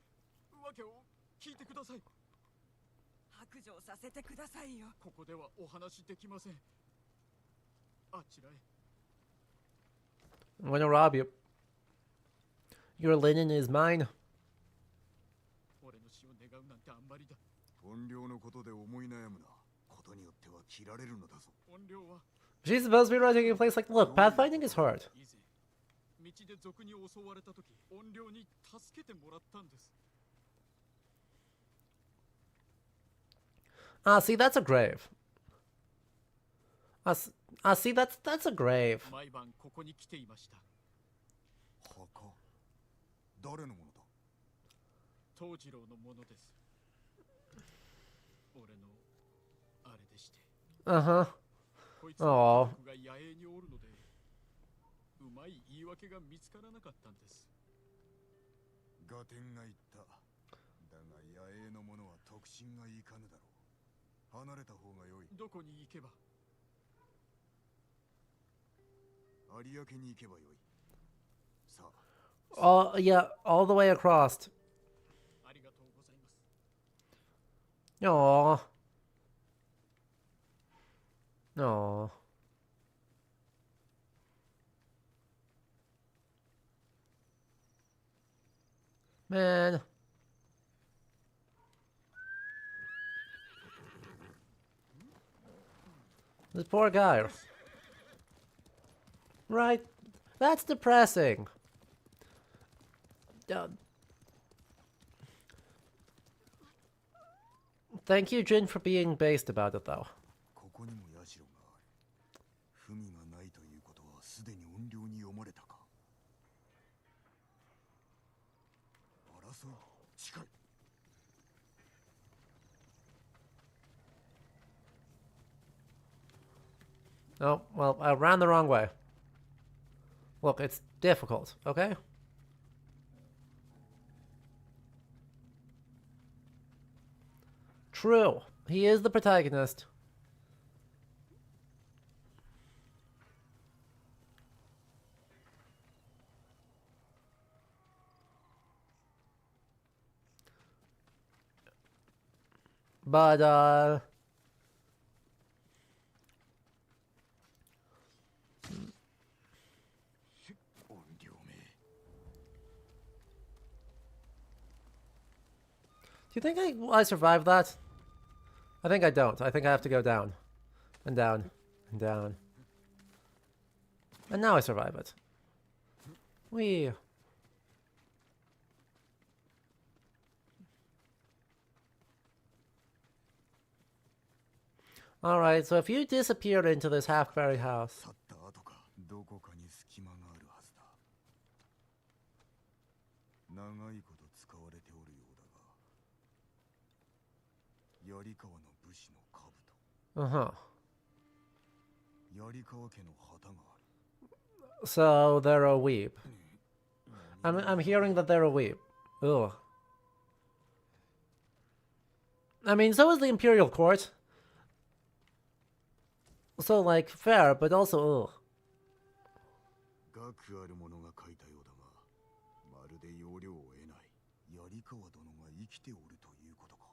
わけを聞いてください。白状させてくださいよ。ここではお話できません。あちらへ。I'm gonna rob you. Your linen is mine. 俺の死を願うなんてあんまりだ。怨霊のことで思い悩むな。ことによっては切られるのだぞ。怨霊は She's supposed to be running a place like, look, pathfinding is hard. 道で賊に襲われた時、怨霊に助けてもらったんです。Ah, see, that's a grave. See, that's a grave. 毎晩ここに来ていました。墓。誰のものだ？藤次郎のものです。俺のあれでして。Uh-huh. こいつの家族が野営におるので、うまい言い訳が見つからなかったんです。ガテンが言った。だが野営の者は特進がいかぬだろう。離れた方が良い。どこに行けば？有明に行けばよい。さあ。Yeah, all the way across. ありがとうございます。Aww. Aww. Man. This poor guy. Right? That's depressing. Thank you, Jin, for being based about it, though. ここにも社がある。文がないということはすでに怨霊に読まれたか。争い近い。Oh, well, I ran the wrong way. Look, it's difficult, okay? True. He is the protagonist. But, do you think I survived that? I think I don't. I think I have to go down. And down. And down. And now I survive it. Whee. Alright, so if you disappeared into this half-buried house... 去った後か、どこかに隙間があるはずだ。長いこと使われておるようだが、槍川の武士の兜。Uh-huh. 槍川家の旗がある。 So they're a weep. I'm hearing that they're a weep. Ugh. I mean, so is the Imperial Court. So, like, fair, but also, ugh. 学ある者が書いたようだが、まるで要領を得ない。槍川殿が生きておるということか。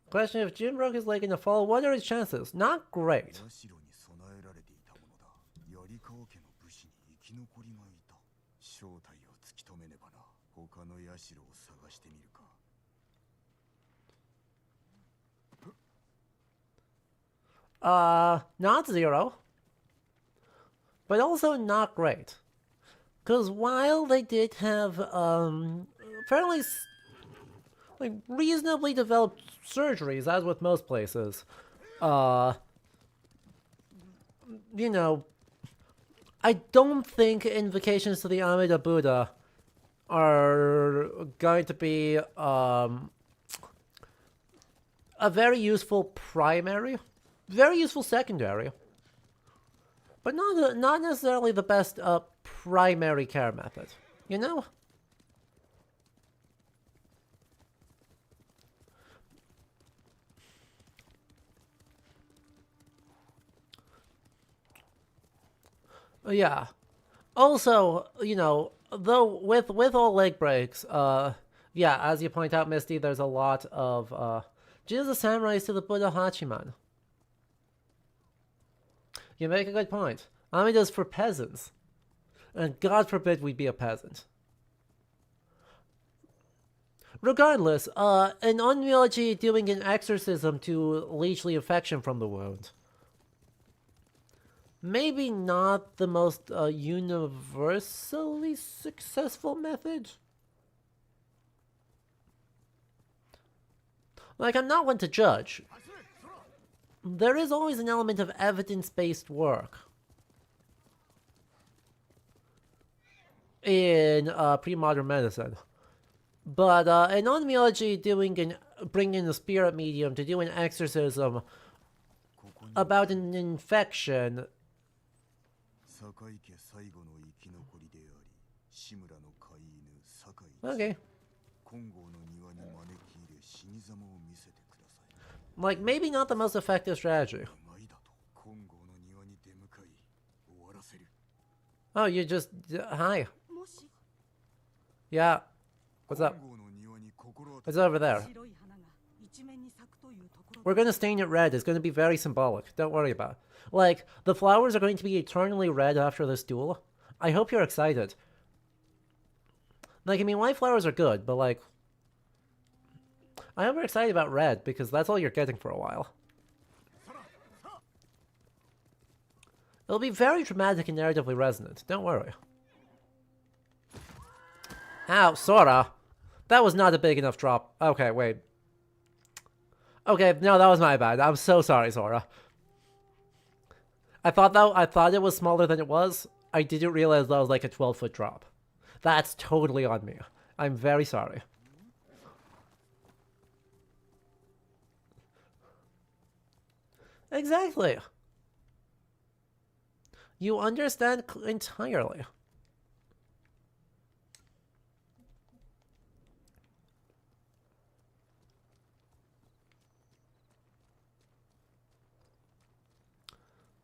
Question: if Jim broke his leg in the fall, what are his chances? Not great. 社に備えられていたものだ。槍川家の武士に生き残りがいた。正体を突き止めねばな。他の社を探してみるか。 Not zero. But also not great. Because while they did have, fairly... like reasonably developed surgeries, as with most places. You know, I don't think invocations to the Amida Buddha are going to be a very useful primary, very useful secondary, but not necessarily the best primary care method. You know. Yeah. Also, you know, though with all leg breaks, yeah, as you point out, Misty, there's a lot of Jesus samurais to the Buddha Hachiman. You make a good point. Amida's for peasants. And God forbid we be a peasant. Regardless, an Onmyoji doing an exorcism to leech the infection from the wound. Maybe not the most universally successful method. Like, I'm not one to judge. There is always an element of evidence-based work in pre-modern medicine. But an Onmyoji bringing a spirit medium to do an exorcism about an infection. Okay. Like, maybe not the most effective strategy. Oh, you just... hi. Yeah. What's up? It's over there. We're gonna stain it red. It's gonna be very symbolic. Don't worry about it. Like, the flowers are going to be eternally red after this duel. I hope you're excited. Like, I mean, white flowers are good, but like... I hope you're excited about red, because that's all you're getting for a while. It'll be very dramatic and narratively resonant. Don't worry. Ow, Sora! That was not a big enough drop. Okay, wait. Okay, no, that was my bad. I'm so sorry, Sora. I thought it was smaller than it was. I didn't realize that was like a 12-foot drop. That's totally on me. I'm very sorry. Exactly. You understand entirely.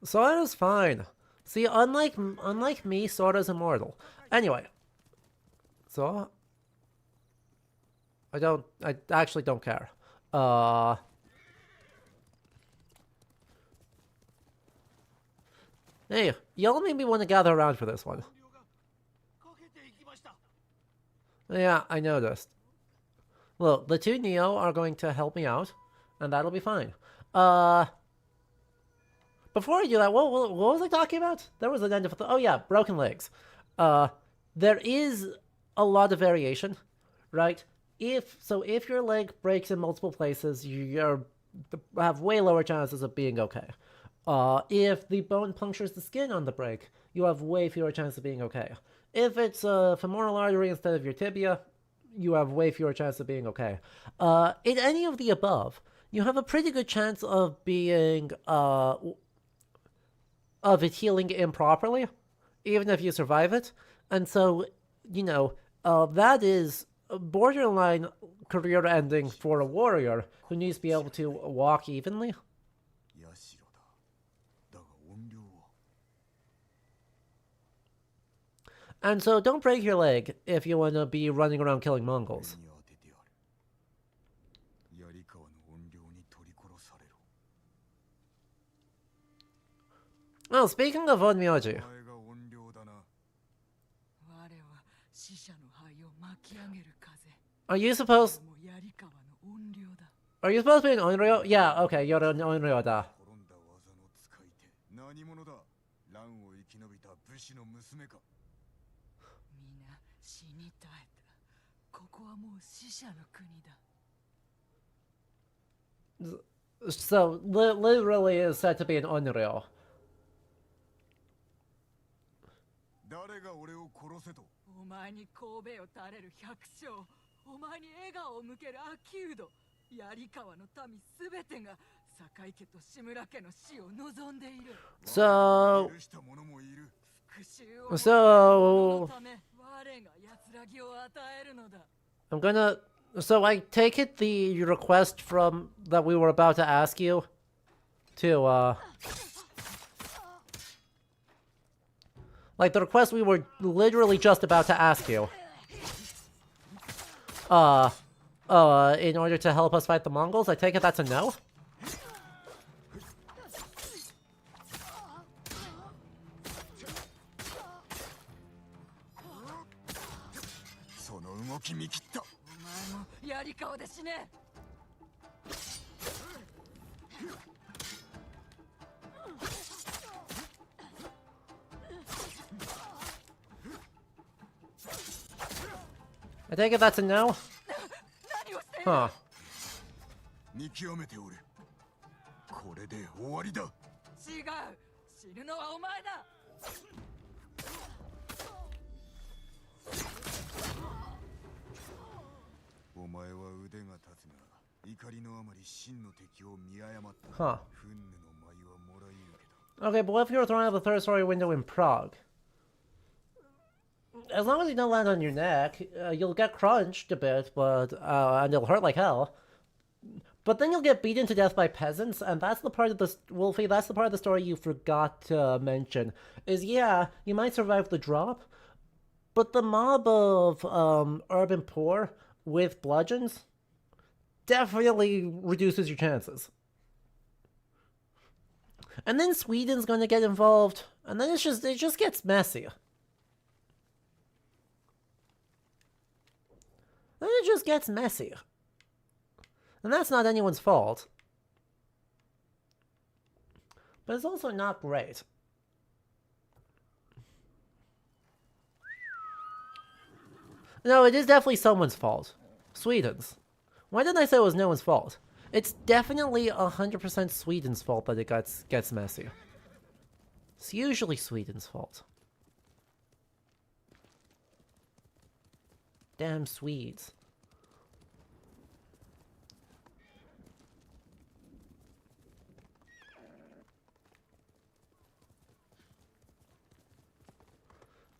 Sora's fine. See, unlike me, Sora's immortal. Anyway. So... I actually don't care. Hey, y'all made me want to gather around for this one. Yeah, I noticed. Look, the two Neo are going to help me out, and that'll be fine. Before I do that, what was I talking about? There was an end of... oh yeah, broken legs. There is a lot of variation, right? If your leg breaks in multiple places, you have way lower chances of being okay. If the bone punctures the skin on the break, you have way fewer chances of being okay. If it's a femoral artery instead of your tibia, you have way fewer chances of being okay. In any of the above, you have a pretty good chance of being... of it healing improperly, even if you survive it. And so, you know, that is borderline career ending for a warrior who needs to be able to walk evenly. And so don't break your leg if you want to be running around killing Mongols. Well, speaking of Onmyoji, are you supposed to be an Onryo? Yeah, okay, you're an Onryo da. So, literally is said to be an unreal. 誰が俺を殺せと。お前に神戸を垂れる百姓、お前に笑顔を向ける秋人、槍川の民すべてが坂井家と志村家の死を望んでいる。So, 許した者もいる。復讐を求める so 者のため、我が安らぎを与えるのだ。 I'm gonna. So I take it the request from that we were about to ask you to like the request we were literally just about to ask you. In order to help us fight the Mongols, I take it that's a no? その動き見切った。お前も槍川で死ね。 I take it that's a no? 何をしている。 Huh. 見極めておれ。これで終わりだ。違う、死ぬのはお前だ。 お前は腕が立つが、怒りのあまり真の敵を見誤った。 Huh. フンヌの舞はもらい受けた。 Okay, but what if you were thrown out of the third story window in Prague? As long as you don't land on your neck, you'll get crunched a bit, but and it'll hurt like hell. But then you'll get beaten to death by peasants, and that's the part of the Wolfie. That's the part of the story you forgot to mention. Is yeah, you might survive the drop, but the mob of urban poor with bludgeons definitely reduces your chances. And then Sweden's gonna get involved, and then it just gets messy. Then it just gets messy. And that's not anyone's fault. But it's also not great. No, it is definitely someone's fault. Sweden's. Why didn't I say it was no one's fault? It's definitely 100% Sweden's fault that it gets messy. It's usually Sweden's fault. Damn Swedes.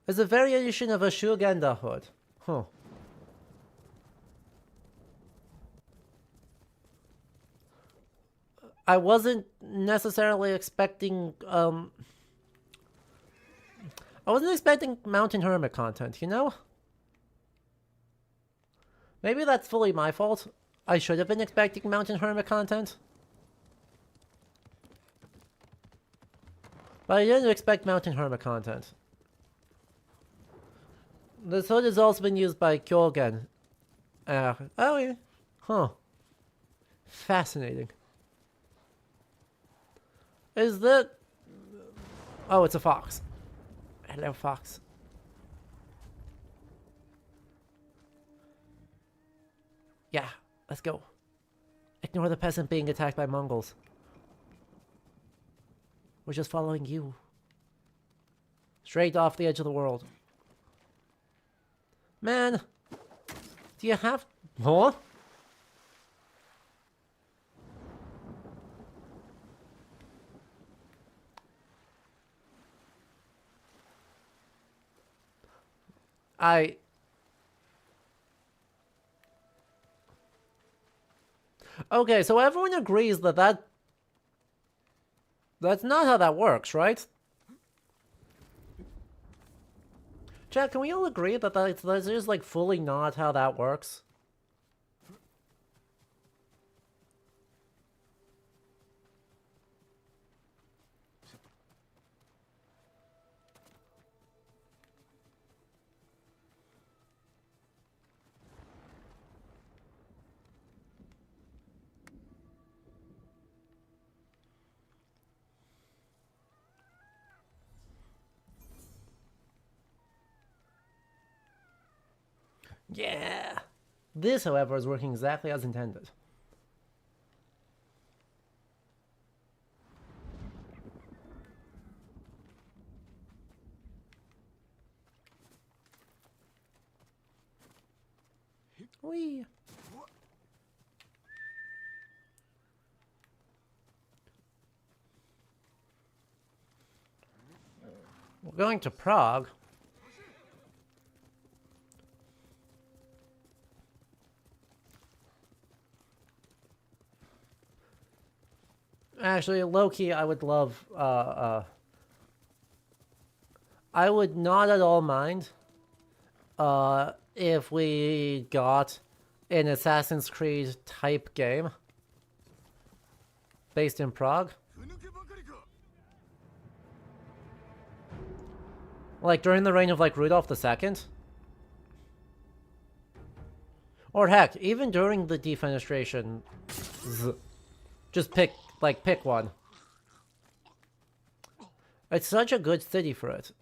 It's a variation of a Shugenda hood. Huh. I wasn't necessarily expecting, I wasn't expecting Mountain Hermit content, you know? Maybe that's fully my fault. I should have been expecting Mountain Hermit content. But I didn't expect Mountain Hermit content. This hood has also been used by Kyogen. Oh yeah. Huh. Fascinating. Is that... Oh, it's a fox. Hello, fox. Yeah, let's go. Ignore the peasant being attacked by Mongols. We're just following you. Straight off the edge of the world. Man, do you have... Huh? Okay, so everyone agrees that that's not how that works, right? Chat, can we all agree that that's just like fully not how that works? Yeah. This, however, is working exactly as intended. Whee! We're going to Prague. Actually, low-key, I would love, I would not at all mind, if we got an Assassin's Creed type game based in Prague. Like, during the reign of, like, Rudolph II. Or heck, even during the defenestration. Just pick one. It's such a good city for it.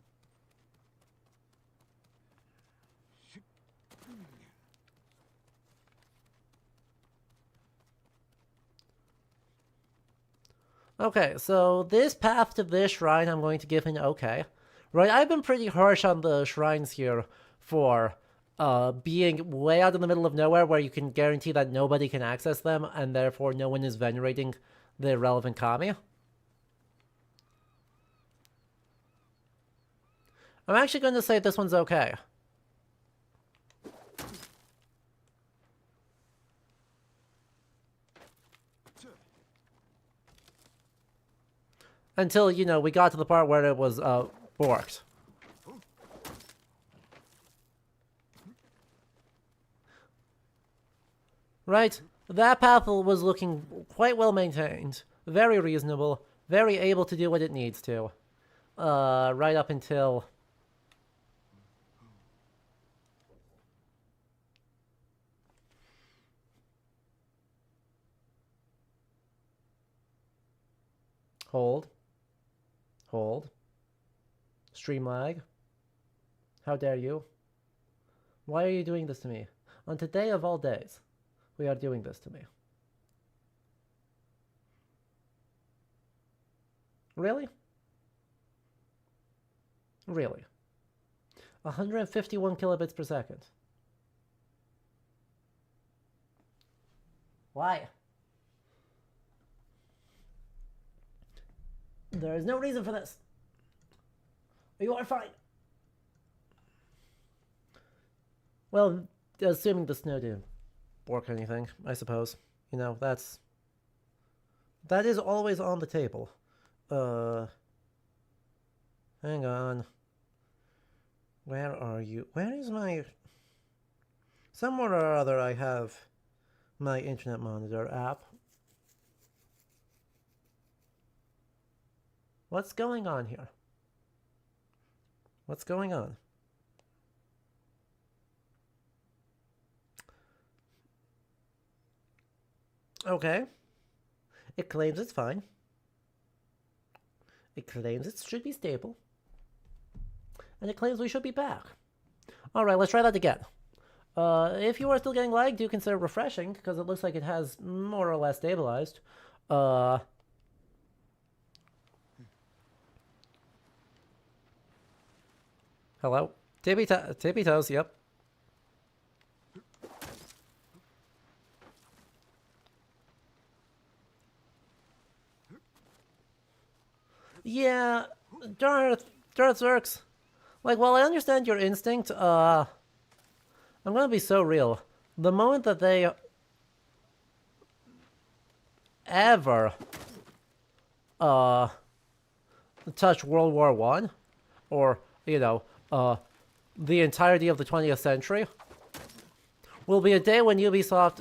Okay, so this path to this shrine I'm going to give an okay. Right, I've been pretty harsh on the shrines here for being way out in the middle of nowhere where you can guarantee that nobody can access them and therefore no one is venerating the relevant kami. I'm actually going to say this one's okay. Until, you know, we got to the part where it was borked. Right? That path was looking quite well maintained. Very reasonable. Very able to do what it needs to. Right up until... Hold. Hold. Stream lag. How dare you? Why are you doing this to me? On today of all days, we are doing this to me. Really? Really? 151 kilobits per second. Why? There is no reason for this. You are fine. Well, assuming the snow didn't work anything, I suppose. You know, that is always on the table. Hang on. Where are you? Where is my... Somewhere or other I have my internet monitor app. What's going on here? What's going on? Okay. It claims it's fine. It claims it should be stable. And it claims we should be back. Alright, let's try that again. If you are still getting lag, do consider refreshing, because it looks like it has more or less stabilized. Hello? Tippy toes, yep. Yeah, Darth Zerks. Like, while I understand your instinct, I'm gonna be so real. The moment that they ever touch World War I, or, you know, the entirety of the 20th century, will be a day when Ubisoft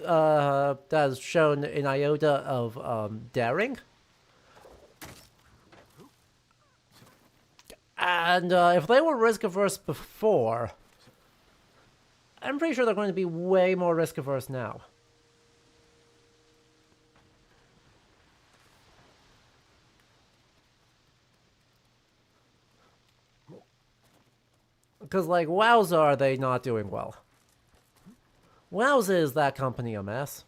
has shown an iota of daring. And if they were risk-averse before, I'm pretty sure they're going to be way more risk-averse now. Because, like, wowza, are they not doing well? Wowza, is that company a mess?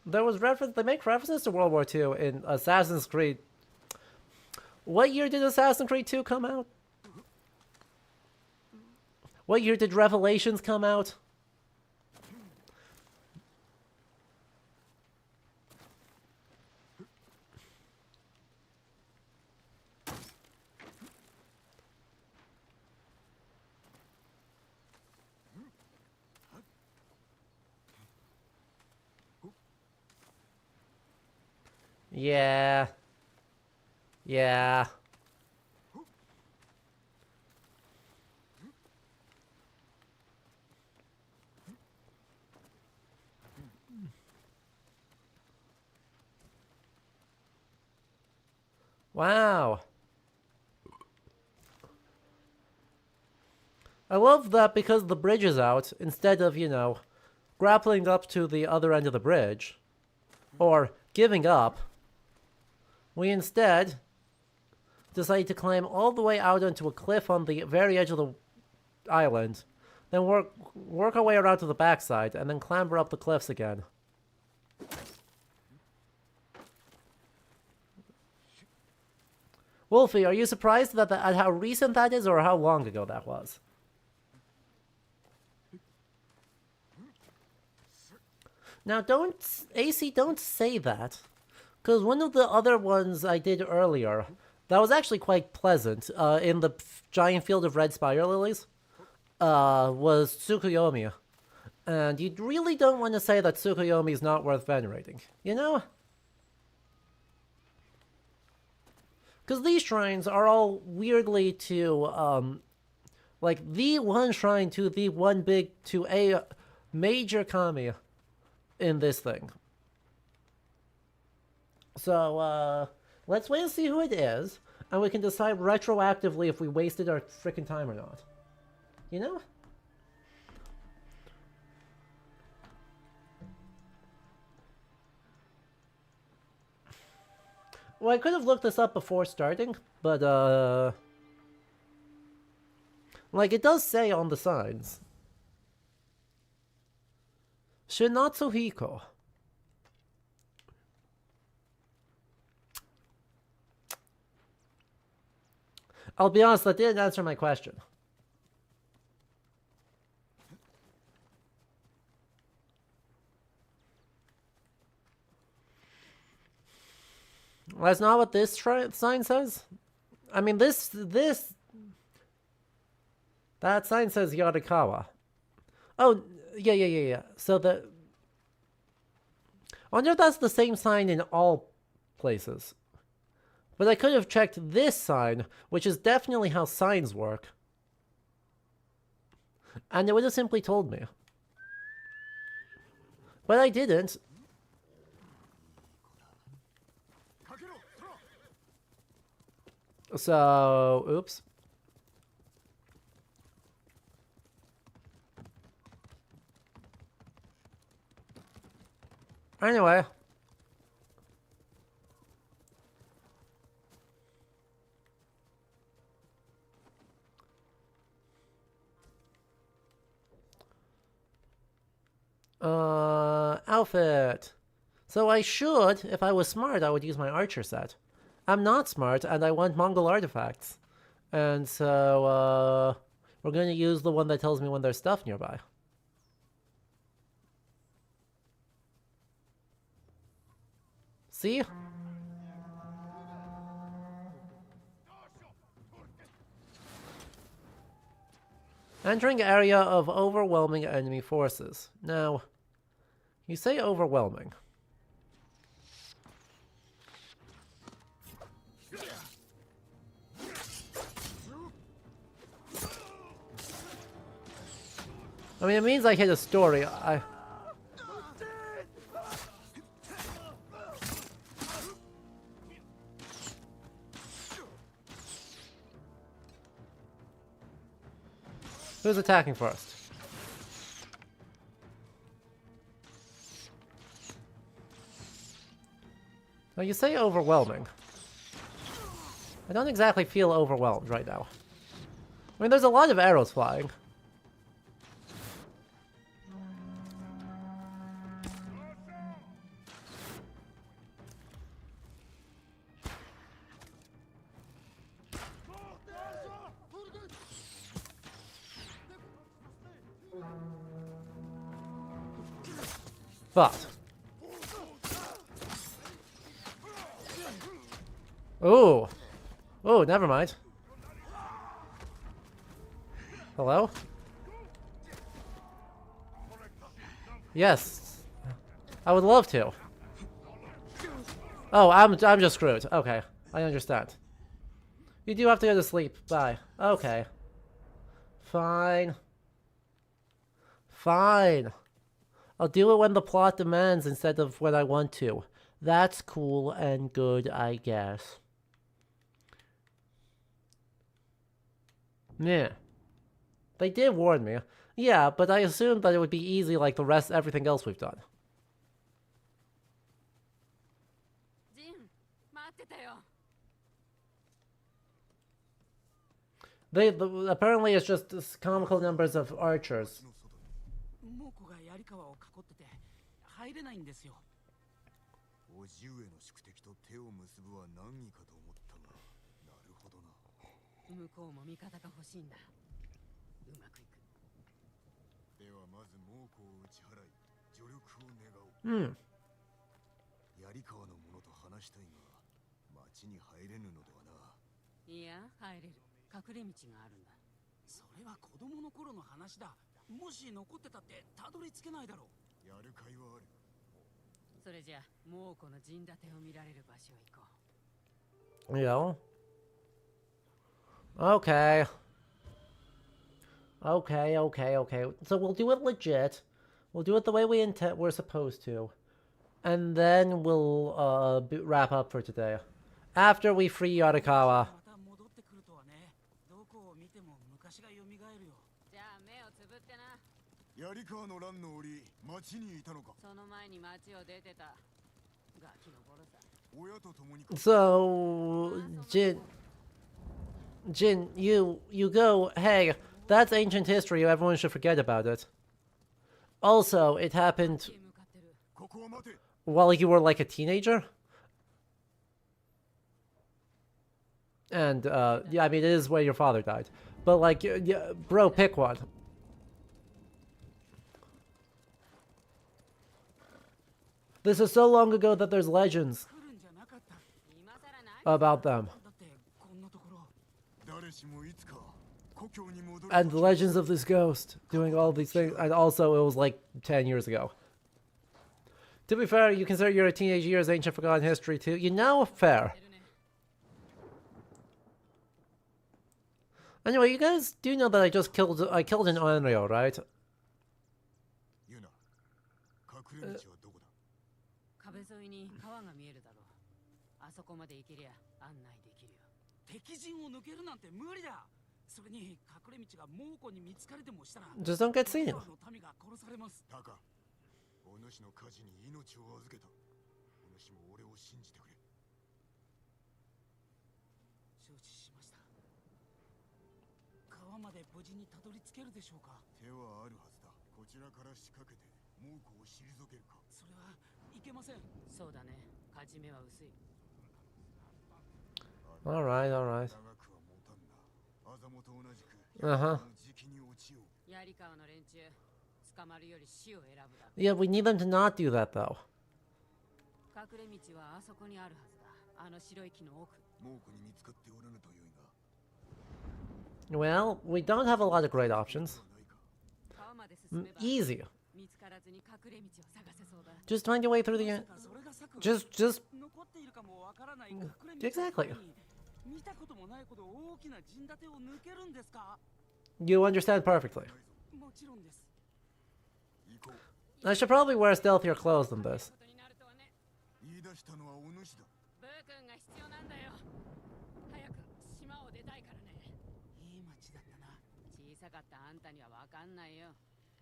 There was reference. They make references to World War II in Assassin's Creed. What year did Assassin's Creed 2 come out? What year did Revelations come out? Yeah. Yeah. Wow. I love that because the bridge is out, instead of, you know, grappling up to the other end of the bridge, or giving up, we instead decide to climb all the way out onto a cliff on the very edge of the island, then work our way around to the backside, and then clamber up the cliffs again. Wolfie, are you surprised at how recent that is, or how long ago that was? Now, AC, don't say that. Because one of the other ones I did earlier, that was actually quite pleasant, in the giant field of red spider lilies, was Tsukuyomi. And you really don't want to say that Tsukuyomi is not worth venerating, you know? Because these shrines are all weirdly to, like, the one shrine to the one to a major kami in this thing. So, let's wait and see who it is, and we can decide retroactively if we wasted our frickin' time or not. You know? Well, I could have looked this up before starting, but, like, it does say on the signs. Shinatsuhiko. I'll be honest, that didn't answer my question. That's not what this sign says? I mean, that sign says Yarikawa. Oh, yeah. So I wonder if that's the same sign in all places. But I could have checked this sign, which is definitely how signs work. And it would have simply told me. But I didn't. So, oops. Anyway. Outfit. So I should, if I was smart, I would use my archer set. I'm not smart, and I want Mongol artifacts. And so, we're going to use the one that tells me when there's stuff nearby. See? Entering area of overwhelming enemy forces. Now, you say overwhelming. I mean, it means I hit a story. Who's attacking first? Now you say overwhelming. I don't exactly feel overwhelmed right now. I mean, there's a lot of arrows flying. But... Ooh. Oh, never mind. Hello? Yes. I would love to. Oh, I'm just screwed. Okay. I understand. You do have to go to sleep. Bye. Okay. Fine. Fine. I'll do it when the plot demands instead of when I want to. That's cool and good, I guess. Yeah. They did warn me. Yeah, but I assumed that it would be easy like the rest everything else we've done. ジン、待ってたよ。 Apparently it's just this comical numbers of archers. 猛虎が槍川を囲ってて入れないんですよ。叔父上の宿敵と手を結ぶは難儀かと思ったが、なるほどな。向こうも味方が欲しいんだ。うまくいく。ではまず猛虎を打ち払い、助力を願おう。槍川の者と話したいが、町に入れぬのではな。いや、入れる。隠れ道があるんだ。それは子供の頃の話だ。もし残ってたってたどり着けないだろう。やる甲斐はある。それじゃあ、猛虎の陣立てを見られる場所へ行こう。Yeah. Okay. Okay. So we'll do it legit. We'll do it the way we're supposed to. And then we'll wrap up for today. After we free Yarikawa. また戻ってくるとはね。どこを見ても昔が蘇るよ。じゃあ目をつぶってな。槍川の乱の折、町にいたのか。その前に町を出てた。ガキの頃さ。親と共に。So, Jin, you go, hey, that's ancient history, everyone should forget about it. Also, it happened 向かってる。ここを待て。 while you were like a teenager? And, yeah, I mean, it is where your father died. But, like, yeah, bro, pick one. This is so long ago that there's legends 来るんじゃなかった。 今更ない。 about them. だってこんなところ。誰しもいつか故郷に戻る。 And the legends of this ghost doing all these things. And also, it was like 10 years ago. To be fair, you consider your teenage years ancient forgotten history too. You know, fair. てるね。 Anyway, you guys do know that I killed an Onryo, right? ユナ、隠れ道はどこだ。壁沿いに川が見えるだろう。あそこまで行けりゃ案内できるよ。敵陣を抜けるなんて無理だ。それに隠れ道が猛虎に見つかれてもしたら。 Just don't get seen. の民が殺されます。タカ、お主の火事に命を預けた。お主も俺を信じてくれ。承知しました。川まで無事にたどり着けるでしょうか。手はあるはずだ。こちらから仕掛けて猛虎を退けるか。それはいけません。そうだね。勝ち目は薄い。 Alright. 長くは持たんだ。あざもと同じく。 Uh-huh. 時期に落ちよう。槍川の連中、捕まるより死を選ぶだ。 Yeah, we need them to not do that, though. 隠れ道はあそこにあるはずだ。あの白い木の奥。猛虎に見つかっておらぬというが。 Well, we don't have a lot of great options. ないか。川まで進めば Easy. 見つからずに隠れ道を探せそうだ。 Just find your way through the... まさかそれが策。 Just... 残っているかもわからない隠れ道。 Exactly. 見たこともないほど大きな陣立てを抜けるんですか。 You understand perfectly. もちろんです。 行こう。 I should probably wear stealthier clothes than this. ことになるとはね。言い出したのはお主だ。ブー君が必要なんだよ。早く島を出たいからね。いい町だったな。小さかったあんたにはわかんないよ。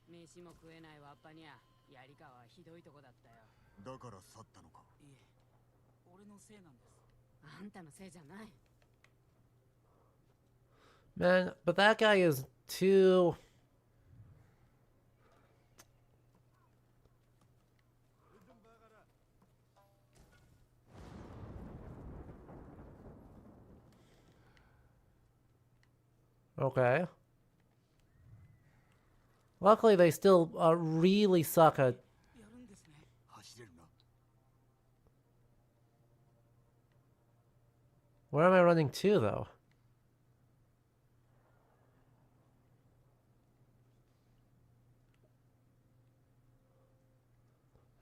飯も食えないわっぱにゃ槍川はひどいとこだったよ。だから去ったのか。いえ、俺のせいなんです。あんたのせいじゃない。 Man, but that guy is too... Okay. Luckily, they still really suck at... やるんですね。Where am I running to, though?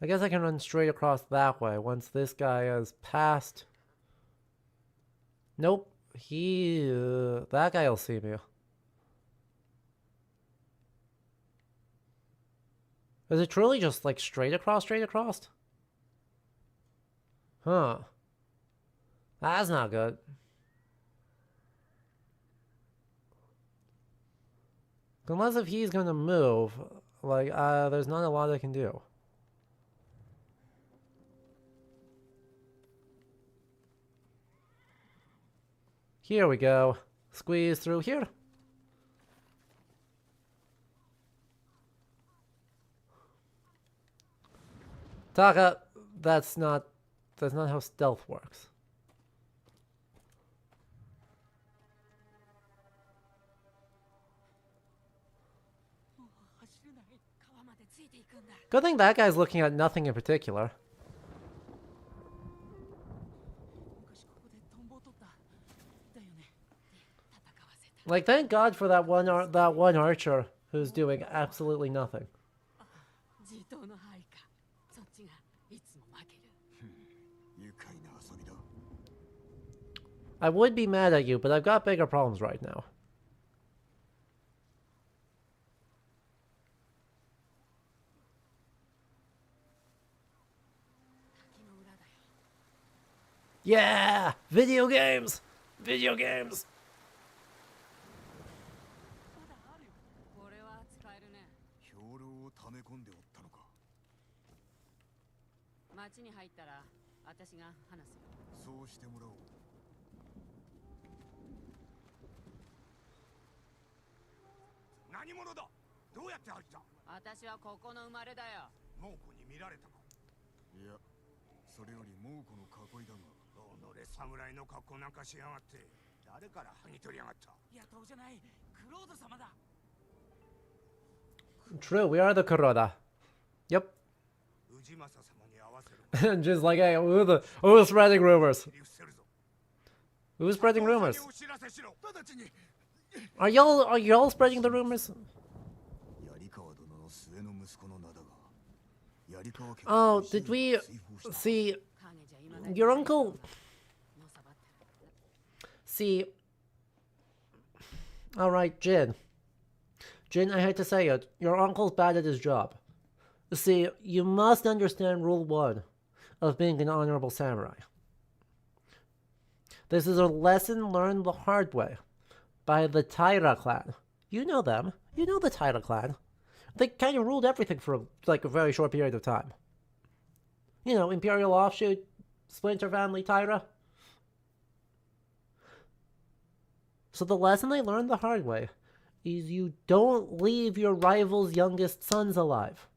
I guess I can run straight across that way once this guy is past. Nope. That guy will see me. Is it truly just like straight across, straight across? Huh. That's not good. Unless if he's gonna move, like, there's not a lot I can do. Here we go. Squeeze through here. Taka, that's not how stealth works. Good thing that guy's looking at nothing in particular. Like, thank God for that one archer who's doing absolutely nothing. I would be mad at you, but I've got bigger problems right now. Yeah! Video games! Video games! 町に入ったら私が話すよ。そうしてもらおう。何者だ。どうやって入った。私はここの生まれだよ。猛虎に見られたか。いや、それより猛虎の囲いだが。己侍の格好なんかしやがって。誰から剥ぎ取りやがった。いや、どうじゃない。クロード様だ。True, we are the Kuroda. Yep. Just like, hey, who's spreading rumors? Who's spreading rumors? Are y'all spreading the rumors? Oh, did we see your uncle? See, all right, Jin. Jin, I hate to say it, your uncle's bad at his job. See, you must understand Rule 1 of being an honorable samurai. This is a lesson learned the hard way by the Taira clan. You know them. You know the Taira clan. They kind of ruled everything for, like, a very short period of time. You know, Imperial Offshoot, Splinter Family, Taira. So the lesson they learned the hard way is you don't leave your rival's youngest sons alive.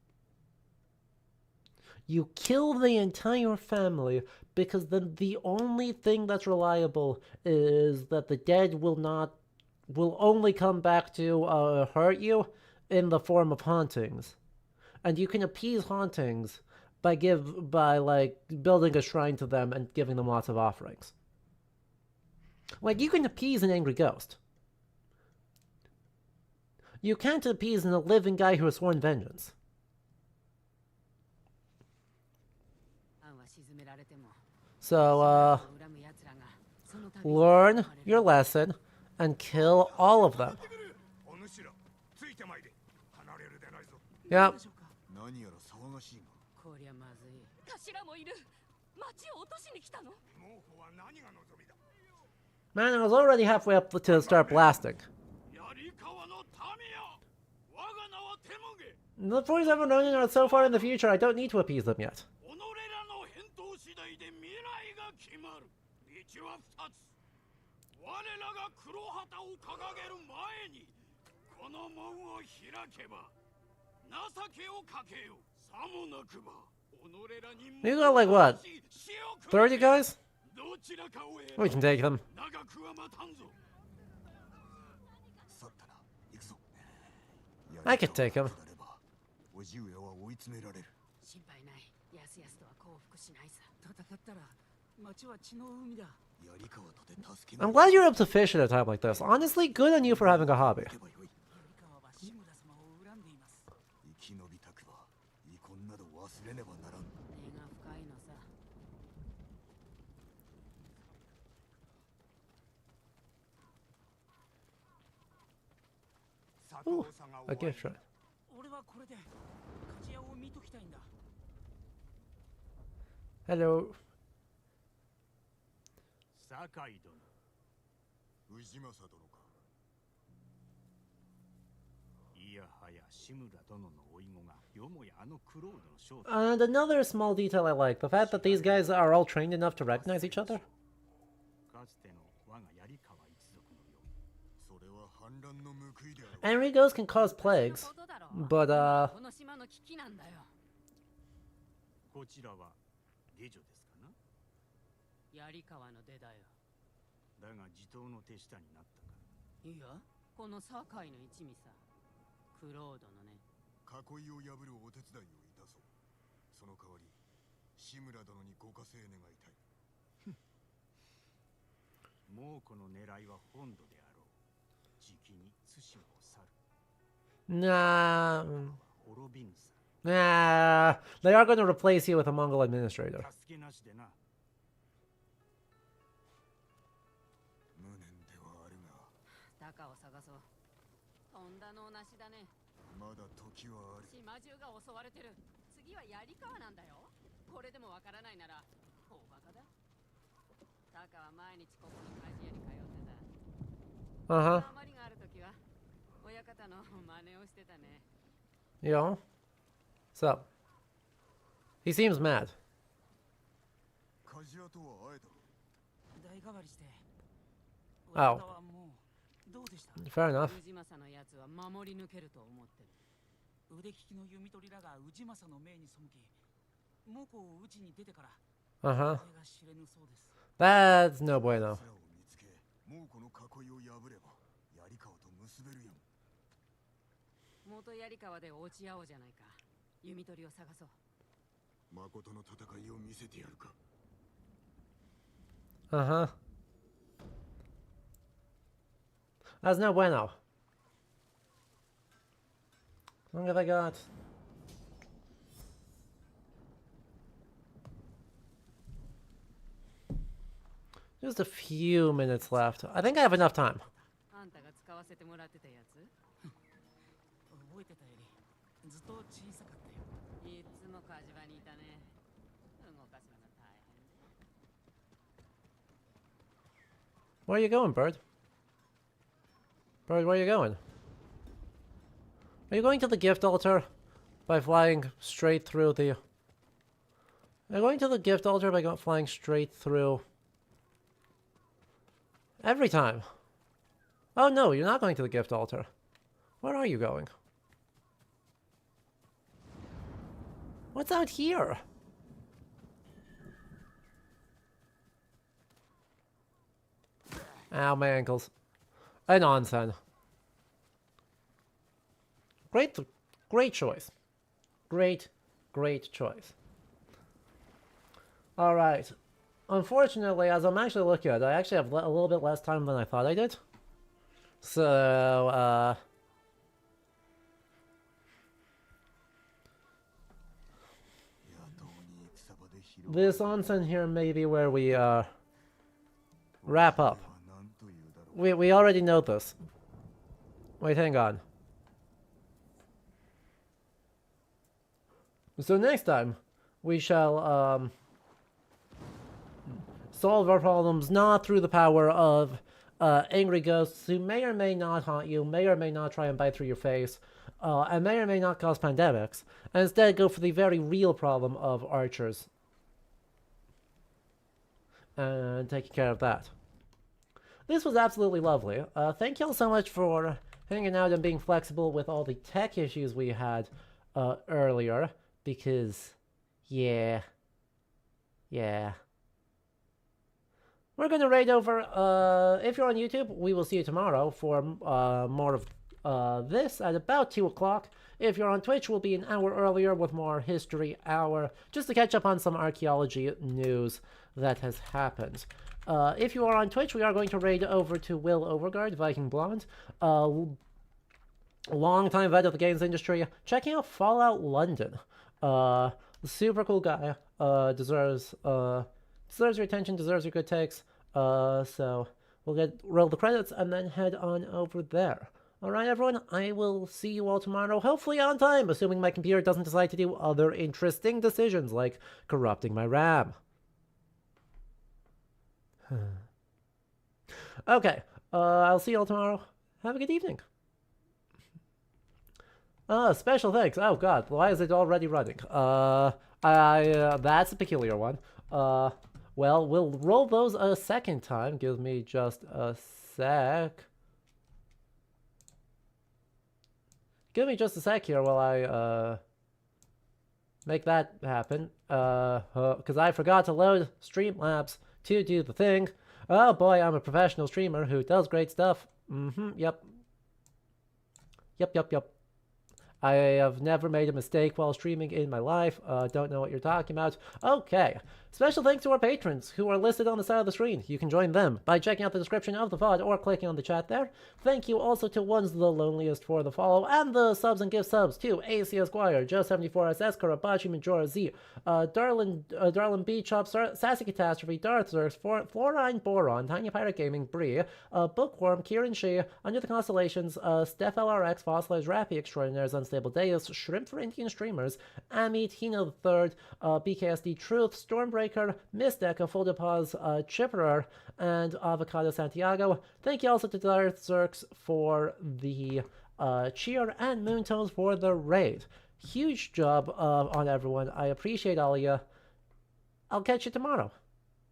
You kill the entire family because then the only thing that's reliable is that the dead will only come back to hurt you in the form of hauntings. And you can appease hauntings by like building a shrine to them and giving them lots of offerings. Like, you can appease an angry ghost. You can't appease a living guy who has sworn vengeance. So, learn your lesson and kill all of them. Yep. Man, I was already halfway up to start blasting. The 47 Ronin are so far in the future, I don't need to appease them yet. You got like what? 30 guys? We can take them. I could take him. I'm glad you're able to fish at a time like this. Honestly, good on you for having a hobby. 槍川は志村様を恨んでいます。生き延びたくば遺恨など忘れねばならん。根が深いのさ。 Ooh, a gift shop. 俺はこれで鍛冶屋を見ときたいんだ。 Hello. 酒井殿。氏政殿か。いやはや志村殿の甥い子がよもやあのクロードの正体。 And another small detail I like, the fact that these guys are all trained enough to recognize each other. かつての我が槍川一族のように。それは反乱の報いであろう。 Enrigos can cause plagues, but この島の危機なんだよ。こちらは下女ですかな。槍川の出だよ。だが地頭の手下になったか。いや、この堺の一味さ。クロードのね。囲いを破るお手伝いをいたそう。その代わり志村殿にご加勢願いたい。もうこの狙いは本土であろう。じきに対馬を去る。 nah, 滅びぬさ。 nah. They are going to replace you with a Mongol administrator. 助けなしでな。無念ではあるが。鷹を探そう。とんだのなしだね。まだ時はある。島中が襲われてる。次は槍川なんだよ。これでもわからないなら、大バカだ。鷹は毎日ここに鍛冶屋に通ってた。 Uh-huh. 余りがあるときは、親方の真似をしてたね。 Yo. So. He seems mad. 鍛冶屋とは会えた。代替わりして。 Oh. 親方はもうどうでした？ Fair enough. 氏政のやつは守り抜けると思ってる。腕利きの弓取りらが氏政の命に背き、猛虎を討ちに出てから、 Uh-huh. 手が知れぬそうです。 That's no bueno. 奴らを見つけ、もうこの囲いを破れば槍川と結べるやん。元槍川で落ち合おうじゃないか。弓取りを探そう。誠の戦いを見せてやるか。 Uh-huh. That's no bueno. How long have I got? Just a few minutes left. I think I have enough time. あんたが使わせてもらってたやつ？覚えてたよりずっと小さかったよ。いつも火事場にいたね。動かすのが大変で。 Where are you going, Bird? Bird, where are you going? Are you going to the gift altar by flying straight through the... Are you going to the gift altar by flying straight through... Every time. Oh no, you're not going to the gift altar. Where are you going? What's out here? Ow, my ankles. An onsen. Great choice. Great choice. Alright. Unfortunately, as I'm actually looking at it, I actually have a little bit less time than I thought I did. So, this onsen here may be where we, wrap up. We already know this. Wait, hang on. So next time, we shall, solve our problems not through the power of, angry ghosts who may or may not haunt you, may or may not try and bite through your face, and may or may not cause pandemics, and instead go for the very real problem of archers. And taking care of that. This was absolutely lovely. Thank you all so much for hanging out and being flexible with all the tech issues we had earlier, because, yeah. We're going to raid over, if you're on YouTube, we will see you tomorrow for more of this at about 2 o'clock. If you're on Twitch, we'll be an hour earlier with more History Hour, just to catch up on some archaeology news that has happened. If you are on Twitch, we are going to raid over to Will Overguard, Viking Blonde. Long-time vet of the games industry, checking out Fallout London. Super cool guy. Deserves your attention, deserves your good takes. So we'll roll the credits and then head on over there. Alright, everyone, I will see you all tomorrow, hopefully on time, assuming my computer doesn't decide to do other interesting decisions, like corrupting my RAM. Okay, I'll see you all tomorrow. Have a good evening. Special thanks. Oh god, why is it already running? That's a peculiar one. Well, we'll roll those a second time. Give me just a sec. Give me just a sec here while I, make that happen. Because I forgot to load Streamlabs to do the thing. Oh boy, I'm a professional streamer who does great stuff. Yep. I have never made a mistake while streaming in my life. Don't know what you're talking about. Okay. Special thanks to our patrons who are listed on the side of the screen. You can join them by checking out the description of the VOD or clicking on the chat there. Thank you also to One's the Loneliest for the follow and the subs and gift subs to AC Esquire, Joe74SS, Karabachi, Majora Z, Darlin B, Chop, Sassy Catastrophe, Darth Zerx, Florine Boron, Tiny Pirate Gaming, Bree, Bookworm, Kieran Shea, Under the Constellations, Steph LRX, Fossilized Rappy Extraordinaires, Unstable Deus, Shrimp for Indian Streamers, Ami, Tina III, BKSD Truth, Stormbreaker, Miss Deca, Foldapause, Chipperer, and Avocado Santiago. Thank you also to Darth Zerx for the cheer and Moontones for the raid. Huge job on everyone. I appreciate all of you. I'll catch you tomorrow.